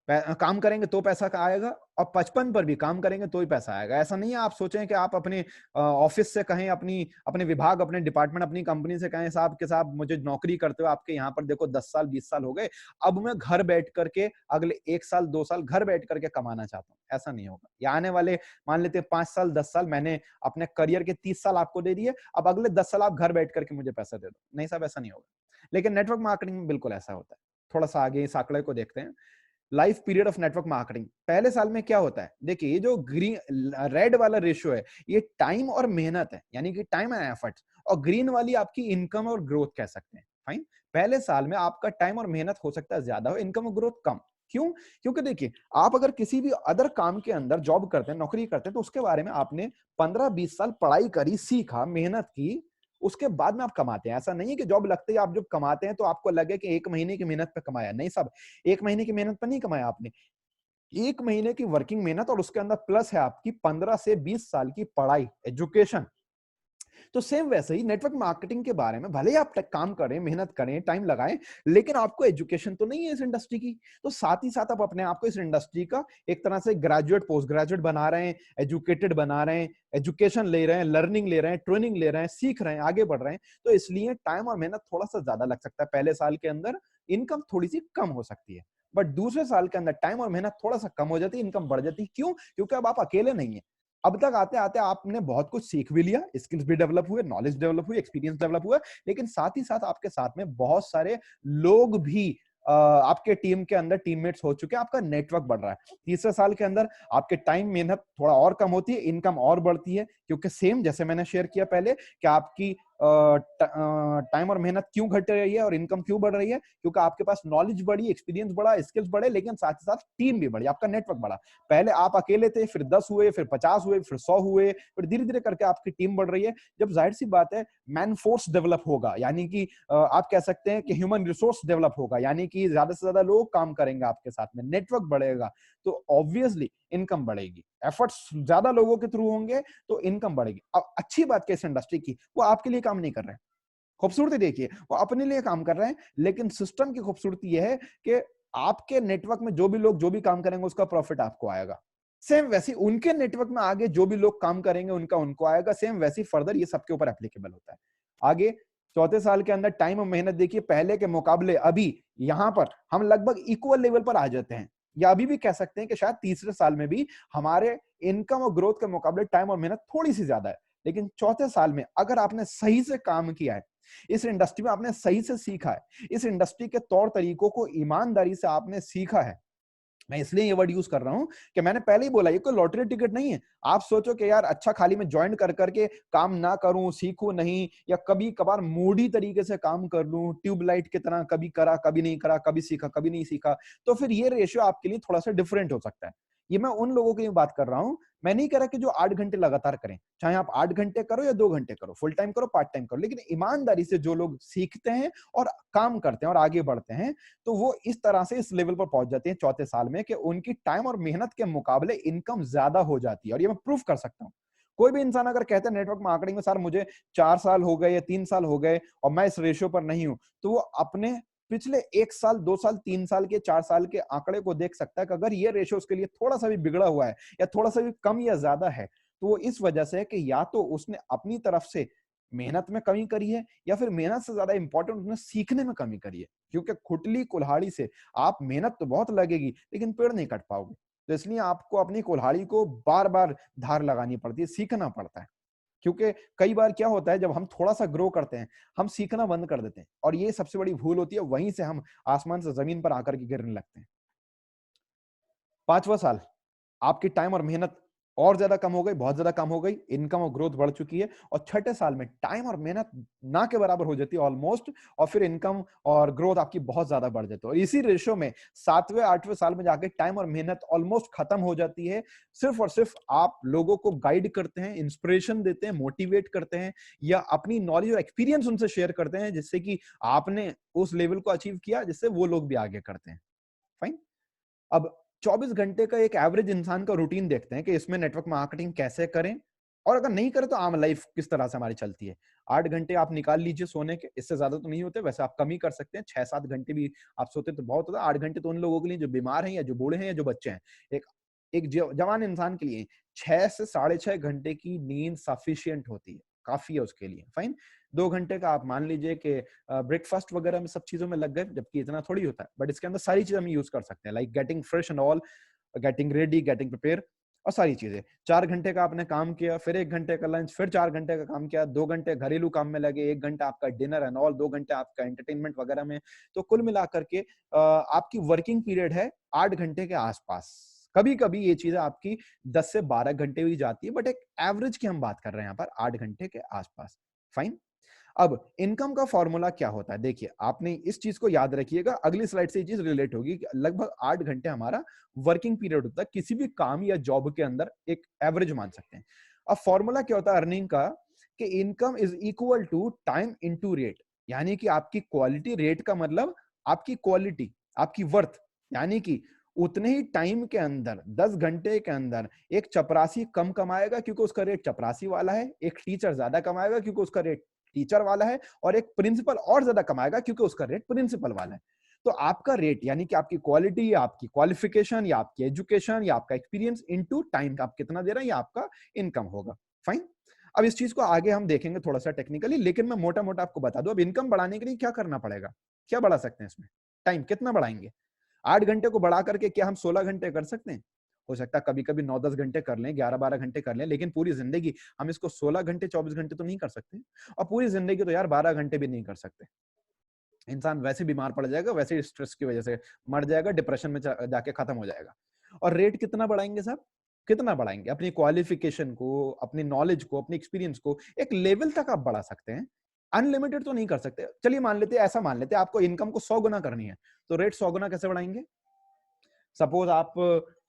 A: काम करेंगे तो पैसा आएगा, और 55 पर भी काम करेंगे तो ही पैसा आएगा। ऐसा नहीं है आप सोचें कि आप अपने ऑफिस से कहें, अपनी अपने विभाग, अपने डिपार्टमेंट, अपनी कंपनी से कहें साहब के साहब मुझे नौकरी करते हो आपके यहाँ पर देखो 10 साल 20 साल हो गए, अब मैं घर बैठ करके अगले 1 साल 2 साल घर बैठ करके कमाना चाहता हूँ। ऐसा नहीं होगा। या आने वाले मान लेते हैं 5 साल 10 साल मैंने अपने करियर के 30 साल आपको दे दिए, अब अगले 10 साल आप घर बैठ करके मुझे पैसा दे दो। नहीं साहब, ऐसा नहीं होगा। लेकिन नेटवर्क मार्केटिंग में बिल्कुल ऐसा होता है। थोड़ा सा आगे इस आंकड़े को देखते हैं। Life period of network marketing, पहले साल में क्या होता है, देखिए ये जो ग्रीन रेड वाला रेशियो है, ये टाइम और मेहनत है, यानी कि टाइम एंड एफर्ट्स, और ग्रीन वाली आपकी इनकम और ग्रोथ कह सकते हैं। फाइन, पहले साल में आपका टाइम और मेहनत हो सकता है ज्यादा हो, इनकम और ग्रोथ कम। क्यों? क्योंकि देखिए आप अगर किसी भी अदर काम के अंदर जॉब करते हैं, नौकरी करते हैं, तो उसके बारे में आपने 15-20 साल पढ़ाई करी, सीखा, मेहनत की, उसके बाद में आप कमाते हैं। ऐसा नहीं है कि जॉब लगते ही आप जब कमाते हैं तो आपको लगे कि 1 महीने की मेहनत पे कमाया। नहीं साहब, 1 महीने की मेहनत पे नहीं कमाया आपने, 1 महीने की वर्किंग मेहनत, और उसके अंदर प्लस है आपकी 15 से 20 साल की पढ़ाई, एजुकेशन। तो सेम वैसे ही नेटवर्क मार्केटिंग के बारे में, भले ही आप काम करें, मेहनत करें, टाइम लगाएं, लेकिन आपको एजुकेशन तो नहीं है इस इंडस्ट्री की। तो साथ ही साथ आप अपने आप को इस इंडस्ट्री का एक तरह से ग्रेजुएट, पोस्ट ग्रेजुएट बना रहे हैं, एजुकेटेड बना रहे हैं, एजुकेशन ले रहे हैं, लर्निंग ले रहे हैं, ट्रेनिंग ले रहे हैं, सीख रहे हैं, आगे बढ़ रहे हैं। तो इसलिए टाइम और मेहनत थोड़ा सा ज्यादा लग सकता है पहले साल के अंदर, इनकम थोड़ी सी कम हो सकती है। बट दूसरे साल के अंदर टाइम और मेहनत थोड़ा सा कम हो जाती है, इनकम बढ़ जाती है। क्यों? क्योंकि अब आप अकेले नहीं है। अब तक आते आते आपने बहुत कुछ सीख भी लिया, स्किल्स भी डेवलप हुए, नॉलेज डेवलप हुई, एक्सपीरियंस डेवलप हुआ, लेकिन साथ ही साथ आपके साथ में बहुत सारे लोग भी आपके टीम के अंदर टीममेट्स हो चुके हैं, आपका नेटवर्क बढ़ रहा है। तीसरे साल के अंदर आपके टाइम मेहनत थोड़ा और कम होती है, इनकम और बढ़ती है, क्योंकि सेम जैसे मैंने शेयर किया पहले कि आपकी टाइम और मेहनत क्यों घट रही है और इनकम क्यों बढ़ रही है, क्योंकि आपके पास नॉलेज बढ़ी, एक्सपीरियंस बढ़ा, स्किल्स बढ़े, लेकिन साथ ही साथ टीम भी बढ़ी, आपका नेटवर्क बढ़ा। पहले आप अकेले थे, फिर 10 हुए, फिर 50 हुए, फिर 100 हुए, फिर धीरे धीरे करके आपकी टीम बढ़ रही है। जब जाहिर सी बात है मैन फोर्स डेवलप होगा, यानी कि आप कह सकते हैं कि ह्यूमन रिसोर्स डेवलप होगा, यानी कि ज्यादा से ज्यादा लोग काम करेंगे आपके साथ में, नेटवर्क बढ़ेगा, तो ऑब्वियसली इनकम बढ़ेगी। एफर्ट्स ज्यादा लोगों के थ्रू होंगे तो इनकम बढ़ेगी। अब अच्छी बात क्या इस इंडस्ट्री की, वो आपके लिए काम नहीं कर रहे हैं। खूबसूरती देखिए, वो अपने लिए काम कर रहे हैं, लेकिन सिस्टम की खूबसूरती यह है कि आपके नेटवर्क में जो भी लोग जो भी काम करेंगे उसका प्रॉफिट आपको आएगा। सेम वैसे उनके नेटवर्क में आगे जो भी लोग काम करेंगे उनका उनको आएगा। सेम वैसे फर्दर ये सबके ऊपर एप्लीकेबल होता है। आगे चौथे साल के अंदर टाइम और मेहनत देखिए पहले के मुकाबले अभी यहां पर हम लगभग इक्वल लेवल पर आ जाते हैं, या अभी भी कह सकते हैं कि शायद तीसरे साल में भी हमारे इनकम और ग्रोथ के मुकाबले टाइम और मेहनत थोड़ी सी ज्यादा है। लेकिन चौथे साल में अगर आपने सही से काम किया है, इस इंडस्ट्री में आपने सही से सीखा है, इस इंडस्ट्री के तौर तरीकों को ईमानदारी से आपने सीखा है, मैं इसलिए ये वर्ड यूज कर रहा हूं कि मैंने पहले ही बोला ये कोई लॉटरी टिकट नहीं है। आप सोचो कि यार अच्छा खाली मैं ज्वाइन कर करके काम ना करूं, सीखूं नहीं, या कभी कभार मूडी तरीके से काम कर लूं, ट्यूबलाइट की तरह कभी करा कभी नहीं करा, कभी सीखा कभी नहीं सीखा, तो फिर ये रेशियो आपके लिए थोड़ा सा डिफरेंट हो सकता है। ये मैं उन लोगों की बात कर रहा हूं, मैं नहीं कह रहा कि जो 8 घंटे लगातार करें, चाहे आप 8 घंटे करो या 2 घंटे करो, फुल टाइम करो पार्ट टाइम करो, लेकिन ईमानदारी से जो लोग सीखते हैं और काम करते हैं और आगे बढ़ते हैं, तो वो इस तरह से इस लेवल पर पहुंच जाते हैं चौथे साल में कि उनकी टाइम और मेहनत के मुकाबले इनकम ज्यादा हो जाती है। और ये मैं प्रूफ कर सकता हूं। कोई भी इंसान अगर कहता है नेटवर्क मार्केटिंग में सर मुझे 4 साल हो गए या 3 साल हो गए और मैं इस रेशियो पर नहीं हूं, तो वो अपने पिछले 1 साल 2 साल 3 साल के 4 साल के आंकड़े को देख सकता है कि अगर ये रेशियो उसके लिए थोड़ा सा भी बिगड़ा हुआ है या थोड़ा सा भी कम या ज्यादा है, तो वो इस वजह से है कि या तो उसने अपनी तरफ से मेहनत में कमी करी है, या फिर मेहनत से ज्यादा इंपॉर्टेंट उसने सीखने में कमी करी है। क्योंकि खुटली कुल्हाड़ी से आप मेहनत तो बहुत लगेगी लेकिन पेड़ नहीं कट पाओगे, तो इसलिए आपको अपनी कुल्हाड़ी को बार बार धार लगानी पड़ती है, सीखना पड़ता है। क्योंकि कई बार क्या होता है जब हम थोड़ा सा ग्रो करते हैं, हम सीखना बंद कर देते हैं, और ये सबसे बड़ी भूल होती है, वहीं से हम आसमान से जमीन पर आकर के गिरने लगते हैं। 5वां साल आपकी टाइम और मेहनत और ज्यादा कम हो गई, बहुत ज्यादा कम हो गई, इनकम और ग्रोथ बढ़ चुकी है, और छठे साल में टाइम और मेहनत ना के बराबर हो जाती है ऑलमोस्ट, और फिर इनकम और ग्रोथ आपकी बहुत ज्यादा बढ़ जाती है। और इसी रेशो में 7वें 8वें साल में जाके टाइम और मेहनत ऑलमोस्ट खत्म हो जाती है। सिर्फ और सिर्फ आप लोगों को गाइड करते हैं, इंस्पिरेशन देते हैं, मोटिवेट करते हैं, या अपनी नॉलेज और एक्सपीरियंस उनसे शेयर करते हैं, जिससे कि आपने उस लेवल को अचीव किया जिससे वो लोग भी आगे करते हैं। फाइन। अब 24 घंटे का एक एवरेज इंसान का रूटीन देखते हैं कि इसमें नेटवर्क मार्केटिंग कैसे करें, और अगर नहीं करें तो आम लाइफ किस तरह से हमारी चलती है। 8 घंटे आप निकाल लीजिए सोने के, इससे ज्यादा तो नहीं होते, वैसे आप कम ही कर सकते हैं। 6-7 घंटे भी आप सोते तो बहुत होता है। 8 घंटे तो उन लोगों के लिए जो बीमार हैं या जो बूढ़े हैं या जो बच्चे हैं। एक एक जवान इंसान के लिए 6 से 6.5 घंटे की नींद सफिशियंट होती है, काफी है उसके लिए। फाइन। 2 घंटे का आप मान लीजिए कि ब्रेकफास्ट वगैरह में सब चीजों में लग गए, जबकि इतना थोड़ी होता है, बट इसके अंदर सारी चीजें हम यूज कर सकते हैं, like getting fresh and all, getting ready, getting prepare, और सारी चीजें। 4 घंटे का आपने काम किया, फिर 1 घंटे का लंच, फिर 4 घंटे का काम किया, 2 घंटे घरेलू काम में लगे, 1 घंटा आपका डिनर एंड ऑल, 2 घंटे आपका एंटरटेनमेंट वगैरह में। तो कुल मिलाकर के आपकी वर्किंग पीरियड है 8 घंटे के आसपास। कभी कभी ये चीजें आपकी 10 से 12 घंटे भी जाती है, बट एक एवरेज की हम बात कर रहे हैं यहाँ पर 8 घंटे के आसपास। फाइन। अब इनकम का फॉर्मूला क्या होता है, देखिए आपने इस चीज को याद रखिएगा, अगली स्लाइड से ये चीज रिलेट होगी कि लगभग 8 घंटे हमारा वर्किंग पीरियड होता है किसी भी काम या जॉब के अंदर, एक एवरेज मान सकते हैं। अब फॉर्मूला क्या होता है अर्निंग का, कि income is equal to time into rate, यानी कि आपकी क्वालिटी, रेट का मतलब आपकी क्वालिटी, आपकी वर्थ, यानी कि उतने ही टाइम के अंदर 10 घंटे के अंदर एक चपरासी कम कमाएगा क्योंकि उसका रेट चपरासी वाला है, एक टीचर ज्यादा कमाएगा क्योंकि उसका रेट टीचर वाला है, और एक प्रिंसिपल और ज्यादा कमाएगा क्योंकि उसका रेट प्रिंसिपल वाला है। तो आपका रेट यानी कि आपकी क्वालिटी या आपकी क्वालिफिकेशन या आपकी एजुकेशन या आपका एक्सपीरियंस इनटू टाइम आप कितना दे रहे हैं, ये आपका इनकम होगा। फाइन। अब इस चीज को आगे हम देखेंगे थोड़ा सा टेक्निकली, लेकिन मैं मोटा मोटा आपको बता दूं, अब इनकम बढ़ाने के लिए क्या करना पड़ेगा, क्या बढ़ा सकते हैं इसमें, टाइम कितना बढ़ाएंगे। 8 घंटे को बढ़ा करके क्या हम 16 घंटे कर सकते हैं? हो सकता है कभी कभी 9-10 घंटे कर लें, 11-12 घंटे कर लें, लेकिन पूरी जिंदगी हम इसको 16 घंटे 24 घंटे तो नहीं कर सकते, और पूरी जिंदगी तो यार 12 घंटे भी नहीं कर सकते। इंसान वैसे बीमार पड़ जाएगा, वैसे स्ट्रेस की वजह से मर जाएगा, डिप्रेशन में जाके खत्म हो जाएगा। और रेट कितना बढ़ाएंगे साहब, कितना बढ़ाएंगे? अपनी क्वालिफिकेशन को, अपनी नॉलेज को, अपनी एक्सपीरियंस को एक लेवल तक आप बढ़ा सकते हैं, अनलिमिटेड तो नहीं कर सकते। चलिए मान लेते हैं, ऐसा मान लेते हैं आपको इनकम को 100 गुना करनी है, तो रेट 100 गुना कैसे बढ़ाएंगे? सपोज आप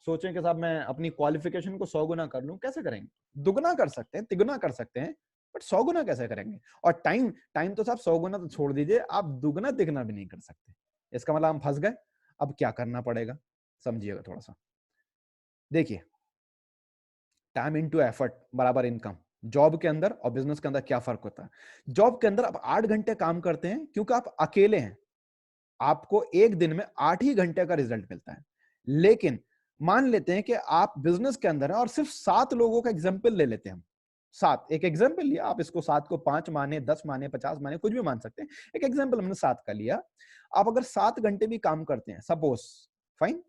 A: सोचें कि साहब मैं अपनी क्वालिफिकेशन को 100 गुना कर लूं, कैसे करेंगे? दुगना कर सकते हैं, तिगुना कर सकते हैं, बट 100 गुना कैसे करेंगे? और टाइम टाइम तो साहब 100 गुना तो छोड़ दीजिए, आप दुगना तिगुना भी नहीं कर सकते। इसका मतलब हम फंस गए। अब क्या करना पड़ेगा, समझिएगा थोड़ा सा। देखिए, टाइम इनटू एफर्ट बराबर इनकम। जॉब के अंदर और बिजनेस के अंदर क्या फर्क होता है? जॉब के अंदर आप 8 घंटे काम करते हैं क्योंकि आप अकेले हैं, आपको एक दिन में 8 ही घंटे का रिजल्ट मिलता है। लेकिन मान लेते हैं कि आप बिजनेस के अंदर हैं और सिर्फ 7 लोगों का एग्जाम्पल ले लेते हैं हम, 7, एक एग्जाम्पल लिया, आप इसको 7 को 5 माने, 10 माने, 50 माने, कुछ भी मान सकते हैं। एक एग्जाम्पल हमने 7 का लिया। आप अगर 7 घंटे भी काम करते हैं, सपोज, फाइन,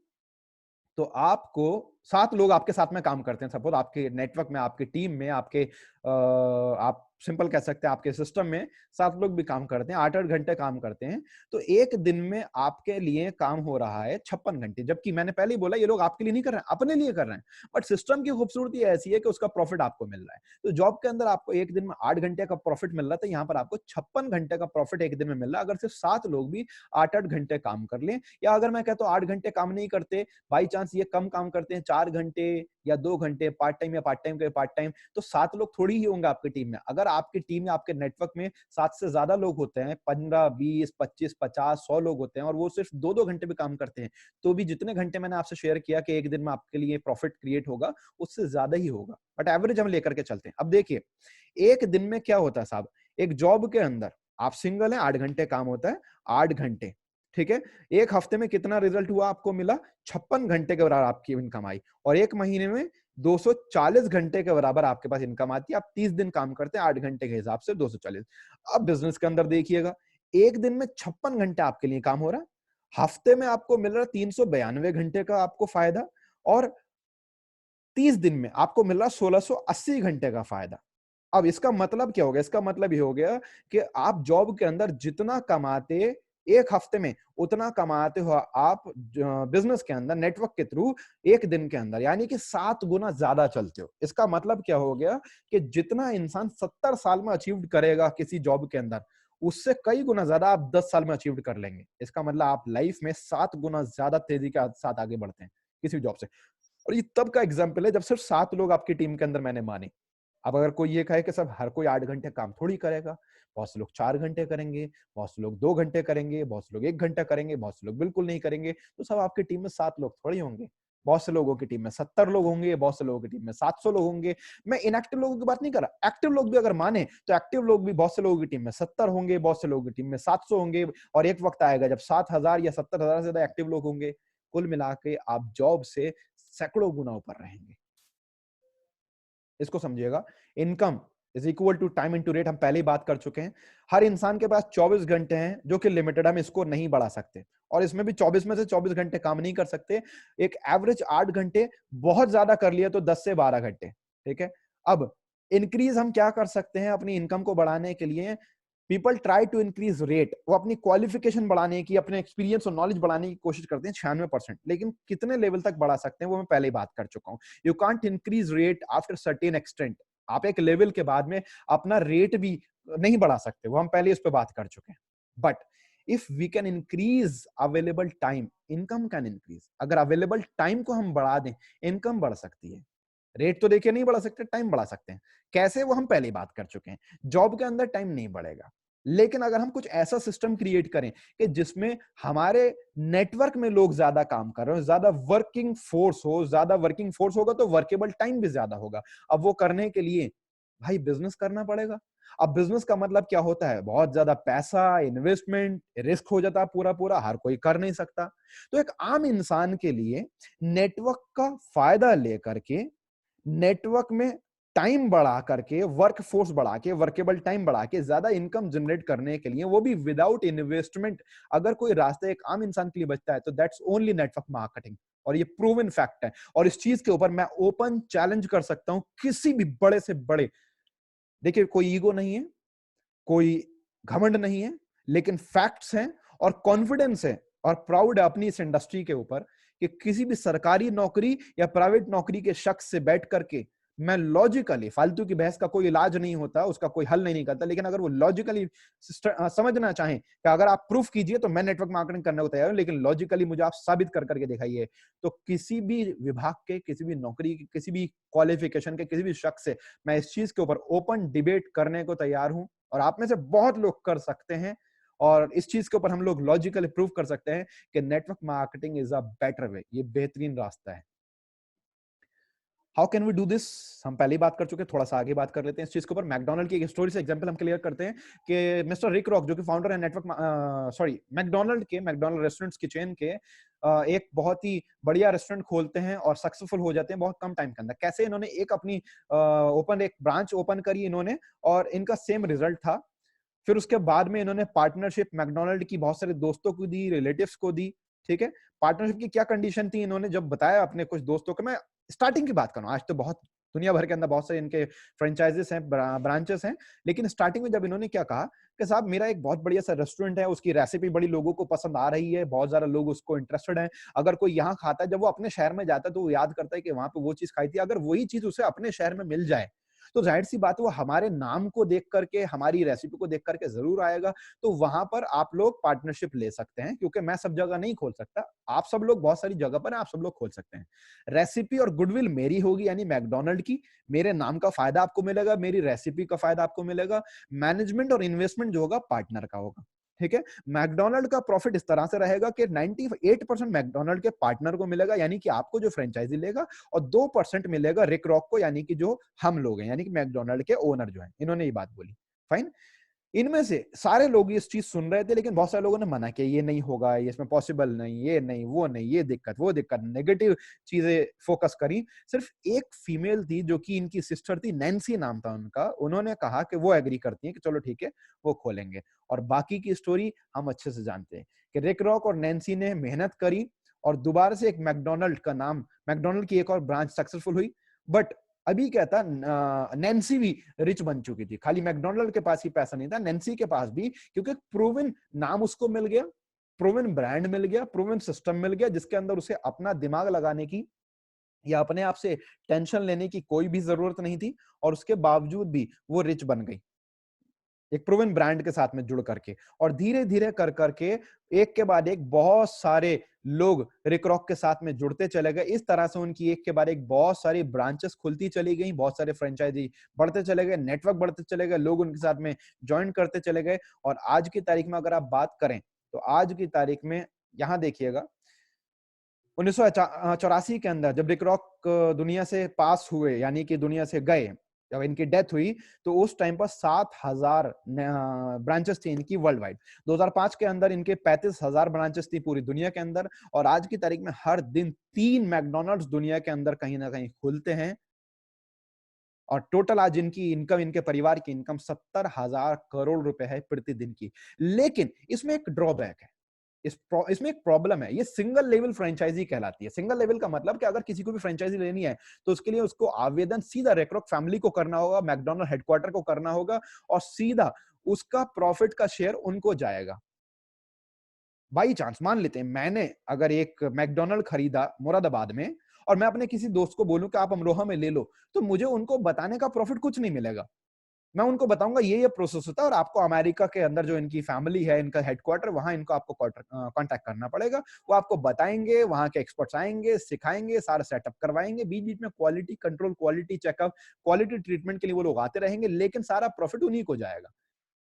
A: तो आपको 7 लोग आपके साथ में काम करते हैं, सपोज आपके नेटवर्क में, आपके टीम में, आपके आप सिंपल कह सकते हैं आपके सिस्टम में 7 लोग भी काम करते हैं, 8-8 घंटे काम करते हैं, तो एक दिन में आपके लिए काम हो रहा है 56 घंटे। जबकि मैंने पहले ही बोला ये लोग आपके लिए नहीं कर रहे हैं, अपने लिए कर रहे हैं, बट सिस्टम की खूबसूरती ऐसी है कि उसका प्रॉफिट आपको मिल रहा है। तो जॉब के अंदर आपको एक दिन में 8 घंटे का प्रॉफिट मिल रहा था, यहाँ पर आपको 56 घंटे का प्रॉफिट एक दिन में मिल रहा है, अगर सिर्फ 7 लोग भी 8-8 घंटे काम कर लें। या अगर मैं कहता हूँ 8 घंटे काम नहीं करते, बाई चांस ये कम काम करते हैं, 4 घंटे या 2 घंटे पार्ट टाइम या पार्ट टाइम के पार्ट टाइम, तो 7 लोग थोड़ी ही होंगे आपकी टीम में। अगर आपकी टीम में, आपके नेटवर्क में 7 से ज्यादा लोग होते हैं, 15, 20, 25, 50, 100 लोग होते हैं, और वो सिर्फ 2-2 घंटे भी काम करते हैं, तो भी जितने घंटे मैंने आपसे शेयर किया कि एक दिन में आपके लिए प्रॉफिट क्रिएट होगा, उससे ज्यादा ही होगा। बट एवरेज हम लेकर के चलते हैं। अब देखिए, एक दिन में क्या होता है साहब, एक जॉब के अंदर आप सिंगल है, 8 घंटे काम होता है, 8 घंटे, ठीक है। एक हफ्ते में कितना रिजल्ट हुआ आपको मिला, 56 घंटे के बराबर आपकी इनकम आई, और एक महीने में 240 घंटे के बराबर आपके पास इनकम आती है। आप 30 दिन काम करते हैं 8 घंटे के हिसाब से 240। अब बिजनेस के अंदर देखिएगा, एक दिन में 56 घंटे आपके लिए काम हो रहा है, हफ्ते में आपको मिल रहा है 392 घंटे का आपको फायदा, और 30 दिन में आपको मिल रहा है 1680 घंटे का फायदा। अब इसका मतलब क्या हो गया, इसका मतलब ये हो गया कि आप जॉब के अंदर जितना कमाते एक हफ्ते में, उतना कमाते हो आप बिजनेस के अंदर नेटवर्क के थ्रू एक दिन के अंदर, यानी कि 7 गुना ज्यादा चलते हो। इसका मतलब क्या हो गया कि जितना इंसान 70 साल में अचीव करेगा किसी जॉब के अंदर, उससे कई गुना ज्यादा आप 10 साल में अचीव कर लेंगे। इसका मतलब आप लाइफ में 7 गुना ज्यादा तेजी के साथ आगे बढ़ते हैं किसी जॉब से। और ये तब का एग्जाम्पल है जब सिर्फ 7 लोग आपकी टीम के अंदर मैंने माने। अब अगर कोई ये कहे कि सब हर कोई 8 घंटे काम थोड़ी करेगा, बहुत से लोग 4 घंटे करेंगे, बहुत से लोग 2 घंटे करेंगे, बहुत से लोग 1 घंटा करेंगे, बहुत से लोग बिल्कुल नहीं करेंगे, तो सब आपकी टीम में 7 लोग थोड़ी होंगे। बहुत से लोगों की टीम में 70 लोग होंगे, बहुत से लोगों की टीम में 700 लोग होंगे। मैं इनएक्टिव लोगों की बात नहीं कर रहा, एक्टिव लोग भी अगर माने तो एक्टिव लोग भी बहुत से लोगों की टीम में 70 होंगे, बहुत से लोगों की टीम में 700 होंगे, और एक वक्त आएगा जब 7000 या 70,000 से ज्यादा एक्टिव लोग होंगे। कुल मिला के आप जॉब से सैकड़ों गुना ऊपर रहेंगे। इसको समझिएगा, income is equal to time into rate, हम पहले ही बात कर चुके हैं। हर इंसान के पास 24 घंटे हैं जो कि लिमिटेड, हम इसको नहीं बढ़ा सकते, और इसमें भी 24 में से 24 घंटे काम नहीं कर सकते। एक एवरेज 8 घंटे, बहुत ज्यादा कर लिया तो 10 से 12 घंटे, ठीक है। अब इंक्रीज हम क्या कर सकते हैं अपनी इनकम को बढ़ाने के लिए? People try to increase rate, वो अपनी क्वालिफिकेशन बढ़ाने की, अपने एक्सपीरियंस और नॉलेज बढ़ाने की कोशिश करते हैं 96%, लेकिन कितने लेवल तक बढ़ा सकते हैं वो मैं पहले ही बात कर चुका हूं। You can't increase rate after certain extent, आप एक लेवल के बाद में अपना रेट भी नहीं बढ़ा सकते, वो हम पहले इस पे बात कर चुके हैं। But if we can increase available time, income can increase. अगर अवेलेबल टाइम को हम बढ़ा दें, इनकम बढ़ सकती है। रेट तो देखिए नहीं बढ़ा सकते, टाइम बढ़ा सकते हैं। कैसे, वो हम पहले ही बात कर चुके हैं। जॉब के अंदर टाइम नहीं बढ़ेगा, लेकिन अगर हम कुछ ऐसा सिस्टम क्रिएट करें कि जिसमें हमारे नेटवर्क में लोग ज्यादा काम कर रहे हो, ज्यादा वर्किंग फोर्स हो, ज्यादा वर्किंग फोर्स होगा तो वर्केबल टाइम भी ज्यादा होगा। अब वो करने के लिए भाई बिजनेस करना पड़ेगा। अब बिजनेस का मतलब क्या होता है? बहुत ज्यादा पैसा, इन्वेस्टमेंट, रिस्क हो जाता है पूरा पूरा, हर कोई कर नहीं सकता। तो एक आम इंसान के लिए नेटवर्क का फायदा लेकर के, नेटवर्क में टाइम बढ़ा करके, वर्क फोर्स बढ़ा के, वर्केबल टाइम बढ़ा के ज्यादा इनकम जनरेट करने के लिए, वो भी विदाउट इन्वेस्टमेंट, अगर कोई रास्ता एक आम इंसान के लिए बचता है तो दैट्स ओनली नेटवर्क मार्केटिंग। और ये प्रूवन फैक्ट है, और इस चीज के ऊपर मैं ओपन चैलेंज कर सकता हूं किसी भी बड़े से बड़े। देखिए, कोई ईगो नहीं है, कोई घमंड नहीं है, लेकिन फैक्ट्स हैं और कॉन्फिडेंस है और प्राउड है अपनी इस इंडस्ट्री के ऊपर कि किसी भी सरकारी नौकरी या प्राइवेट नौकरी के शख्स से बैठ करके मैं लॉजिकली, फालतू की बहस का कोई इलाज नहीं होता, उसका कोई हल नहीं निकलता, लेकिन अगर वो लॉजिकली समझना चाहें कि अगर आप प्रूफ कीजिए तो मैं नेटवर्क मार्केटिंग करने को तैयार हूं, लेकिन लॉजिकली मुझे आप साबित कर करके दिखाइए, तो किसी भी विभाग के, किसी भी नौकरी के, किसी भी क्वालिफिकेशन के, किसी भी शख्स से मैं इस चीज के ऊपर ओपन डिबेट करने को तैयार हूं। और आप में से बहुत लोग कर सकते हैं, और इस चीज के ऊपर हम लोग लॉजिकली प्रूव कर सकते हैं कि network marketing is a better way, ये बेहतरीन रास्ता है। How can we do this? हम पहले ही बात कर चुके हैं, थोड़ा सा आगे बात कर लेते हैं इस चीज के ऊपर। मैकडोनल्ड की एक स्टोरी से एग्जांपल हम क्लियर करते हैं कि मिस्टर रिक रॉक जो कि फाउंडर है मैकडोनल्ड रेस्टोरेंट्स की चेन के, एक बहुत ही बढ़िया रेस्टोरेंट खोलते हैं और सक्सेसफुल हो जाते हैं बहुत कम टाइम के अंदर। कैसे? इन्होंने एक अपनी एक ब्रांच ओपन करी इन्होंने, और इनका सेम रिजल्ट था। फिर उसके बाद में इन्होंने पार्टनरशिप मैकडोनल्ड की बहुत सारे दोस्तों को दी, रिलेटिव्स को दी। ठीक है, पार्टनरशिप की क्या कंडीशन थी, इन्होंने जब बताया अपने कुछ दोस्तों को, मैं स्टार्टिंग की बात करूं, आज तो बहुत दुनिया भर के अंदर बहुत सारे इनके फ्रेंचाइजेस हैं, ब्रांचेस हैं, लेकिन स्टार्टिंग में जब इन्होंने क्या कहा कि साहब मेरा एक बहुत बढ़िया सा रेस्टोरेंट है, उसकी रेसिपी बड़ी लोगों को पसंद आ रही है, बहुत ज्यादा लोग उसको इंटरेस्टेड हैं। अगर कोई यहाँ खाता है, जब वो अपने शहर में जाता है तो वो याद करता है कि वहां पे वो चीज खाई थी। अगर वही चीज उसे अपने शहर में मिल जाए तो जाहिर सी बात है वो हमारे नाम को देख करके, हमारी रेसिपी को देख करके जरूर आएगा। तो वहां पर आप लोग पार्टनरशिप ले सकते हैं, क्योंकि मैं सब जगह नहीं खोल सकता, आप सब लोग बहुत सारी जगह पर हैं, आप सब लोग खोल सकते हैं। रेसिपी और गुडविल मेरी होगी, यानी मैकडोनल्ड की, मेरे नाम का फायदा आपको मिलेगा, मेरी रेसिपी का फायदा आपको मिलेगा। मैनेजमेंट और इन्वेस्टमेंट जो होगा पार्टनर का होगा। ठीक है, मैकडोनल्ड का प्रॉफिट इस तरह से रहेगा कि 98% मैकडोनल्ड के पार्टनर को मिलेगा, यानी कि आपको जो फ्रेंचाइजी लेगा, और 2% मिलेगा रिक रॉक को, यानी कि जो हम लोग हैं, यानी कि मैकडोनल्ड के ओनर जो हैं, इन्होंने ये बात बोली। फाइन। इनमें से सारे लोग इस चीज सुन रहे थे, लेकिन बहुत सारे लोगों ने मना किया, ये नहीं होगा, ये इसमें पॉसिबल नहीं, ये नहीं, वो नहीं, ये दिक्कत, वो दिक्कत, नेगेटिव चीजें फोकस करी। सिर्फ एक फीमेल थी जो कि इनकी सिस्टर थी, नैन्सी नाम था उनका, उन्होंने कहा कि वो एग्री करती है कि चलो ठीक है वो खोलेंगे। और बाकी की स्टोरी हम अच्छे से जानते हैं कि रिक रॉक और नैन्सी ने मेहनत करी और दोबारा से एक मैकडोनल्ड का नाम, मैकडोनल्ड की एक और ब्रांच सक्सेसफुल हुई। बट अभी क्या था, नैन्सी भी रिच बन चुकी थी, खाली मैकडोनल्ड के पास ही पैसा नहीं था, नैन्सी के पास भी, क्योंकि प्रूवन नाम उसको मिल गया, प्रूवन ब्रांड मिल गया, प्रूवन सिस्टम मिल गया, जिसके अंदर उसे अपना दिमाग लगाने की या अपने आप से टेंशन लेने की कोई भी जरूरत नहीं थी, और उसके बावजूद भी वो रिच बन गई एक प्रूवन ब्रांड के साथ में जुड़ करके। और धीरे धीरे कर करके एक के बाद एक बहुत सारे लोग रिक रॉक के साथ में जुड़ते चले गए। इस तरह से उनकी एक के बाद एक बहुत सारी ब्रांचेस खुलती चली गई, बहुत सारे फ्रेंचाइजी बढ़ते चले गए, नेटवर्क बढ़ते चले गए, लोग उनके साथ में ज्वाइन करते चले गए। और आज की तारीख में अगर आप बात करें तो आज की तारीख में यहां देखिएगा, 1984 के अंदर जब रिक रॉक दुनिया से पास हुए, यानी कि दुनिया से गए, जब इनकी डेथ हुई, तो उस टाइम पर 7,000 ब्रांचेस थी इनकी वर्ल्ड वाइड। 2005 के अंदर इनके 35,000 ब्रांचेस थी पूरी दुनिया के अंदर। और आज की तारीख में हर दिन 3 मैकडोनल्ड्स दुनिया के अंदर कहीं ना कहीं खुलते हैं। और टोटल आज इनकी इनकम, इनके परिवार की इनकम 70,000 करोड़ रुपए है प्रतिदिन की। लेकिन इसमें एक ड्रॉबैक है, इसमें एक प्रॉब्लम है, ये सिंगल लेवल फ्रेंचाइजी कहलाती है। सिंगल लेवल का मतलब कि अगर किसी को भी फ्रेंचाइजी लेनी है तो उसके लिए उसको आवेदन सीधा रिक रॉक फैमिली को करना होगा, मैकडोनल्ड हेडक्वार्टर को करना होगा, और सीधा उसका प्रॉफिट का शेयर उनको जाएगा। बाई चांस मान लेते हैं मैंने अगर एक मैकडोनल्ड खरीदा मुरादाबाद में, और मैं अपने किसी दोस्त को बोलूं कि आप अमरोहा में ले लो, तो मुझे उनको बताने का प्रॉफिट कुछ नहीं मिलेगा। मैं उनको बताऊंगा ये प्रोसेस होता है, और आपको अमेरिका के अंदर जो इनकी फैमिली है, इनका हेडक्वार्टर, वहां इनको आपको कांटेक्ट करना पड़ेगा। वो आपको बताएंगे, वहां के एक्सपर्ट्स आएंगे, सिखाएंगे, सारा सेटअप करवाएंगे, बीच बीच में quality control, quality checkup, quality treatment के लिए वो लोग आते रहेंगे, लेकिन सारा प्रॉफिट उन्हीं को जाएगा,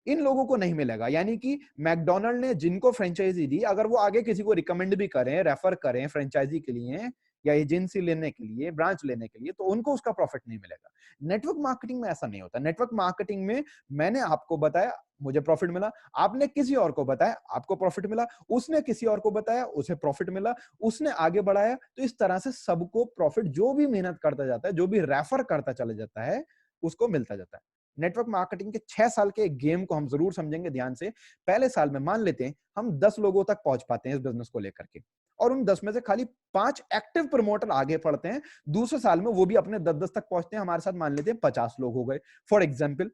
A: इन लोगों को नहीं मिलेगा। यानी कि मैकडोनल्ड ने जिनको फ्रेंचाइजी दी, अगर वो आगे किसी को रिकमेंड भी करें, रेफर करें फ्रेंचाइजी के लिए या एजेंसी लेने के लिए, ब्रांच लेने के लिए, तो उनको उसका प्रॉफिट नहीं मिलेगा। नेटवर्क मार्केटिंग में ऐसा नहीं होता। नेटवर्क मार्केटिंग में मैंने आपको बताया, मुझे प्रॉफिट मिला, आपने किसी और को बताया, आपको प्रॉफिट मिला, उसने किसी और को बताया, उसे प्रॉफिट मिला, उसने आगे बढ़ाया। तो इस तरह से सबको प्रॉफिट, जो भी मेहनत करता जाता है, जो भी रेफर करता चला जाता है, उसको मिलता जाता है। नेटवर्क मार्केटिंग के 6 साल के गेम को हम जरूर समझेंगे ध्यान से। पहले साल में मान लेते हैं हम 10 लोगों तक पहुंच पाते हैं इस बिजनेस को लेकर के, और उन 10 में से खाली 5 एक्टिव प्रमोटर आगे बढ़ते हैं। दूसरे साल में वो भी अपने 10-10 तक पहुंचते हैं। हमारे साथ मान लेते हैं 50 लोग हो गए फॉर एग्जाम्पल।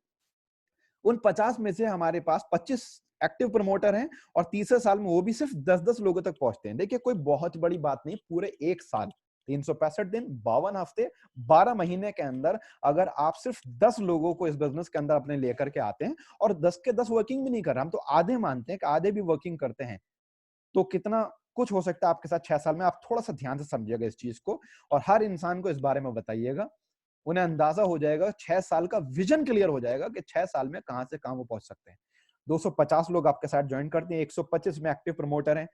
A: उन 50 में से हमारे पास 25 एक्टिव प्रमोटर हैं, और तीसरे साल में वो भी सिर्फ 10-10 लोगों तक पहुंचते हैं। देखिए कोई बहुत बड़ी बात नहीं, पूरे एक साल, 365 दिन, 52 हफ्ते, 12 महीने के अंदर अगर आप सिर्फ 10 लोगों को इस बिजनेस के अंदर अपने लेकर के आते हैं, और 10 के 10 वर्किंग भी नहीं कर रहे, हम तो आधे मानते हैं कि आधे भी वर्किंग करते हैं, तो कितना कुछ हो सकता है आपके साथ 6 साल में। आप थोड़ा सा ध्यान से समझिएगा इस चीज को, और हर इंसान को इस बारे में बताइएगा। उन्हें अंदाजा हो जाएगा, 6 साल का विजन क्लियर हो जाएगा कि 6 साल में कहां से कहां वो पहुंच सकते हैं। 250 लोग आपके साथ ज्वाइन करते हैं, 125 में एक्टिव प्रमोटर हैं,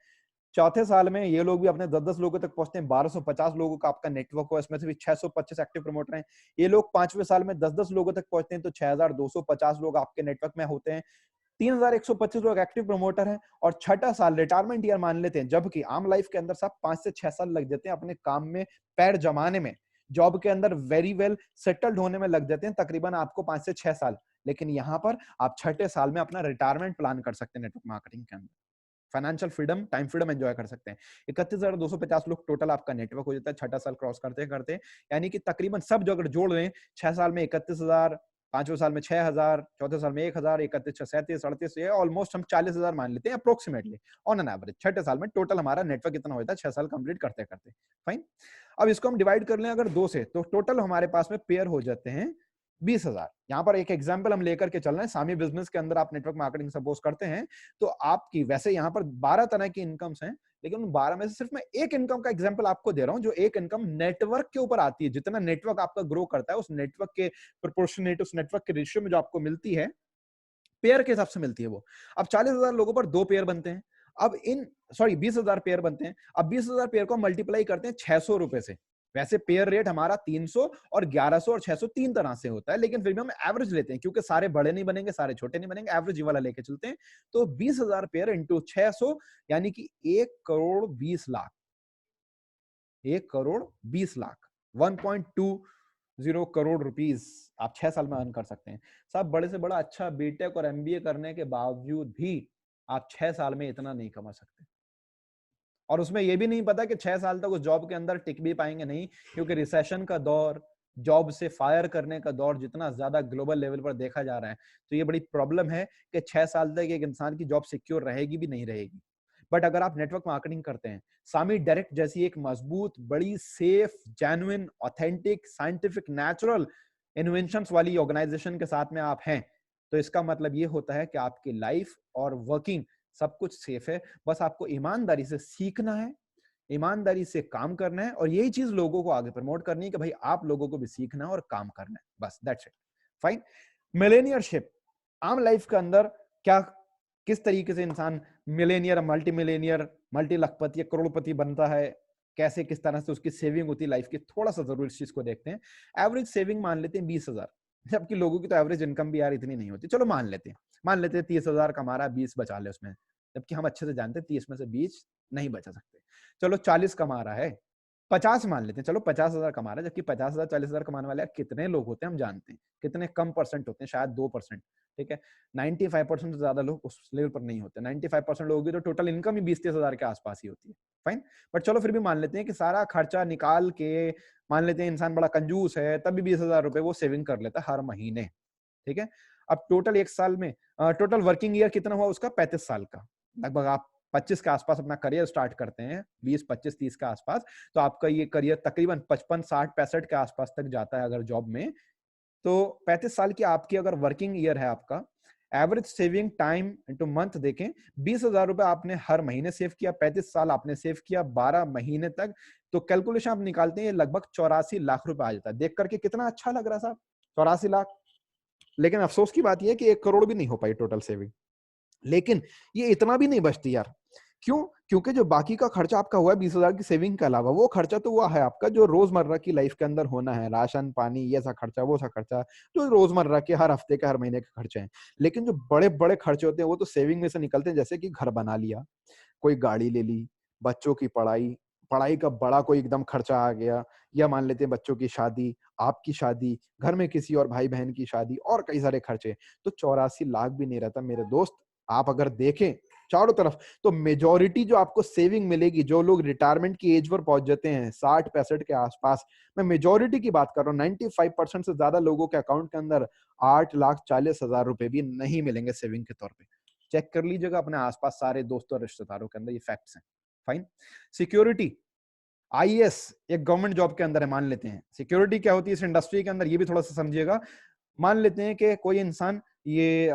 A: चौथे साल में ये लोग भी अपने 10-10 लोगों तक पहुंचते हैं, 1250 लोगों का आपका नेटवर्क हो, इसमें से भी 625 एक्टिव प्रमोटर हैं। ये लोग 5वें साल में 10-10 लोगों तक पहुंचते हैं, तो 6250 लोग आपके नेटवर्क में होते हैं। 3125 लोग एक्टिव प्रमोटर हैं। और छठा साल रिटायरमेंट ईयर मान लेते हैं, जबकि आम लाइफ के अंदर सब 5 से 6 साल लग जाते हैं अपने काम में पैर जमाने में, जॉब के अंदर वेरी वेल सेटल्ड होने में लग जाते हैं तकरीबन आपको 5 से 6 साल। लेकिन यहाँ पर आप छठे साल में अपना रिटायरमेंट प्लान कर सकते हैं नेटवर्क मार्केटिंग के अंदर, financial freedom, time freedom enjoy कर सकते हैं। 31,250 लोग टोटल आपका नेटवर्क हो जाता है छठा साल क्रॉस करते करते, यानी कि तकरीबन सब जो अगर जोड़ लें, 6 साल में 31,000, 5वें साल में 6,000, चौथे साल में 1,000, 31, 37, 38, ये ऑलमोस्ट हम 40,000 मान लेते हैं अप्रोक्सीमेटली ऑन एन एवरेज। छठे साल में टोटल हमारा नेटवर्क इतना होता है 6 साल कंप्लीट करते करते। फाइन। अब इसको हम डिवाइड कर लें अगर 2 से, तो टोटल हमारे पास में पेयर हो जाते हैं 20,000। यहाँ पर एक एग्जाम्पल हम लेकर के चल रहे हैं, सामी बिजनेस के अंदर आप नेटवर्क मार्केटिंग सपोज करते हैं, तो आपकी वैसे यहाँ पर 12 तरह की इनकम्स हैं, लेकिन उन 12 में से सिर्फ मैं एक इनकम का एग्जांपल आपको दे रहा हूं, जो एक इनकम नेटवर्क के ऊपर आती है। जितना नेटवर्क आपका ग्रो करता है, उस नेटवर्क के प्रोपोर्शनेट, उस नेटवर्क के रेशियो में जो आपको मिलती है, पेयर के हिसाब से मिलती है वो। अब 40,000 लोगों पर 2 पेयर बनते हैं। अब 20,000 पेयर बनते हैं। अब 20,000 पेयर को मल्टीप्लाई करते हैं 600 रुपए से। वैसे पेयर रेट हमारा 300 और 1100 और 600 तीन तरह से होता है, लेकिन फिर भी हम एवरेज लेते हैं, क्योंकि सारे बड़े नहीं बनेंगे, सारे छोटे नहीं बनेंगे, एवरेज वाला लेके चलते हैं। तो 20,000 पेयर इंटू 600, यानी कि 1,20,00,000, 1,20,00,000, 1.20 करोड़ रुपीस आप 6 साल में अर्न कर सकते हैं। सब बड़े से बड़ा अच्छा बीटेक और एमबीए करने के बावजूद भी आप 6 साल में इतना नहीं कमा सकते। और उसमें यह भी नहीं पता कि 6 साल तक उस जॉब के अंदर टिक भी पाएंगे नहीं, क्योंकि रिसेशन का दौर, जॉब से फायर करने का दौर जितना ज्यादा ग्लोबल लेवल पर देखा जा रहा है, तो ये बड़ी प्रॉब्लम है कि 6 साल तक एक इंसान की जॉब सिक्योर रहेगी भी नहीं रहेगी। बट अगर आप नेटवर्क मार्केटिंग करते हैं, सामी डायरेक्ट जैसी एक मजबूत, बड़ी, safe, genuine, authentic, scientific, natural inventions वाली ऑर्गेनाइजेशन के साथ में आप हैं, तो इसका मतलब ये होता है कि आपकी लाइफ और वर्किंग सब कुछ सेफ है। बस आपको ईमानदारी से सीखना है, ईमानदारी से काम करना है, और यही चीज लोगों को आगे प्रमोट करनी है कि भाई आप लोगों को भी सीखना है और काम करना है, बस दैट्स इट। फाइन। मिलेनियरशिप, आम लाइफ के अंदर क्या, किस तरीके से इंसान मिलेनियर, मल्टी मिलेनियर, मल्टी लखपति या करोड़पति बनता है, कैसे किस तरह से उसकी सेविंग होती है लाइफ की, थोड़ा सा जरूर इस चीज को देखते हैं। एवरेज सेविंग मान लेते हैं 20,000, जबकि लोगों की तो एवरेज इनकम भी यार इतनी नहीं होती। चलो मान लेते हैं 30,000 कमा रहा है, 20 बचा ले उसमें, जबकि हम अच्छे से जानते हैं 30 में से 20 नहीं बचा सकते। चलो 40 कमा रहा है, 50 मान लेते हैं, चलो 50,000 कमा रहा है, जबकि 50,000 40,000 कमाने वाले कितने लोग होते हैं हम जानते हैं, कितने कम परसेंट होते हैं, शायद 2%। ठीक है, 95% से ज्यादा लोग उस लेवल पर नहीं होते। 95% लोगों की तो टोटल इनकम ही 20-30,000 के आसपास ही होती है। फाइन। बट चलो फिर भी मान लेते हैं कि सारा खर्चा निकाल के, मान लेते हैं इंसान बड़ा कंजूस है, तब भी 20,000 रुपए वो सेविंग कर लेता है हर महीने। ठीक है, अब टोटल एक साल में टोटल वर्किंग ईयर कितना हुआ उसका, 35 साल का। लगभग आप 25 के आसपास अपना करियर स्टार्ट करते हैं, 20, 25, 30 के आसपास, तो आपका ये करियर तकरीबन 55, 60, 65 के आसपास तक जाता है अगर जॉब में। तो 35 साल की आपकी अगर वर्किंग ईयर है, आपका average saving time into month देखें, 20,000 रुपए आपने हर महीने सेव किया, 35 साल आपने सेव किया 12 महीने तक, तो कैलकुलेशन आप निकालते हैं लगभग 84 लाख रुपए आ जाता है। देख करके कितना अच्छा लग रहा साहब, 84 लाख। लेकिन अफसोस की बात यह है कि 1 करोड़ भी नहीं हो पाई टोटल सेविंग। लेकिन ये इतना भी नहीं बचती यार, क्यों? क्योंकि जो बाकी का खर्चा आपका हुआ है 20,000 की सेविंग के अलावा, वो खर्चा तो वो है आपका जो रोजमर्रा की लाइफ के अंदर होना है, राशन पानी, ये सा खर्चा, वो सा खर्चा, जो रोजमर्रा के हर हफ्ते के, हर महीने के खर्चे हैं। लेकिन जो बड़े बड़े खर्चे होते हैं वो तो सेविंग में से निकलते हैं, जैसे कि घर बना लिया, कोई गाड़ी ले ली, बच्चों की पढ़ाई, पढ़ाई का बड़ा कोई एकदम खर्चा आ गया, या मान लेते हैं बच्चों की शादी, आपकी शादी, घर में किसी और भाई बहन की शादी, और कई सारे खर्चे। तो 84 लाख भी नहीं रहता मेरे दोस्त। आप अगर देखें चारों तरफ, तो मेजॉरिटी जो आपको सेविंग मिलेगी, जो लोग रिटायरमेंट की एज पर पहुंच जाते हैं 60-65 के आसपास, मैं मेजॉरिटी की बात कर रहा हूँ, 95% से ज्यादा लोगों के अकाउंट के अंदर 8,40,000 रुपए भी नहीं मिलेंगे सेविंग के तौर पे। चेक कर लीजिएगा अपने आसपास सारे दोस्तों और रिश्तेदारों के अंदर, ये फैक्ट्स हैं। फाइन। सिक्योरिटी, आईएएस एक गवर्नमेंट जॉब के अंदर है, मान लेते हैं। सिक्योरिटी क्या होती है इस इंडस्ट्री के अंदर, ये भी थोड़ा सा समझिएगा। मान लेते हैं कि कोई इंसान, ये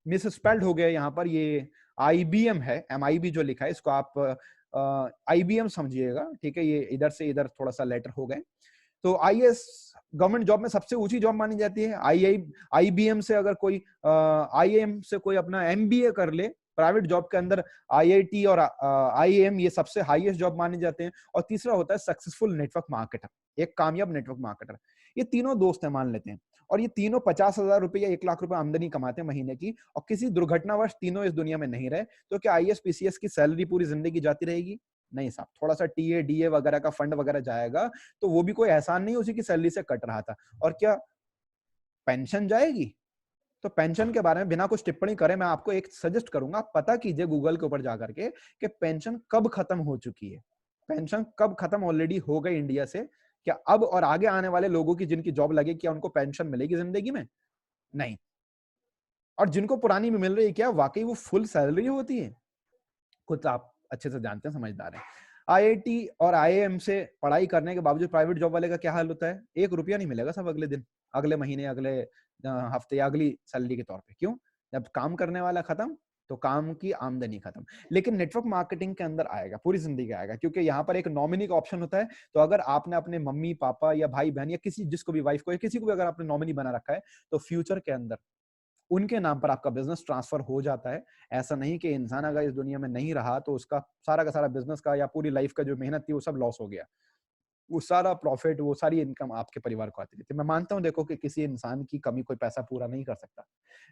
A: मिसस्पेल्ड हो गया यहाँ पर, ये आईबीएम है, एमआईबी जो लिखा है, इसको आप आईबीएम समझिएगा। ठीक है, ये इधर से इधर थोड़ा सा लेटर हो गए। तो आईएएस गवर्नमेंट जॉब में सबसे ऊंची जॉब मानी जाती है। आईबीएम से अगर कोई आईएम से कोई अपना एमबीए कर ले, प्राइवेट जॉब के अंदर आईआईटी और आईएएम ये सबसे हाईएस्ट जॉब माने जाते हैं। और तीसरा होता है सक्सेसफुल नेटवर्क मार्केटर, एक कामयाब नेटवर्क मार्केटर। ये तीनों दोस्त हैं मान लेते हैं, और ये तीनों 50,000 रुपए या 1 लाख रुपए आमदनी कमाते हैं महीने की, और किसी दुर्घटनावश तीनों इस दुनिया में नहीं रहे, तो क्या आईएएस पीसीएस की सैलरी पूरी जिंदगी जाती रहेगी? नहीं साहब, थोड़ा सा टीए डीए वगैरह का फंड वगैरह जाएगा, तो वो भी कोई एहसान नहीं उसी की सैलरी से कट रहा था। और क्या पेंशन जाएगी? तो पेंशन के बारे में बिना कुछ टिप्पणी करे मैं आपको एक सजेस्ट करूंगा, पता कीजिए गूगल के ऊपर जाकर के कि पेंशन कब खत्म हो चुकी है। पेंशन कब खत्म ऑलरेडी हो गई इंडिया से। क्या अब और आगे आने वाले लोगों की जिनकी जॉब लगे, क्या उनको पेंशन मिलेगी जिंदगी में? नहीं। और जिनको पुरानी में मिल रही है, क्या वाकई वो फुल सैलरी होती है? खुद आप अच्छे से जानते हैं, समझदार हैं। आईआईटी और आईआईएम से पढ़ाई करने के बावजूद प्राइवेट जॉब वाले का क्या हाल होता है? 1 रुपया नहीं मिलेगा सब अगले दिन, अगले महीने, अगले हफ्ते या अगली सैलरी के तौर पे। क्यों? जब काम करने वाला खत्म, तो काम की आमदनी खत्म। लेकिन नेटवर्क मार्केटिंग के अंदर आएगा, पूरी जिंदगी आएगा, क्योंकि यहाँ पर एक नॉमिनी का ऑप्शन होता है। तो अगर आपने अपने मम्मी पापा या भाई बहन या किसी, जिसको भी, वाइफ को या किसी को भी अगर आपने नॉमिनी बना रखा है, तो फ्यूचर के अंदर उनके नाम पर आपका बिजनेस ट्रांसफर हो जाता है। ऐसा नहीं कि इंसान अगर इस दुनिया में नहीं रहा तो उसका सारा का सारा बिजनेस का या पूरी लाइफ का जो मेहनत थी वो सब लॉस हो गया। वो सारा प्रॉफिट, वो सारी इनकम आपके परिवार को आती थी। मैं मानता हूं, देखो, कि किसी इंसान की कमी कोई पैसा पूरा नहीं कर सकता,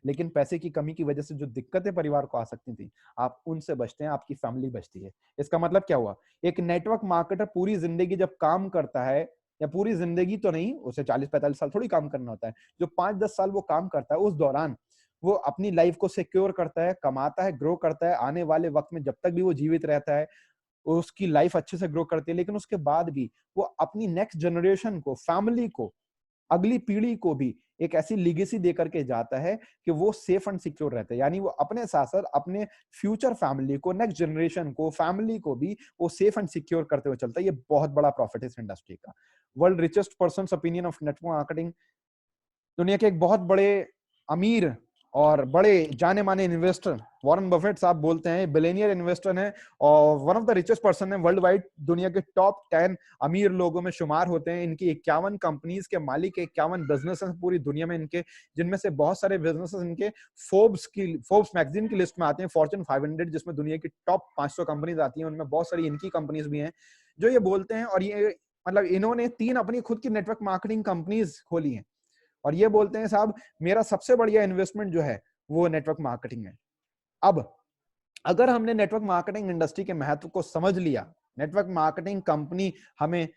A: लेकिन पैसे की कमी की वजह से जो दिक्कतें परिवार को आ सकती थी, आप उनसे बचते हैं, आपकी फैमिली बचती है। इसका मतलब क्या हुआ? एक नेटवर्क मार्केटर पूरी जिंदगी जब काम करता है, या पूरी जिंदगी तो नहीं, उसे 40-45 साल थोड़ी काम करना होता है, जो 5-10 साल वो काम करता है, उस दौरान वो अपनी लाइफ को सिक्योर करता है, कमाता है, ग्रो करता है। आने वाले वक्त में जब तक भी वो जीवित रहता है, उसकी लाइफ अच्छे से ग्रो करती है। लेकिन उसके बाद भी वो अपनी नेक्स्ट जनरेशन को, फैमिली को, अगली पीढ़ी को भी एक ऐसी लीगेसी दे करके जाता है कि वो सेफ एंड सिक्योर रहते हैं। यानी वो अपने साथ साथ अपने फ्यूचर फैमिली को, नेक्स्ट जनरेशन को, फैमिली को भी वो सेफ एंड सिक्योर करते हुए चलता है। ये बहुत बड़ा प्रॉफिट है इस इंडस्ट्री का। World richest person opinion of network marketing, दुनिया के एक बहुत बड़े अमीर और बड़े जाने माने इन्वेस्टर वॉरेन बफेट साहब बोलते हैं, बिलियनियर इन्वेस्टर हैं और one of the richest person है वर्ल्ड वाइड, दुनिया के टॉप 10 अमीर लोगों में शुमार होते हैं। इनकी 51 कंपनीज के मालिक, 51 बिजनेस पूरी दुनिया में इनके, जिनमें से बहुत सारे बिजनेस इनके फोर्ब्स मैगजीन की लिस्ट में आते हैं, फॉर्च्यून 500 जिसमें दुनिया की टॉप 500 कंपनीज आती हैं, उनमें बहुत सारी इनकी कंपनीज भी हैं जो ये बोलते हैं। और ये मतलब इन्होंने 3 अपनी खुद की नेटवर्क मार्केटिंग कंपनीज खोली हैं और ये बोलते हैं, साहब मेरा सबसे बढ़िया इन्वेस्टमेंट जो है वो नेटवर्क मार्केटिंग है। अब अगर हमने नेटवर्क मार्केटिंग इंडस्ट्री के महत्व को समझ लिया, नेटवर्क मार्केटिंग कंपनी हमें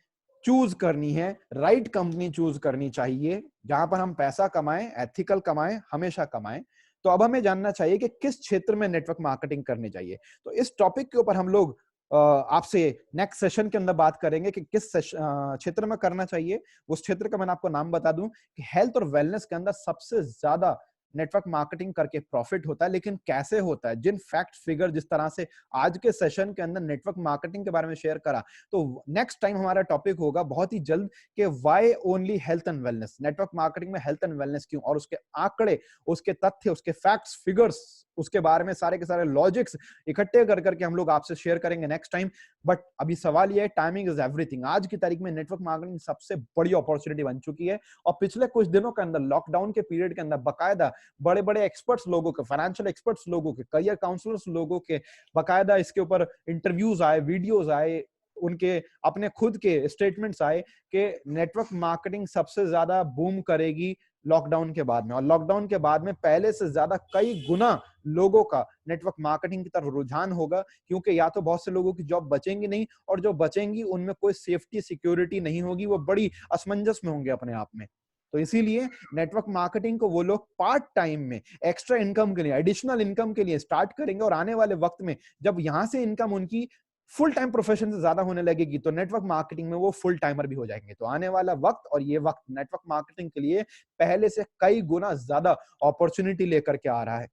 A: चूज करनी है, राइट कंपनी चूज करनी चाहिए जहां पर हम पैसा कमाएं, एथिकल कमाएं, हमेशा कमाएं। तो अब हमें जानना चाहिए कि किस क्षेत्र में नेटवर्क मार्केटिंग करनी चाहिए। तो इस टॉपिक के ऊपर हम लोग आपसे नेक्स्ट सेशन के अंदर बात करेंगे कि किस क्षेत्र में करना चाहिए। उस क्षेत्र का मैंने आपको नाम बता दूं कि हेल्थ और वेलनेस के अंदर सबसे ज्यादा नेटवर्क मार्केटिंग करके प्रॉफिट होता है। लेकिन कैसे होता है, जिन फैक्ट फिगर जिस तरह से आज के सेशन के अंदर नेटवर्क मार्केटिंग के बारे में शेयर करा, तो नेक्स्ट टाइम हमारा टॉपिक होगा बहुत ही जल्द कि why only health and wellness, network marketing में हेल्थ एंड वेलनेस क्यों, और उसके आंकड़े, उसके तथ्य, उसके फैक्ट्स फिगर्स, उसके बारे में सारे के सारे लॉजिक्स इकट्ठे कर करके हम लोग आपसे शेयर करेंगे नेक्स्ट टाइम। बट अभी सवाल ये है, टाइमिंग इज एवरीथिंग। आज की तारीख में नेटवर्क मार्केटिंग सबसे बड़ी अपॉर्चुनिटी बन चुकी है और पिछले कुछ दिनों के अंदर, लॉकडाउन के पीरियड के अंदर, बकायदा बड़े बड़े एक्सपर्ट्स लोगों के, फाइनेंशियल एक्सपर्ट्स लोगों के, करियर काउंसलर्स लोगों के बकायदा इसके ऊपर इंटरव्यूज आए, वीडियोस आए, उनके अपने खुद के स्टेटमेंट्स आए कि नेटवर्क मार्केटिंग सबसे ज्यादा बूम करेगी लॉकडाउन के बाद में। और लॉकडाउन के बाद में पहले से ज्यादा कई गुना लोगों का नेटवर्क मार्केटिंग की तरफ रुझान होगा, क्योंकि या तो बहुत से लोगों की जॉब बचेंगी नहीं, और जो बचेंगी उनमें कोई सेफ्टी सिक्योरिटी नहीं होगी, वो बड़ी असमंजस में होंगे अपने आप में। तो इसीलिए नेटवर्क मार्केटिंग को वो लोग पार्ट टाइम में, एक्स्ट्रा इनकम के लिए, एडिशनल इनकम के लिए स्टार्ट करेंगे, और आने वाले वक्त में जब यहां से इनकम उनकी फुल टाइम प्रोफेशन से ज्यादा होने लगेगी, तो नेटवर्क मार्केटिंग में वो फुल टाइमर भी हो जाएंगे। तो आने वाला वक्त, और ये वक्त नेटवर्क मार्केटिंग के लिए पहले से कई गुना ज्यादा अपॉर्चुनिटी लेकर के आ रहा है।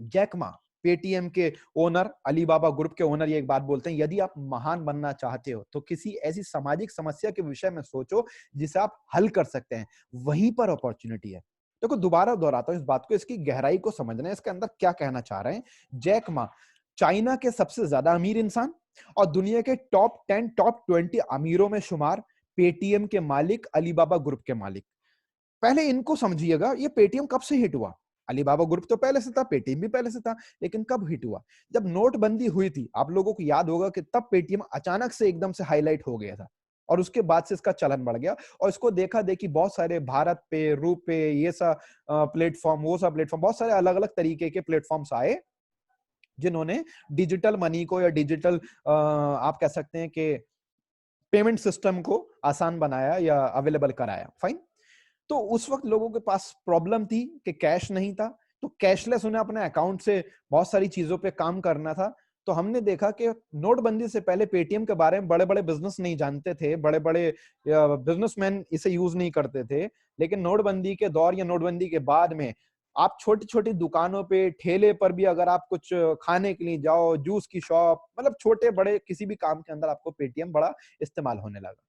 A: जैक मा, पेटीएम के ओनर, अलीबाबा ग्रुप के ओनर, ये एक बात बोलते हैं, यदि आप महान बनना चाहते हो तो किसी ऐसी सामाजिक समस्या के विषय में सोचो जिसे आप हल कर सकते हैं, वहीं पर अपॉर्चुनिटी है। देखो, दोबारा दोहराता हूं इस बात को, इसकी गहराई को समझना है, इसके अंदर क्या कहना चाह रहे हैं। जैक मा चाइना के सबसे ज्यादा अमीर इंसान और दुनिया के टॉप 10, टॉप 20 अमीरों में शुमार, पेटीएम के मालिक, अलीबाबा ग्रुप के मालिक। पहले इनको समझिएगा, ये पेटीएम कब से हिट हुआ? अलीबाबा ग्रुप तो पहले से था, पेटीएम भी पहले से था, लेकिन कब हिट हुआ? जब नोटबंदी हुई थी। आप लोगों को याद होगा कि तब पेटीएम अचानक से एकदम से हाईलाइट हो गया था और उसके बाद से इसका चलन बढ़ गया और इसको देखा देखी बहुत सारे भारत पे, रूपे, ये सा प्लेटफॉर्म, वो सा प्लेटफॉर्म, बहुत सारे अलग अलग तरीके के प्लेटफॉर्म्स आए जिन्होंने डिजिटल मनी को या डिजिटल आप कह सकते हैं कि पेमेंट सिस्टम को आसान बनाया या अवेलेबल कराया। फाइन। तो उस वक्त लोगों के पास प्रॉब्लम थी कि कैश नहीं था, तो कैशलेस उन्हें अपने अकाउंट से बहुत सारी चीजों पे काम करना था। तो हमने देखा कि नोटबंदी से पहले पेटीएम के बारे में बड़े बड़े बिजनेस नहीं जानते थे, बड़े बड़े बिजनेसमैन इसे यूज नहीं करते थे। लेकिन नोटबंदी के दौर या नोटबंदी के बाद में आप छोटी छोटी दुकानों पे, ठेले पर भी अगर आप कुछ खाने के लिए जाओ, जूस की शॉप, मतलब छोटे बड़े किसी भी काम के अंदर आपको पेटीएम बड़ा इस्तेमाल होने लगा।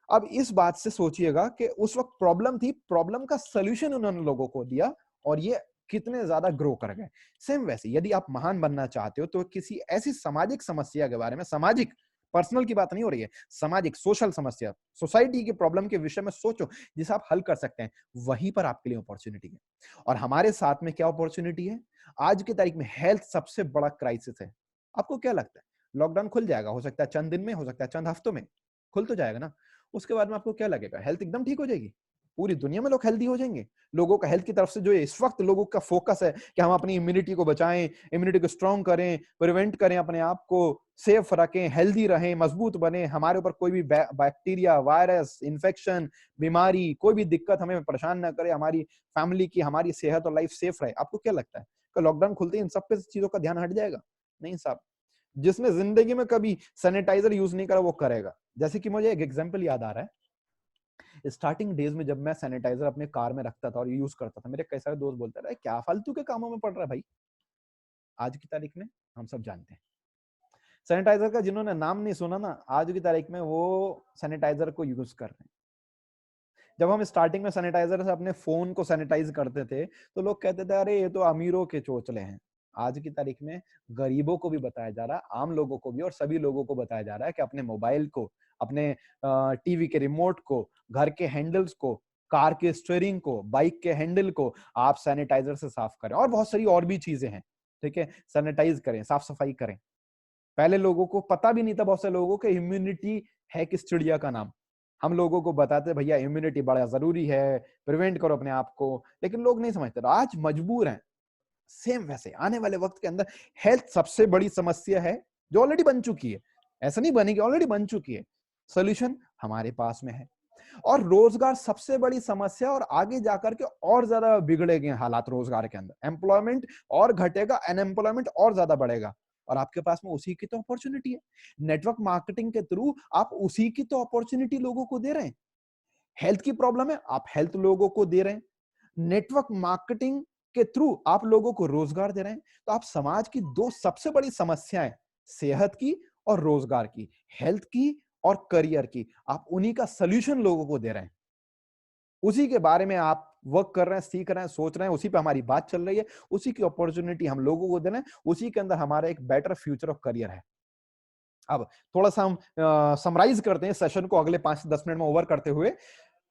A: अब इस बात से सोचिएगा कि उस वक्त प्रॉब्लम थी, प्रॉब्लम का सॉल्यूशन उन्होंने लोगों को दिया और ये कितने ज्यादा ग्रो कर गए। सेम वैसे यदि आप महान बनना चाहते हो तो किसी ऐसी सामाजिक समस्या के बारे में, सामाजिक, पर्सनल की बात नहीं हो रही है, सामाजिक सोशल समस्या, सोसाइटी के प्रॉब्लम के विषय में सोचो जिसे आप हल कर सकते हैं। वहीं पर आपके लिए अपॉर्चुनिटी है। और हमारे साथ में क्या अपॉर्चुनिटी है? आज की तारीख में हेल्थ सबसे बड़ा क्राइसिस है। आपको क्या लगता है? लॉकडाउन खुल जाएगा, हो सकता है चंद दिन में, हो सकता है चंद हफ्तों में, खुल तो जाएगा ना। उसके बाद में आपको क्या लगेगा? हेल्थ एकदम ठीक हो जाएगी? पूरी दुनिया में लोग हेल्दी हो जाएंगे? लोगों का हेल्थ की तरफ से जो इस वक्त लोगों का फोकस है कि हम अपनी इम्यूनिटी को बचाएं, इम्यूनिटी को स्ट्रांग करें, प्रिवेंट करें, अपने आप को सेफ रखें, हेल्दी रहें, मजबूत बने, हमारे ऊपर कोई भी बैक्टीरिया, वायरस, इन्फेक्शन, बीमारी, कोई भी दिक्कत हमें परेशान ना करे, हमारी फैमिली की, हमारी सेहत और लाइफ सेफ रहे। आपको क्या लगता है कि लॉकडाउन खुलते ही इन सब पे चीजों का ध्यान हट जाएगा? नहीं साहब। जिसने जिंदगी में कभी सैनिटाइजर यूज नहीं करा वो करेगा। जैसे कि मुझे एक एग्जांपल याद आ रहा है, स्टार्टिंग डेज में जब मैं सैनिटाइजर अपने कार में रखता था और यूज करता था, मेरे कई सारे दोस्त बोलते रहे क्या फालतू के कामों में पड़ रहा है भाई। आज की तारीख में हम सब जानते हैं सैनिटाइजर का, जिन्होंने नाम नहीं सुना ना, आज की तारीख में वो सैनिटाइजर को यूज कर रहे हैं। जब हम स्टार्टिंग में सैनिटाइजर से अपने फोन को सैनिटाइज करते थे तो लोग कहते थे अरे ये तो अमीरों के चोचले हैं। आज की तारीख में गरीबों को भी बताया जा रहा है, आम लोगों को भी, और सभी लोगों को बताया जा रहा है कि अपने मोबाइल को, अपने टीवी के रिमोट को, घर के हैंडल्स को, कार के स्टीयरिंग को, बाइक के हैंडल को आप सैनिटाइजर से साफ करें। और बहुत सारी और भी चीजें हैं, ठीक है, सैनिटाइज करें, साफ सफाई करें। पहले लोगों को पता भी नहीं था, बहुत से लोगों को, इम्यूनिटी है किस चिड़िया का नाम। हम लोगों को बताते भैया इम्यूनिटी बड़ा जरूरी है, प्रिवेंट करो अपने आप को, लेकिन लोग नहीं समझते, आज मजबूर हैं। सेम वैसे आने वाले वक्त के अंदर हेल्थ सबसे बड़ी समस्या है जो ऑलरेडी बन चुकी है, ऐसा नहीं बनेगी, ऑलरेडी बन चुकी है। सोल्यूशन हमारे पास में है। और रोजगार सबसे बड़ी समस्या, और आगे जाकर के और ज्यादा बिगड़ेंगे हालात रोजगार के अंदर, एम्प्लॉयमेंट और घटेगा, अनएम्प्लॉयमेंट और ज्यादा बढ़ेगा। और आपके पास में उसी की तो अपॉर्चुनिटी है। नेटवर्क मार्केटिंग के थ्रू आप उसी की तो अपॉर्चुनिटी लोगों को दे रहे हैं। हेल्थ की प्रॉब्लम है, आप हेल्थ लोगों को दे रहे हैं। नेटवर्क मार्केटिंग के थ्रू आप लोगों को रोजगार दे रहे हैं। तो आप समाज की दो सबसे बड़ी समस्याएं, सेहत की और रोजगार की, हेल्थ की और करियर की, आप उन्हीं का सलूशन लोगों को दे रहे हैं। उसी के बारे में आप वर्क कर रहे हैं, सीख रहे हैं, सोच रहे हैं, उसी पे हमारी बात चल रही है, उसी की अपॉर्चुनिटी हम लोगों को दे रहे हैं, उसी के अंदर हमारा एक बेटर फ्यूचर ऑफ करियर है। अब थोड़ा सा हम समराइज करते हैं सेशन को अगले 5 से 10 मिनट में ओवर करते हुए।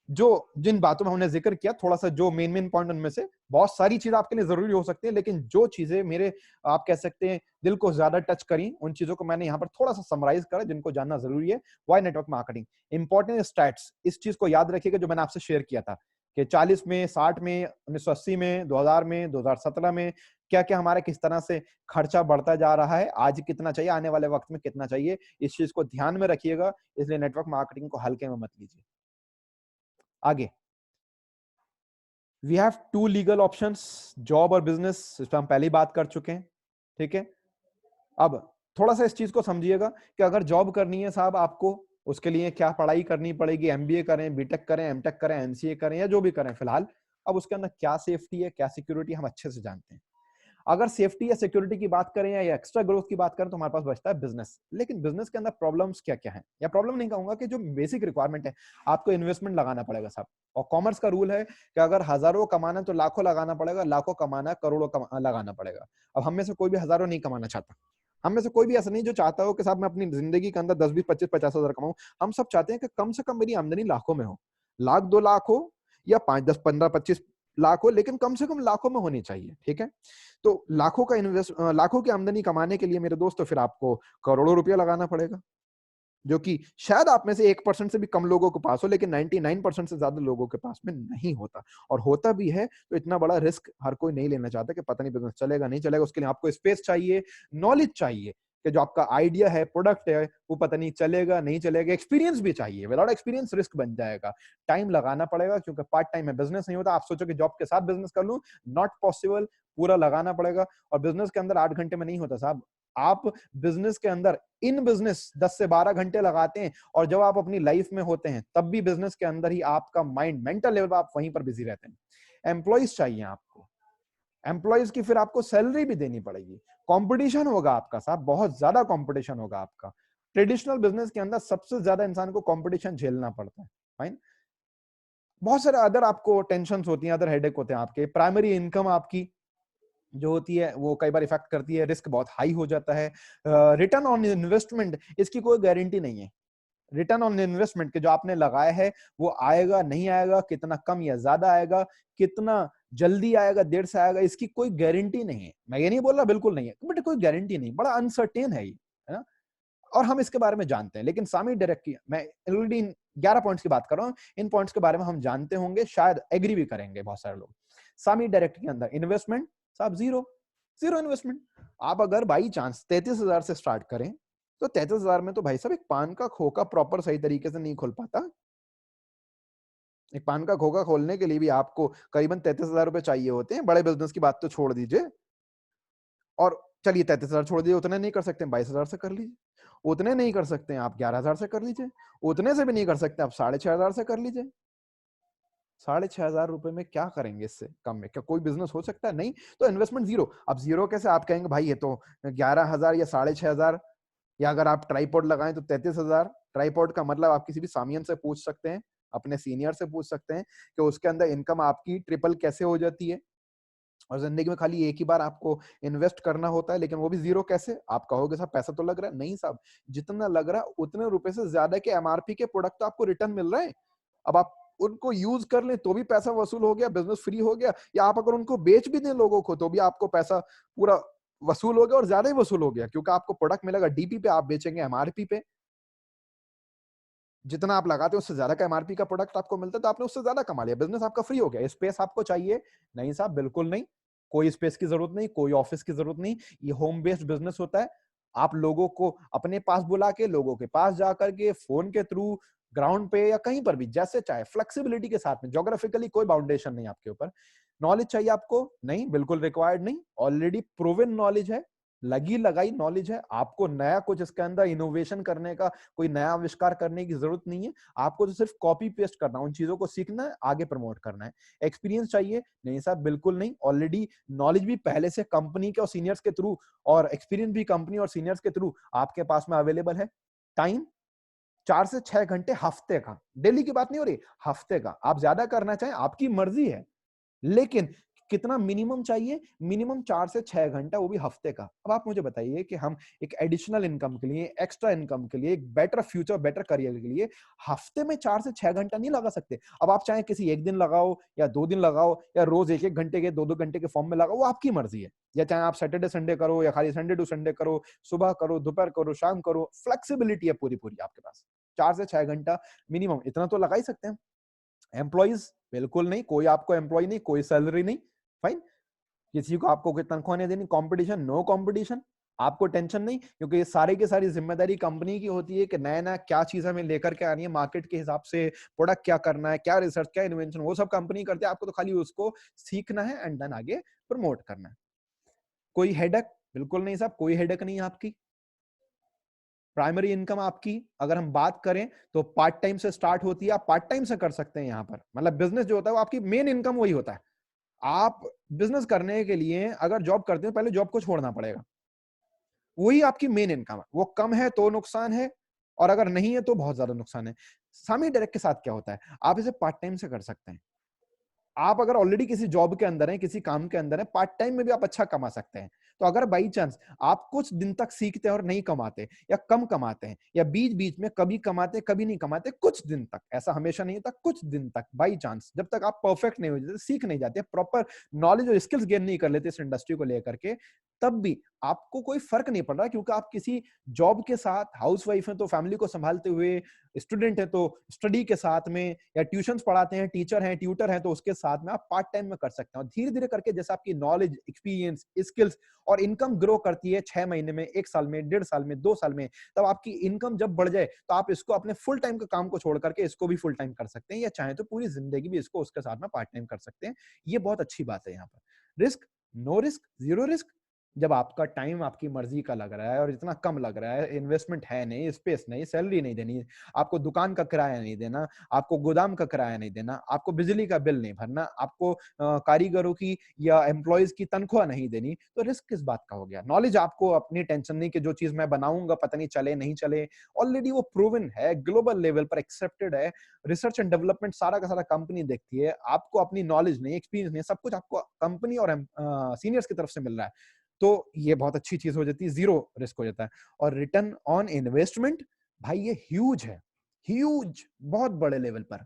A: जो जिन बातों में हमने जिक्र किया, थोड़ा सा जो मेन पॉइंट, उनमें से बहुत सारी चीजें आपके लिए जरूरी हो सकती है, लेकिन जो चीजें मेरे, आप कह सकते हैं, दिल को ज्यादा टच करी, उन चीजों को मैंने यहाँ पर थोड़ा सा समराइज करा जिनको जानना जरूरी है। Why network marketing important stats, इस चीज को याद रखिएगा जो मैंने आपसे शेयर किया था कि 40 में, 60 में, 1980 में, 2000 में, 2017 में क्या क्या हमारा किस तरह से खर्चा बढ़ता जा रहा है, आज कितना चाहिए, आने वाले वक्त में कितना चाहिए। इस चीज को ध्यान में रखिएगा, इसलिए नेटवर्क मार्केटिंग को हल्के में मत लीजिए। आगे we have two legal options, job और बिजनेस, इस पर हम पहले ही बात कर चुके हैं, ठीक है। अब थोड़ा सा इस चीज को समझिएगा कि अगर जॉब करनी है साहब आपको, उसके लिए क्या पढ़ाई करनी पड़ेगी, एमबीए करें, बीटेक करें, एमटेक करें, एमसीए करें, या जो भी करें फिलहाल। अब उसके अंदर क्या सेफ्टी है, क्या सिक्योरिटी, हम अच्छे से जानते हैं। अगर सेफ्टी या सिक्योरिटी की बात करें या एक्स्ट्रा ग्रोथ की बात करें तो हमारे पास बचता है बिजनेस। लेकिन बिजनेस के अंदर प्रॉब्लम्स क्या क्या है, या प्रॉब्लम नहीं कहूंगा, कि जो बेसिक रिक्वायरमेंट है, आपको इन्वेस्टमेंट लगाना पड़ेगा साहब। और कॉमर्स का रूल है कि अगर हजारों कमाना तो लाखों लगाना पड़ेगा, लाखों कमाना करोड़ों लगाना पड़ेगा। अब हम में से कोई भी हजारों नहीं कमाना चाहता, हम में से कोई भी ऐसा नहीं जो चाहता हो कि साहब मैं अपनी जिंदगी के अंदर 10, 20, 25, 50 हजार कमाऊं। हम सब चाहते हैं कि कम से कम मेरी आमदनी लाखों में हो, लाख 2 लाख हो, या 5, 10, 15, 25
B: लाखों, लेकिन कम से कम लाखों में होनी चाहिए, ठीक है। तो लाखों की आमदनी कमाने के लिए मेरे दोस्तों फिर आपको करोड़ों रुपया लगाना पड़ेगा, जो कि शायद आप में से 1% से भी कम लोगों के पास हो, लेकिन 99% से ज्यादा लोगों के पास में नहीं होता। और होता भी है तो इतना बड़ा रिस्क हर कोई नहीं लेना चाहता कि पता नहीं बिजनेस चलेगा नहीं चलेगा। उसके लिए आपको स्पेस चाहिए, नॉलेज चाहिए कि जो आपका आइडिया है, प्रोडक्ट है, वो पता नहीं चलेगा नहीं चलेगा। एक्सपीरियंस भी चाहिए, विदाउट एक्सपीरियंस रिस्क बन जाएगा। टाइम लगाना पड़ेगा, क्योंकि पार्ट टाइम में बिजनेस नहीं होता। आप सोचो कि जॉब के साथ बिजनेस कर लूं, नॉट पॉसिबल, पूरा लगाना पड़ेगा। और बिजनेस के अंदर 8 घंटे में नहीं होता साहब। आप बिजनेस के अंदर इन बिजनेस 10 से 12 घंटे लगाते हैं, और जब आप अपनी लाइफ में होते हैं तब भी बिजनेस के अंदर ही आपका माइंड, मेंटल लेवल आप वहीं पर बिजी रहते हैं। एम्प्लॉइज चाहिए आपको, एम्प्लॉइज की फिर आपको सैलरी भी देनी पड़ेगी। कंपटीशन होगा आपका साहब, बहुत ज्यादा कंपटीशन होगा आपका। ट्रेडिशनल बिजनेस के अंदर सबसे ज्यादा इंसान को कंपटीशन झेलना पड़ता है, फाइन। बहुत सारे अदर आपको टेंशन होती हैं, अदर हेडेक होते हैं आपके। प्राइमरी इनकम आपकी जो होती है वो कई बार इफेक्ट करती है, रिस्क बहुत हाई हो जाता है। रिटर्न ऑन इन्वेस्टमेंट, इसकी कोई गारंटी नहीं है। रिटर्न ऑन इन्वेस्टमेंट के जो आपने लगाया है वो आएगा नहीं आएगा, कितना कम या ज्यादा आएगा, कितना जल्दी आएगा देर से आएगा, इसकी कोई गारंटी नहीं है। मैं ये नहीं बोल रहा बिल्कुल नहीं है, बट कोई गारंटी नहीं, बड़ा अनसर्टेन है ये, है ना। और हम इसके बारे में जानते हैं, लेकिन सामी डायरेक्ट की मैं ऑलरेडी 11 पॉइंट्स की बात कर रहा हूं। इन पॉइंट्स के बारे में हम जानते होंगे, शायद एग्री भी करेंगे बहुत सारे लोग। सामी डायरेक्ट के अंदर इन्वेस्टमेंट साहब जीरो, जीरो इन्वेस्टमेंट। आप अगर बाई चांस 33,000 से स्टार्ट करें तो 33,000 में तो भाई साहब एक पान का खोखा प्रॉपर सही तरीके से नहीं खोल पाता। एक पान का खोखा खोलने के लिए भी आपको करीबन 33,000 रुपए चाहिए होते हैं। बड़े बिजनेस की बात तो छोड़ दीजिए, और चलिए 33,000 छोड़ दीजिए, उतने नहीं कर सकते 22,000 से कर लीजिए। उतने नहीं कर सकते हैं आप 11,000 से कर लीजिए। उतने से भी नहीं कर सकते आप 6,500 से कर लीजिए। 6,500 रुपए में क्या करेंगे, इससे कम में क्या कोई बिजनेस हो सकता है? नहीं। तो इन्वेस्टमेंट जीरो। अब जीरो कैसे? आप कहेंगे भाई ये तो 11,000 या 6,500, या अगर आप ट्राईपॉड लगाएं तो 33,000। ट्राईपॉड का मतलब आप किसी भी सामियन से पूछ सकते हैं, अपने सीनियर से पूछ सकते हैं कि उसके अंदर इनकम आपकी ट्रिपल कैसे हो जाती है। और जिंदगी में खाली एक ही बार आपको इन्वेस्ट करना होता है, लेकिन वो भी जीरो कैसे? आप कहोगे साहब पैसा तो लग रहा है। नहीं साहब, जितना लग रहा है उतने रुपए से ज्यादा के एमआरपी के प्रोडक्ट तो आपको रिटर्न मिल रहे हैं। अब आप उनको यूज कर लें तो भी पैसा वसूल हो गया, बिजनेस फ्री हो गया। या आप अगर उनको बेच भी दें लोगों को तो भी आपको पैसा पूरा वसूल हो गया, और ज्यादा ही वसूल हो गया, क्योंकि आपको प्रोडक्ट मिलेगा डीपी पे, आप बेचेंगे एमआरपी पे। जितना आप लगाते हैं उससे ज्यादा का एमआरपी का प्रोडक्ट आपको मिलता है, तो आपने उससे ज्यादा कमा लिया, बिजनेस आपका फ्री हो गया। स्पेस आपको चाहिए? नहीं साहब, बिल्कुल नहीं। कोई स्पेस की जरूरत नहीं, कोई ऑफिस की जरूरत नहीं। ये होम बेस्ड बिजनेस होता है। आप लोगों को अपने पास बुला के, लोगों के पास जाकर के, फोन के थ्रू, ग्राउंड पे या कहीं पर भी जैसे चाहे, फ्लेक्सिबिलिटी के साथ में, ज्योग्राफिकली कोई बाउंडेशन नहीं आपके ऊपर। नॉलेज चाहिए आपको? नहीं, बिल्कुल रिक्वायर्ड नहीं। ऑलरेडी प्रूवन नॉलेज है, लगी लगाई नॉलेज है। आपको नया कुछ इसके अंदर इनोवेशन करने का, कोई नया आविष्कार करने की जरूरत नहीं है। आपको तो सिर्फ कॉपी पेस्ट करना, उन चीजों को सीखना है, आगे प्रमोट करना है। एक्सपीरियंस चाहिए? नहीं साहब, बिल्कुल नहीं। ऑलरेडी नॉलेज भी पहले से कंपनी के और सीनियर्स के थ्रू, और एक्सपीरियंस भी कंपनी और सीनियर्स के थ्रू आपके पास में अवेलेबल है। टाइम 4 से 6 घंटे हफ्ते का, डेली की बात नहीं हो रही, हफ्ते का। आप ज्यादा करना चाहें आपकी मर्जी है, लेकिन कितना मिनिमम चाहिए? मिनिमम 4 से 6 घंटा, वो भी हफ्ते का। अब आप मुझे बताइए कि हम एक एडिशनल इनकम के लिए, एक्स्ट्रा इनकम के लिए, एक बेटर फ्यूचर, बेटर करियर के लिए हफ्ते में 4 से 6 घंटा नहीं लगा सकते। अब आप चाहे किसी एक दिन लगाओ या 2 दिन लगाओ, या रोज 1-1 घंटे के, 2-2 घंटे के फॉर्म में लगाओ, वो आपकी मर्जी है। या चाहे आप सैटरडे संडे करो, या खाली संडे टू संडे करो, सुबह करो, दोपहर करो, शाम करो, फ्लेक्सिबिलिटी है पूरी पूरी आपके पास। 4 से 6 घंटा मिनिमम, इतना तो लगा ही सकते हैं। एम्प्लॉइज बिल्कुल नहीं, कोई आपको एम्प्लॉय नहीं, कोई सैलरी नहीं, फाइन। किसी को आपको कोई तनख्वाह नहीं देनी। कंपटीशन, नो कंपटीशन, आपको टेंशन नहीं, क्योंकि ये सारी की सारी जिम्मेदारी कंपनी की होती है कि नया नया क्या चीज हमें लेकर के आनी है, मार्केट के हिसाब से प्रोडक्ट क्या करना है, क्या रिसर्च, क्या इन्वेंशन, वो सब कंपनी करती है। आपको तो खाली उसको सीखना है एंड देन आगे प्रमोट करना है। कोई हेडेक? बिल्कुल नहीं साहब, कोई हेडेक नहीं है आपकी। प्राइमरी इनकम आपकी अगर हम बात करें तो पार्ट टाइम से स्टार्ट होती है, आप पार्ट टाइम से कर सकते हैं। यहाँ पर मतलब बिजनेस जो होता है वो आपकी मेन इनकम वही होता है। आप बिजनेस करने के लिए अगर जॉब करते हैं, पहले जॉब को छोड़ना पड़ेगा, वही आपकी मेन इनकम है। वो कम है तो नुकसान है, और अगर नहीं है तो बहुत ज्यादा नुकसान है। सामी डायरेक्ट के साथ क्या होता है, आप इसे पार्ट टाइम से कर सकते हैं। आप अगर ऑलरेडी किसी जॉब के अंदर हैं, किसी काम के अंदर हैं, पार्ट टाइम में भी आप अच्छा कमा सकते हैं। तो अगर बाई चांस आप कुछ दिन तक सीखते हैं और नहीं कमाते या कम कमाते हैं या बीच बीच में कभी कमाते कभी नहीं कमाते, कुछ दिन तक, ऐसा हमेशा नहीं होता, कुछ दिन तक बाई चांस, जब तक आप परफेक्ट नहीं हो जाते, सीख नहीं जाते, प्रॉपर नॉलेज और स्किल्स गेन नहीं कर लेते इस इंडस्ट्री को लेकर के, तब भी आपको कोई फर्क नहीं पड़ रहा, क्योंकि आप किसी जॉब के साथ, हाउसवाइफ है तो फैमिली को संभालते हुए, स्टूडेंट है तो स्टडी के साथ में, या ट्यूशंस पढ़ाते हैं, टीचर हैं, ट्यूटर हैं तो उसके साथ में आप पार्ट टाइम में कर सकते हैं। और धीरे धीरे करके जैसे आपकी नॉलेज, एक्सपीरियंस, स्किल्स और इनकम ग्रो करती है 6 महीने में, 1 साल में, 1.5 साल में, 2 साल में, तब आपकी इनकम जब बढ़ जाए तो आप इसको अपने फुल टाइम के काम को छोड़ करके इसको भी फुल टाइम कर सकते हैं, या चाहे तो पूरी जिंदगी भी इसको उसके साथ में पार्ट टाइम कर सकते हैं। ये बहुत अच्छी बात है यहाँ पर। Risk, no risk, zero risk. जब आपका टाइम आपकी मर्जी का लग रहा है और इतना कम लग रहा है, इन्वेस्टमेंट है नहीं, स्पेस नहीं, सैलरी नहीं देनी, आपको दुकान का किराया नहीं देना, आपको गोदाम का किराया नहीं देना, आपको बिजली का बिल नहीं भरना, आपको कारीगरों की या एम्प्लॉयज की तनख्वाह नहीं देनी, तो रिस्क किस बात का हो गया? नॉलेज आपको अपनी टेंशन नहीं कि जो चीज मैं बनाऊंगा पता नहीं चले नहीं चले, ऑलरेडी वो प्रूवन है, ग्लोबल लेवल पर एक्सेप्टेड है, रिसर्च एंड डेवलपमेंट सारा का सारा कंपनी देखती है, आपको अपनी नॉलेज नहीं, एक्सपीरियंस नहीं, सब कुछ आपको कंपनी और सीनियर्स की तरफ से मिल रहा है, तो ये बहुत अच्छी चीज हो जाती है, जीरो रिस्क हो जाता है। और रिटर्न ऑन इन्वेस्टमेंट, भाई ये ह्यूज है, ह्यूज, बहुत बड़े लेवल पर,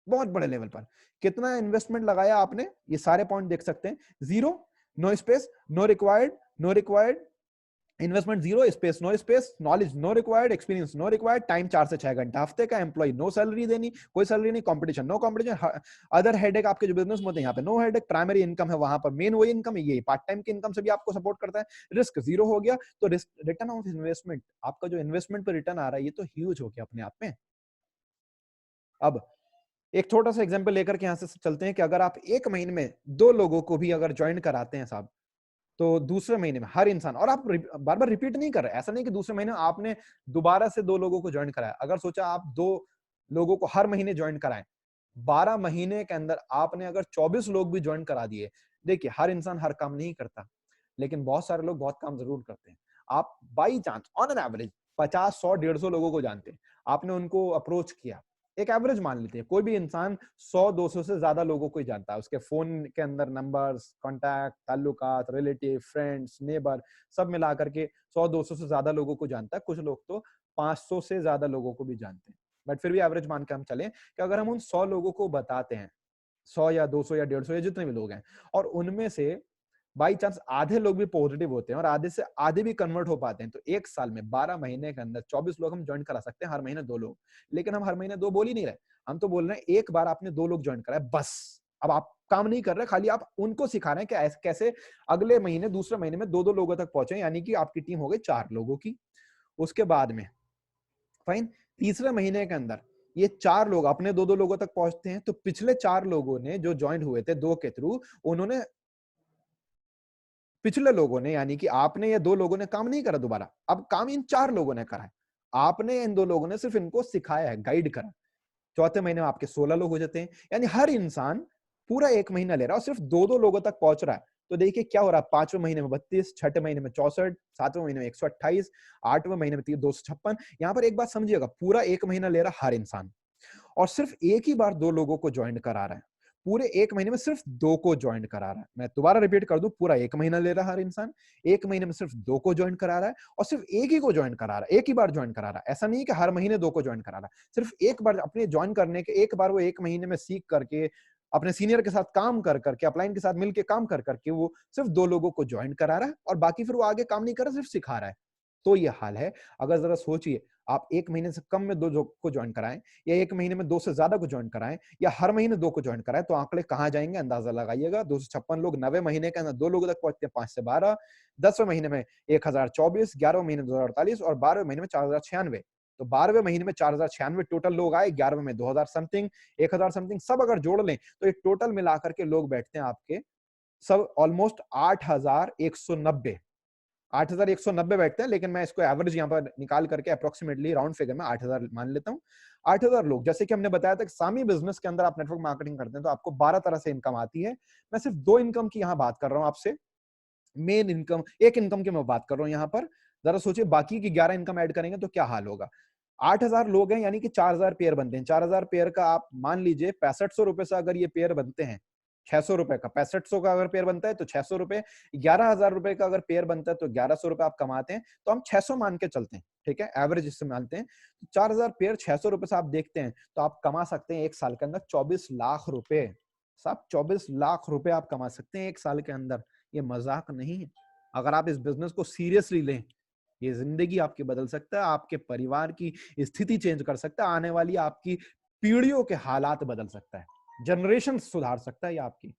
B: बहुत बड़े लेवल पर। कितना इन्वेस्टमेंट लगाया आपने, ये सारे पॉइंट देख सकते हैं। Zero, no space, no required, no required, investment zero, space no space, knowledge no required, experience no required, time 4 से 6 घंटा हफ्ते का, एम्प्लॉय नो सैलरी देनी, कोई सैलरी नहीं, competition no competition, other headache आपके जो बिजनेस में होते हैं यहाँ पे नो हेडेक, प्राइमरी इनकम है वहां पर, मेन वही इनकम है, ये पार्ट टाइम की इनकम से भी आपको सपोर्ट करता है। रिस्क जीरो हो गया, तो रिस्क रिटर्न ऑफ इन्वेस्टमेंट, आपका जो इन्वेस्टमेंट पर रिटर्न आ रहा है ये तो ह्यूज हो गया अपने आप में। अब एक छोटा सा एग्जांपल लेकर के यहां से चलते हैं कि अगर आप एक महीने में 2 लोगों को भी अगर ज्वाइन कराते हैं साहब, तो दूसरे महीने में हर इंसान, और आप बार बार रिपीट नहीं कर रहे, ऐसा नहीं कि दूसरे महीने आपने दोबारा से 2 लोगों को ज्वाइन कराया, अगर सोचा आप 2 लोगों को हर महीने ज्वाइन कराएं, 12 महीने के अंदर आपने अगर 24 लोग भी ज्वाइन करा दिए, देखिए हर इंसान हर काम नहीं करता, लेकिन बहुत सारे लोग बहुत काम जरूर करते हैं। आप by chance on an average 50, 100, 150 लोगों को जानते हैं, आपने उनको अप्रोच किया, एक एवरेज मान लेते हैं, कोई भी इंसान 100, 200 से ज्यादा लोगों को ही जानता है, उसके फोन के अंदर नंबर्स, कांटेक्ट, ताल्लुकात, रिलेटिव, फ्रेंड्स, नेबर, सब मिला करके 100, 200 से ज्यादा लोगों को जानता है, कुछ लोग तो 500 से ज्यादा लोगों को भी जानते हैं, बट फिर भी एवरेज मान के हम चलें कि अगर हम उन 100 लोगों को बताते हैं, 100 या 200 या 150 या जितने भी लोग हैं, और उनमें से बाई चांस आधे लोग भी पॉजिटिव होते हैं और आधे से आधे भी कन्वर्ट हो पाते हैं, तो एक साल में 12 महीने के अंदर 24 लोग हम ज्वाइन करा सकते हैं, हर महीने 2 लोग। लेकिन हम हर महीने 2 बोल ही नहीं रहे, हम तो बोल रहे हैं एक बार आपने 2 लोग ज्वाइन कराए बस, अब आप काम नहीं कर रहे, खाली आप उनको सिखा रहे हैं कि ऐसे कैसे अगले महीने, दूसरे महीने में 2-2 लोगों तक पहुंचे, यानी कि आपकी टीम हो गई 4 लोगों की। उसके बाद में फाइन, तीसरे महीने के अंदर ये 4 लोग अपने 2-2 लोगों तक पहुंचते हैं, तो पिछले 4 लोगों ने जो ज्वाइन हुए थे 2 के थ्रू, उन्होंने, पिछले लोगों ने, यानी कि आपने या 2 लोगों ने काम नहीं करा दोबारा, अब काम इन 4 लोगों ने करा है, आपने इन 2 लोगों ने सिर्फ इनको सिखाया है, गाइड करा। चौथे महीने में आपके 16 लोग हो जाते हैं, यानी हर इंसान पूरा 1 महीना ले रहा है और सिर्फ 2-2 लोगों तक पहुंच रहा है। तो देखिए क्या हो रहा है, 5वें महीने में 32, छठे महीने में 64, 7वें महीने में 128, 8वें महीने में 256। यहाँ पर एक बात समझिएगा, पूरा 1 महीना ले रहा हर इंसान, और सिर्फ एक ही बार 2 लोगों को ज्वाइन करा रहा है, पूरे 1 महीने में सिर्फ 2 को ज्वाइन करा रहा है। मैं दोबारा रिपीट कर दूं, पूरा 1 महीना ले रहा है हर इंसान, 1 महीने में सिर्फ 2 को ज्वाइन करा रहा है, और सिर्फ एक ही को ज्वाइन करा रहा है, एक ही बार ज्वाइन करा रहा है। ऐसा नहीं कि हर महीने 2 को ज्वाइन करा रहा है, सिर्फ एक बार अपने ज्वाइन करने के, एक बार वो 1 महीने में सीख करके, अपने सीनियर के साथ काम कर करके, अपलाइन के साथ मिलकर काम कर करके वो सिर्फ 2 लोगों को ज्वाइन करा रहा है, और बाकी फिर वो आगे काम नहीं कर रहा, सिर्फ सिखा रहा है। तो ये हाल है। अगर जरा सोचिए, आप 1 महीने से कम में 2 को ज्वाइन कराएं, या 1 महीने में 2 से ज्यादा को ज्वाइन कराएं, या हर महीने 2 को ज्वाइन कराएं, तो आंकड़े कहां जाएंगे अंदाजा लगाइएगा। 256 लोग 90 महीने के अंदर 2 लोगों तक पहुंचते हैं, 5 से 12, 10वें महीने में 1024, 11वें महीने में 2048, और 12वें महीने में 4096। तो 12वें महीने में 4096 टोटल लोग आए, 11वें में 2000 समथिंग, 1000 समथिंग, सब अगर जोड़ लें तो ये टोटल मिलाकर के लोग बैठते हैं आपके सब ऑलमोस्ट 8190, 8190 बैठते हैं, लेकिन मैं इसको एवरेज यहाँ पर निकाल करके अप्रोक्सीमेटली राउंड फिगर में 8000 मान लेता हूँ। 8000 लोग, जैसे कि हमने बताया था कि सामी बिजनेस के अंदर आप नेटवर्क मार्केटिंग करते हैं तो आपको 12 तरह से इनकम आती है। मैं सिर्फ 2 इनकम की यहाँ बात कर रहा हूँ आपसे, मेन इनकम, एक इनकम की मैं बात कर रहा हूँ यहाँ पर। जरा सोचिए बाकी की 11 इनकम ऐड करेंगे तो क्या हाल होगा। 8000 लोग हैं, यानी कि 4000 पेयर बनते हैं, 4000 पेयर का आप मान लीजिए 6500 रुपए से अगर ये पेयर बनते हैं,
A: ₹600 का, 6500 का अगर पेयर बनता है तो ₹600, 11,000 रुपए का अगर पेयर बनता है तो ₹1100 आप कमाते हैं, तो हम 600 मान के चलते हैं, ठीक है, एवरेज इससे मानते हैं। 4000 पेयर ₹600 से आप देखते हैं तो आप कमा सकते हैं एक साल के अंदर 24 लाख रुपए। साहब 24 लाख रुपए आप कमा सकते हैं एक साल के अंदर, ये मजाक नहीं है। अगर आप इस बिजनेस को सीरियसली लें, ये जिंदगी आपकी बदल सकता है, आपके परिवार की स्थिति चेंज कर सकता है, आने वाली आपकी पीढ़ियों के हालात बदल सकता है, जनरेशन सुधार सकता है ये आपकी।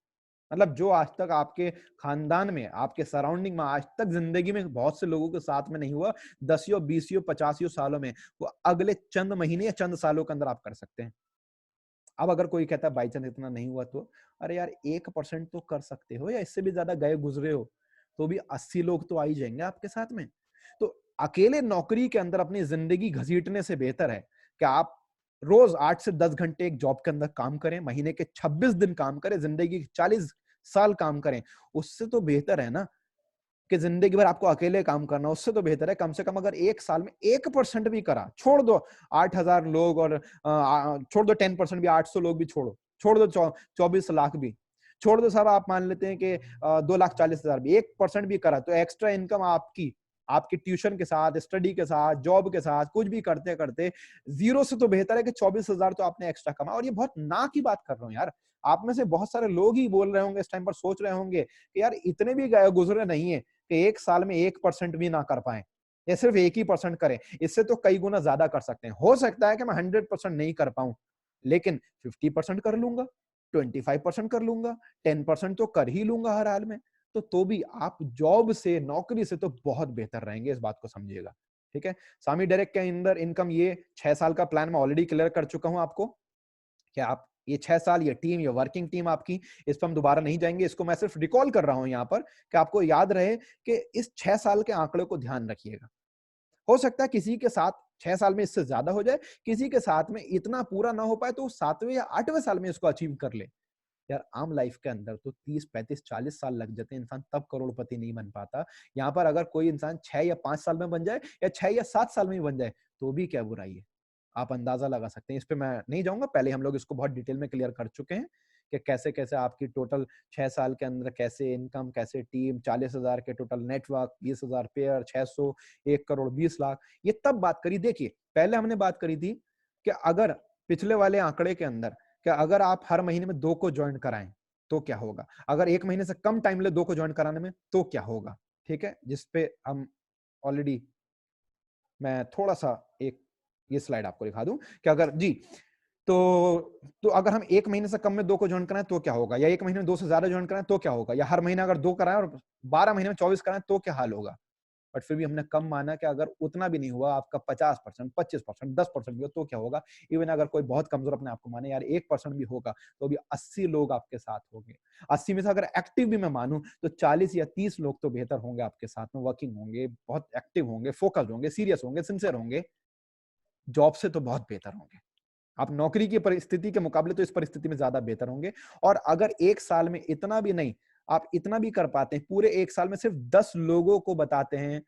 A: मतलब जो आज तक आपके खानदान में, आपके सराउंडिंग में आज तक जिंदगी में बहुत से लोगों के साथ में नहीं हुआ, 10 20 50 सालों में, वो अगले चंद महीने या चंद सालों के अंदर आप कर सकते हैं। अब अगर कोई कहता है बाई चांस इतना नहीं हुआ तो, अरे यार 1% तो कर सकते हो, या इससे भी ज्यादा गए गुजरे हो तो भी 80 लोग तो आ ही जाएंगे आपके साथ में। तो अकेले नौकरी के अंदर अपनी जिंदगी घसीटने से बेहतर है कि आप रोज 8 से 10 घंटे एक जॉब के अंदर काम करें, महीने के 26 दिन काम करें, जिंदगी के 40 साल काम करें। उससे तो बेहतर है ना कि जिंदगी भर आपको अकेले काम करना, उससे तो बेहतर है कम से कम अगर एक साल में 1% भी करा, छोड़ दो 8,000 लोग और छोड़ दो 10% भी, 800 लोग भी छोड़ो, छोड़ दो 24 लाख भी छोड़ दो, सब आप मान लेते हैं कि 2,40,000 भी 1% भी करा तो एक्स्ट्रा इनकम आपकी, आपकी ट्यूशन के साथ, स्टडी के साथ, जॉब के साथ, कुछ भी करते करते जीरो से तो बेहतर है कि 24,000 तो आपने एक्स्ट्रा कमा। और ये बहुत ना की बात कर रहा हूँ यार, आप में से बहुत सारे लोग ही बोल रहे होंगे इस टाइम पर, सोच रहे होंगे कि यार इतने भी गए गुजरे नहीं है कि एक साल में 1% भी ना कर पाए, या सिर्फ 1% करें। इससे तो कई गुना ज्यादा कर सकते हैं। हो सकता है कि मैं 100% नहीं कर पाऊं, लेकिन 50% कर लूंगा, 25% कर लूंगा, 10% तो कर ही लूंगा हर हाल में। तो भी आप जॉब से, नौकरी से तो बहुत बेहतर रहेंगे, इस बात को समझिएगा, ठीक है। सामी डायरेक्ट के अंदर इनकम, ये 6 साल का प्लान मैं ऑलरेडी क्लियर कर चुका हूं आपको, कि आप ये 6 साल, ये टीम, ये वर्किंग टीम आपकी, इस पर हम दोबारा नहीं जाएंगे। इसको मैं सिर्फ रिकॉल कर रहा हूं यहाँ पर कि आपको याद रहे कि इस 6 साल के आंकड़े को ध्यान रखिएगा। हो सकता है किसी के साथ 6 साल में इससे ज्यादा हो जाए, किसी के साथ में इतना पूरा ना हो पाए तो 7वें या 8वें साल में इसको अचीव कर ले। यार आम लाइफ के अंदर तो 30 35 40 साल लग जाते हैं, इंसान तब करोड़पति नहीं बन पाता। यहाँ पर अगर कोई इंसान 6 या 5 साल में बन जाए, या 6 या 7 साल में ही बन जाए, तो भी क्या बुराई है, आप अंदाजा लगा सकते हैं। इस पे मैं नहीं जाऊंगा, पहले हम लोग इसको बहुत डिटेल में क्लियर कर चुके हैं कि कैसे कैसे आपकी टोटल 6 साल के अंदर कैसे इनकम, कैसे टीम, 40,000 के total network, 20,000 pair, 600, 1 crore 20 lakh, ये तब बात करी। देखिए पहले हमने बात करी थी कि अगर पिछले वाले आंकड़े के अंदर, कि अगर आप हर महीने में 2 को ज्वाइन कराएं तो क्या होगा, अगर 1 महीने से कम टाइम ले 2 को ज्वाइन कराने में तो क्या होगा, ठीक है। जिसपे हम ऑलरेडी, मैं थोड़ा सा एक ये स्लाइड आपको दिखा दूं कि अगर जी, तो अगर हम 1 महीने से कम में 2 को ज्वाइन कराएं तो क्या होगा, या 1 महीने में 2 से ज्यादा ज्वाइन कराएं तो क्या होगा, या हर महीने अगर 2 कराएं और 12 महीने में 24 कराएं तो क्या हाल होगा। बट फिर भी हमने कम माना कि अगर उतना भी नहीं हुआ, आपका 50%, 25%, 10% भी हो तो क्या होगा। इवन अगर कोई बहुत कमजोर अपने आप को माने, यार 1% भी होगा तो भी 80 लोग आपके साथ होंगे। 80 में से अगर एक्टिव भी मैं मानूं तो 40 या 30 लोग तो बेहतर होंगे आपके साथ में, वर्किंग होंगे, बहुत एक्टिव होंगे, फोकस्ड होंगे, सीरियस होंगे, सिंसियर होंगे, जॉब से तो बहुत बेहतर होंगे। आप नौकरी की परिस्थिति के मुकाबले तो इस परिस्थिति में ज्यादा बेहतर होंगे। और अगर एक साल में इतना भी नहीं, आप इतना भी कर पाते हैं, पूरे एक साल में सिर्फ 10 लोगों को बताते हैं,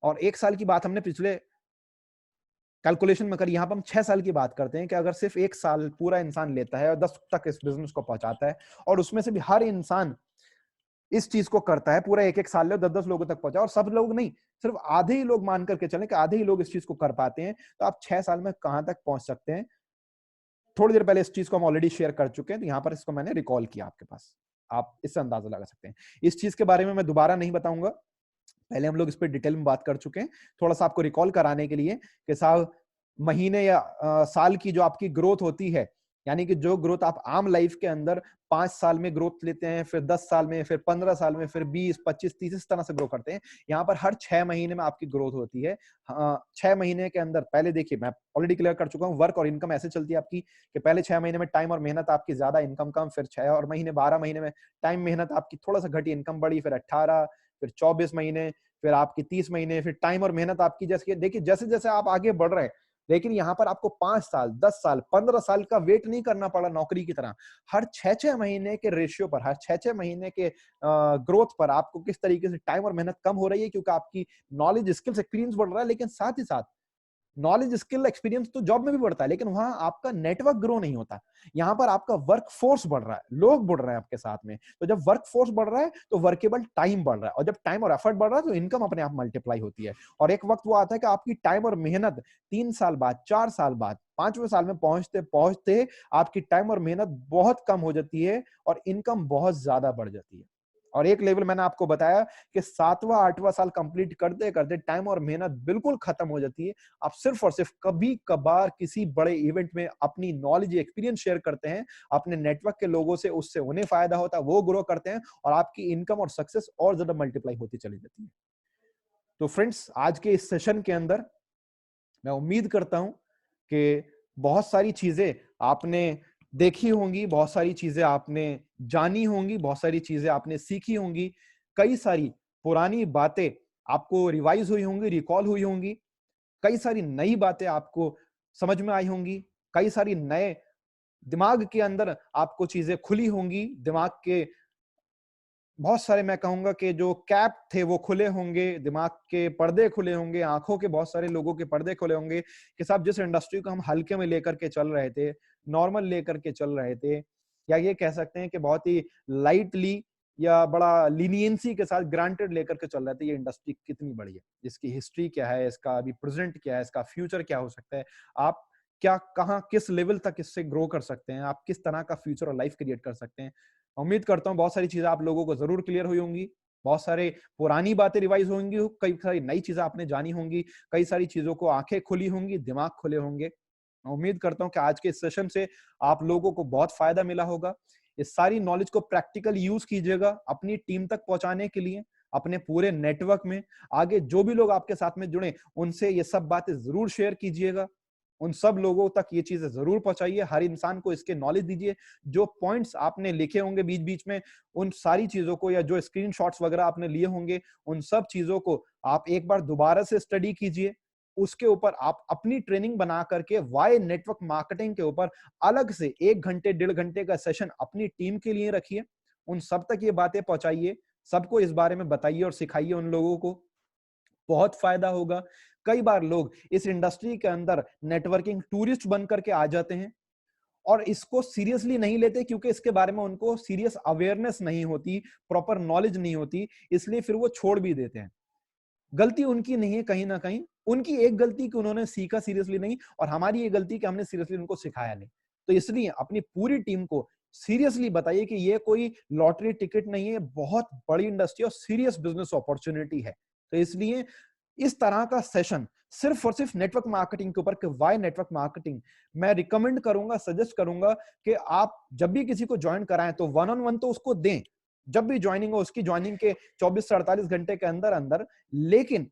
A: और एक साल की बात हमने पिछले कैलकुलेशन में करी, यहां पर हम 6 साल की बात करते हैं कि अगर सिर्फ एक साल पूरा इंसान लेता है और 10 तक इस बिजनेस को पहुंचाता है, और उसमें से भी हर इंसान इस चीज को करता है, पूरा एक एक साल ले 10-10 लोगों तक पहुंचा, और सब लोग नहीं, सिर्फ आधे ही लोग मान करके चलें कि आधे ही लोग इस चीज को कर पाते हैं, तो आप 6 साल में कहां तक पहुंच सकते हैं। थोड़ी देर पहले इस चीज को हम ऑलरेडी शेयर कर चुके हैं, तो यहाँ पर इसको मैंने रिकॉल किया आपके पास, आप इससे अंदाजा लगा सकते हैं। इस चीज के बारे में मैं दोबारा नहीं बताऊंगा, पहले हम लोग इस पर डिटेल में बात कर चुके हैं। थोड़ा सा आपको रिकॉल कराने के लिए कि साहब महीने या साल की जो आपकी ग्रोथ होती है, यानी कि जो ग्रोथ आप आम लाइफ के अंदर 5 साल में ग्रोथ लेते हैं, फिर 10 साल में, फिर 15 साल में, फिर 20, 25, 30 इस तरह से ग्रो करते हैं, यहाँ पर हर 6 महीने में आपकी ग्रोथ होती है। 6 महीने के अंदर, पहले देखिए मैं ऑलरेडी क्लियर कर चुका हूँ, वर्क और इनकम ऐसे चलती है आपकी कि पहले 6 महीने में टाइम और मेहनत आपकी ज्यादा, इनकम कम, फिर 6 और महीने 12 महीने में टाइम मेहनत आपकी थोड़ा सा घटी, इनकम बढ़ी, फिर 18, फिर 24 महीने, फिर आपकी 30 महीने, फिर टाइम और मेहनत आपकी, जैसे देखिए जैसे जैसे आप आगे बढ़ रहे हैं, लेकिन यहां पर आपको 5 साल, 10 साल, 15 साल का वेट नहीं करना पड़ा नौकरी की तरह। हर 6-6 महीने के रेशियो पर, हर 6-6 महीने के ग्रोथ पर आपको किस तरीके से टाइम और मेहनत कम हो रही है, क्योंकि आपकी नॉलेज, स्किल्स, एक्सपीरियंस बढ़ रहा है, लेकिन साथ ही साथ
B: नॉलेज, स्किल, एक्सपीरियंस तो जॉब में भी बढ़ता है, लेकिन वहां आपका नेटवर्क ग्रो नहीं होता। यहाँ पर आपका वर्क फोर्स बढ़ रहा है, लोग बढ़ रहे हैं आपके साथ में। तो जब वर्क फोर्स बढ़ रहा है तो वर्केबल टाइम बढ़ रहा है, और जब टाइम और एफर्ट बढ़ रहा है तो इनकम अपने आप मल्टीप्लाई होती है। और एक वक्त वो आता है कि आपकी टाइम और मेहनत 3 साल बाद, 4 साल बाद, 5वें साल में पहुंचते पहुंचते आपकी टाइम और मेहनत बहुत कम हो जाती है और इनकम बहुत ज्यादा बढ़ जाती है। और एक लेवल मैंने आपको बताया कि 7वां 8वां साल कंप्लीट करते करते टाइम और मेहनत बिल्कुल खत्म हो जाती है। आप सिर्फ और सिर्फ कभी कभार किसी बड़े इवेंट में अपनी नॉलेज, एक्सपीरियंस शेयर करते हैं, अपने नेटवर्क के लोगों से, उससे उन्हें फायदा होता है, वो ग्रो करते हैं और आपकी इनकम और सक्सेस और ज्यादा मल्टीप्लाई होती चली जाती है। तो फ्रेंड्स, आज के इस सेशन के अंदर मैं उम्मीद करता हूं कि बहुत सारी चीजें आपने देखी होंगी, बहुत सारी चीजें आपने जानी होंगी, बहुत सारी चीजें आपने सीखी होंगी, कई सारी पुरानी बातें आपको रिवाइज हुई होंगी, रिकॉल हुई होंगी, कई सारी नई बातें आपको समझ में आई होंगी, कई सारी नए दिमाग के अंदर आपको चीजें खुली होंगी, दिमाग के बहुत सारे, मैं कहूंगा कि जो कैप थे वो खुले होंगे, दिमाग के पर्दे खुले होंगे, आंखों के बहुत सारे लोगों के पर्दे खुले होंगे कि साहब जिस इंडस्ट्री को हम हल्के में लेकर के चल रहे थे, नॉर्मल लेकर के चल रहे थे, या ये कह सकते हैं कि बहुत ही लाइटली या बड़ा लीनियंसी के साथ ग्रांटेड लेकर के चल रहे थे, ये इंडस्ट्री कितनी बड़ी है, इसकी हिस्ट्री क्या है, इसका अभी प्रेजेंट क्या है, इसका फ्यूचर क्या हो सकता है, आप क्या, कहाँ, किस लेवल तक इससे ग्रो कर सकते हैं, आप किस तरह का फ्यूचर और लाइफ क्रिएट कर सकते हैं। उम्मीद करता हूँ बहुत सारी चीजें आप लोगों को जरूर क्लियर हुई होंगी, बहुत सारे पुरानी बातें रिवाइज होंगी, कई सारी नई चीजें आपने जानी होंगी, कई सारी चीजों को आंखें खुली होंगी, दिमाग खुले होंगे। मैं उम्मीद करता हूँ कि आज के इस सेशन से आप लोगों को बहुत फायदा मिला होगा। इस सारी नॉलेज को प्रैक्टिकल यूज कीजिएगा अपनी टीम तक पहुंचाने के लिए, अपने पूरे नेटवर्क में। आगे जो भी लोग आपके साथ में जुड़े उनसे ये सब बातें जरूर शेयर कीजिएगा, उन सब लोगों तक ये चीजें जरूर पहुंचाइए, हर इंसान को इसके नॉलेज दीजिए। जो पॉइंट्स आपने लिखे होंगे बीच बीच में, उन सारी चीजों को, या जो स्क्रीनशॉट्स वगैरह आपने लिए होंगे, उन सब चीजों को आप एक बार दोबारा से स्टडी कीजिए। उसके ऊपर आप अपनी ट्रेनिंग बना करके वाई नेटवर्क मार्केटिंग के ऊपर अलग से 1 घंटे 1.5 घंटे का सेशन अपनी टीम के लिए रखिए, उन सब तक ये बातें पहुंचाइए, सबको इस बारे में बताइए और सिखाइए उन लोगों को, बहुत फायदा होगा। कई बार लोग इस इंडस्ट्री के अंदर नेटवर्किंग टूरिस्ट बन करके आ जाते हैं और इसको सीरियसली नहीं लेते, क्योंकि इसके बारे में उनको सीरियस अवेयरनेस नहीं होती, प्रॉपर नॉलेज नहीं होती, इसलिए फिर वो छोड़ भी देते हैं। गलती उनकी नहीं है, कहीं ना कहीं उनकी एक गलती कि उन्होंने सीखा सीरियसली नहीं, और हमारी ये गलती कि हमने सीरियसली उनको सिखाया नहीं। तो इसलिए अपनी पूरी टीम को सीरियसली बताइए कि ये कोई लॉटरी टिकट नहीं है, बहुत बड़ी इंडस्ट्री और सीरियस बिजनेस अपॉर्चुनिटी है। तो इसलिए इस तरह का सेशन सिर्फ और सिर्फ नेटवर्क मार्केटिंग के ऊपर, कि वाई नेटवर्क मार्केटिंग, मैं रिकमेंड करूंगा, सजेस्ट करूंगा कि आप जब भी किसी को ज्वाइन कराएं तो 1-on-1 तो उसको दें, जब भी ज्वाइनिंग हो उसकी ज्वाइनिंग के 24 से 48 घंटे के अंदर अंदर, लेकिन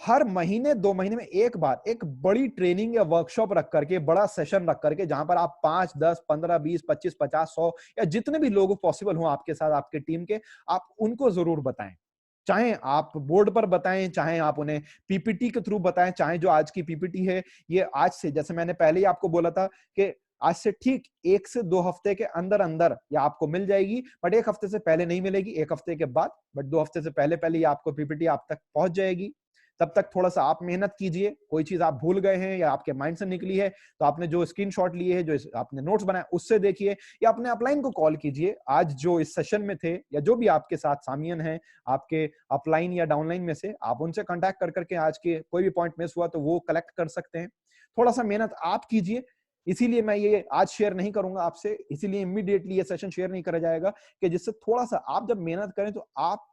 B: हर महीने 2 महीने में एक बार एक बड़ी ट्रेनिंग या वर्कशॉप रख करके, बड़ा सेशन रख करके, जहां पर आप 5, 10, 15, 20, 25, 50, 100 या जितने भी लोग पॉसिबल हो आपके साथ, आपके टीम के, आप उनको जरूर बताएं। चाहे आप बोर्ड पर बताएं, चाहे आप उन्हें पीपीटी के थ्रू बताएं, चाहे जो आज की पीपीटी है ये आज से, जैसे मैंने पहले ही आपको बोला था कि आज से ठीक 1 से 2 हफ्ते के अंदर अंदर ये आपको मिल जाएगी, बट 1 हफ्ते से पहले नहीं मिलेगी, 1 हफ्ते के बाद, बट 2 हफ्ते से पहले पहले ये आपको पीपीटी आप तक पहुंच जाएगी। तब तक थोड़ा सा आप मेहनत कीजिए, कोई चीज आप भूल गए हैं या आपके माइंड से निकली है तो आपने जो स्क्रीनशॉट लिए है, जो आपने नोट्स बनाए, उससे देखिए, या अपने अपलाइन को कॉल कीजिए, आज जो इस सेशन में थे या जो भी आपके साथ शामिल हैं, आपके अपलाइन या डाउनलाइन में से, आप उनसे कांटेक्ट कर करके आज के कोई भी पॉइंट मिस हुआ तो वो कलेक्ट कर सकते हैं। थोड़ा सा मेहनत आप कीजिए, इसीलिए मैं ये आज शेयर नहीं करूंगा आपसे, इसीलिए इमीडिएटली ये सेशन शेयर नहीं करा जाएगा, कि जिससे थोड़ा सा आप जब मेहनत करें तो आप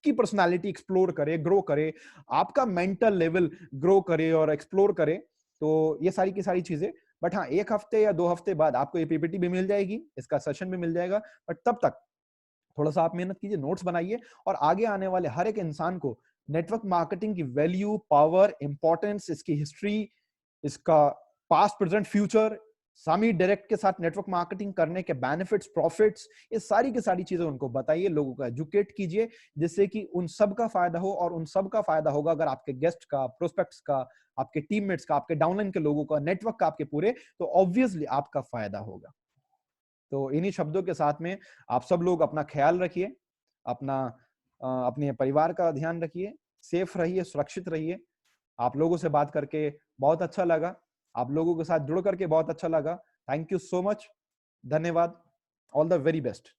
B: की पर्सनालिटी एक्सप्लोर करे, ग्रो करे, आपका मेंटल लेवल ग्रो करे और एक्सप्लोर करे। तो ये सारी की सारी चीजें, बट हाँ 1 हफ्ते या 2 हफ्ते बाद आपको ये पीपीटी भी मिल जाएगी, इसका सेशन भी मिल जाएगा, बट तब तक थोड़ा सा आप मेहनत कीजिए, नोट्स बनाइए, और आगे आने वाले हर एक इंसान को नेटवर्क मार्केटिंग की वैल्यू, पावर, इंपॉर्टेंस, इसकी हिस्ट्री, इसका पास्ट, प्रेजेंट, फ्यूचर, सामी डायरेक्ट के साथ नेटवर्क मार्केटिंग करने के बेनिफिट्स, प्रॉफिट्स, ये सारी की सारी चीजें उनको बताइए, लोगों को एजुकेट कीजिए, जिससे कि उन सब का फायदा हो, और उन सब का फायदा होगा अगर आपके गेस्ट का, प्रोस्पेक्ट्स का, आपके टीममेट्स का, आपके डाउनलाइन के लोगों का, नेटवर्क का, आपके पूरे, तो ऑब्वियसली आपका फायदा होगा। तो इन्हीं शब्दों के साथ में आप सब लोग अपना ख्याल रखिए, अपना अपने परिवार का ध्यान रखिए, सेफ रहिए, सुरक्षित रहिए,
A: आप लोगों से बात करके बहुत अच्छा लगा, आप लोगों के साथ जुड़ करके बहुत अच्छा लगा। थैंक यू सो मच, धन्यवाद, ऑल द वेरी बेस्ट।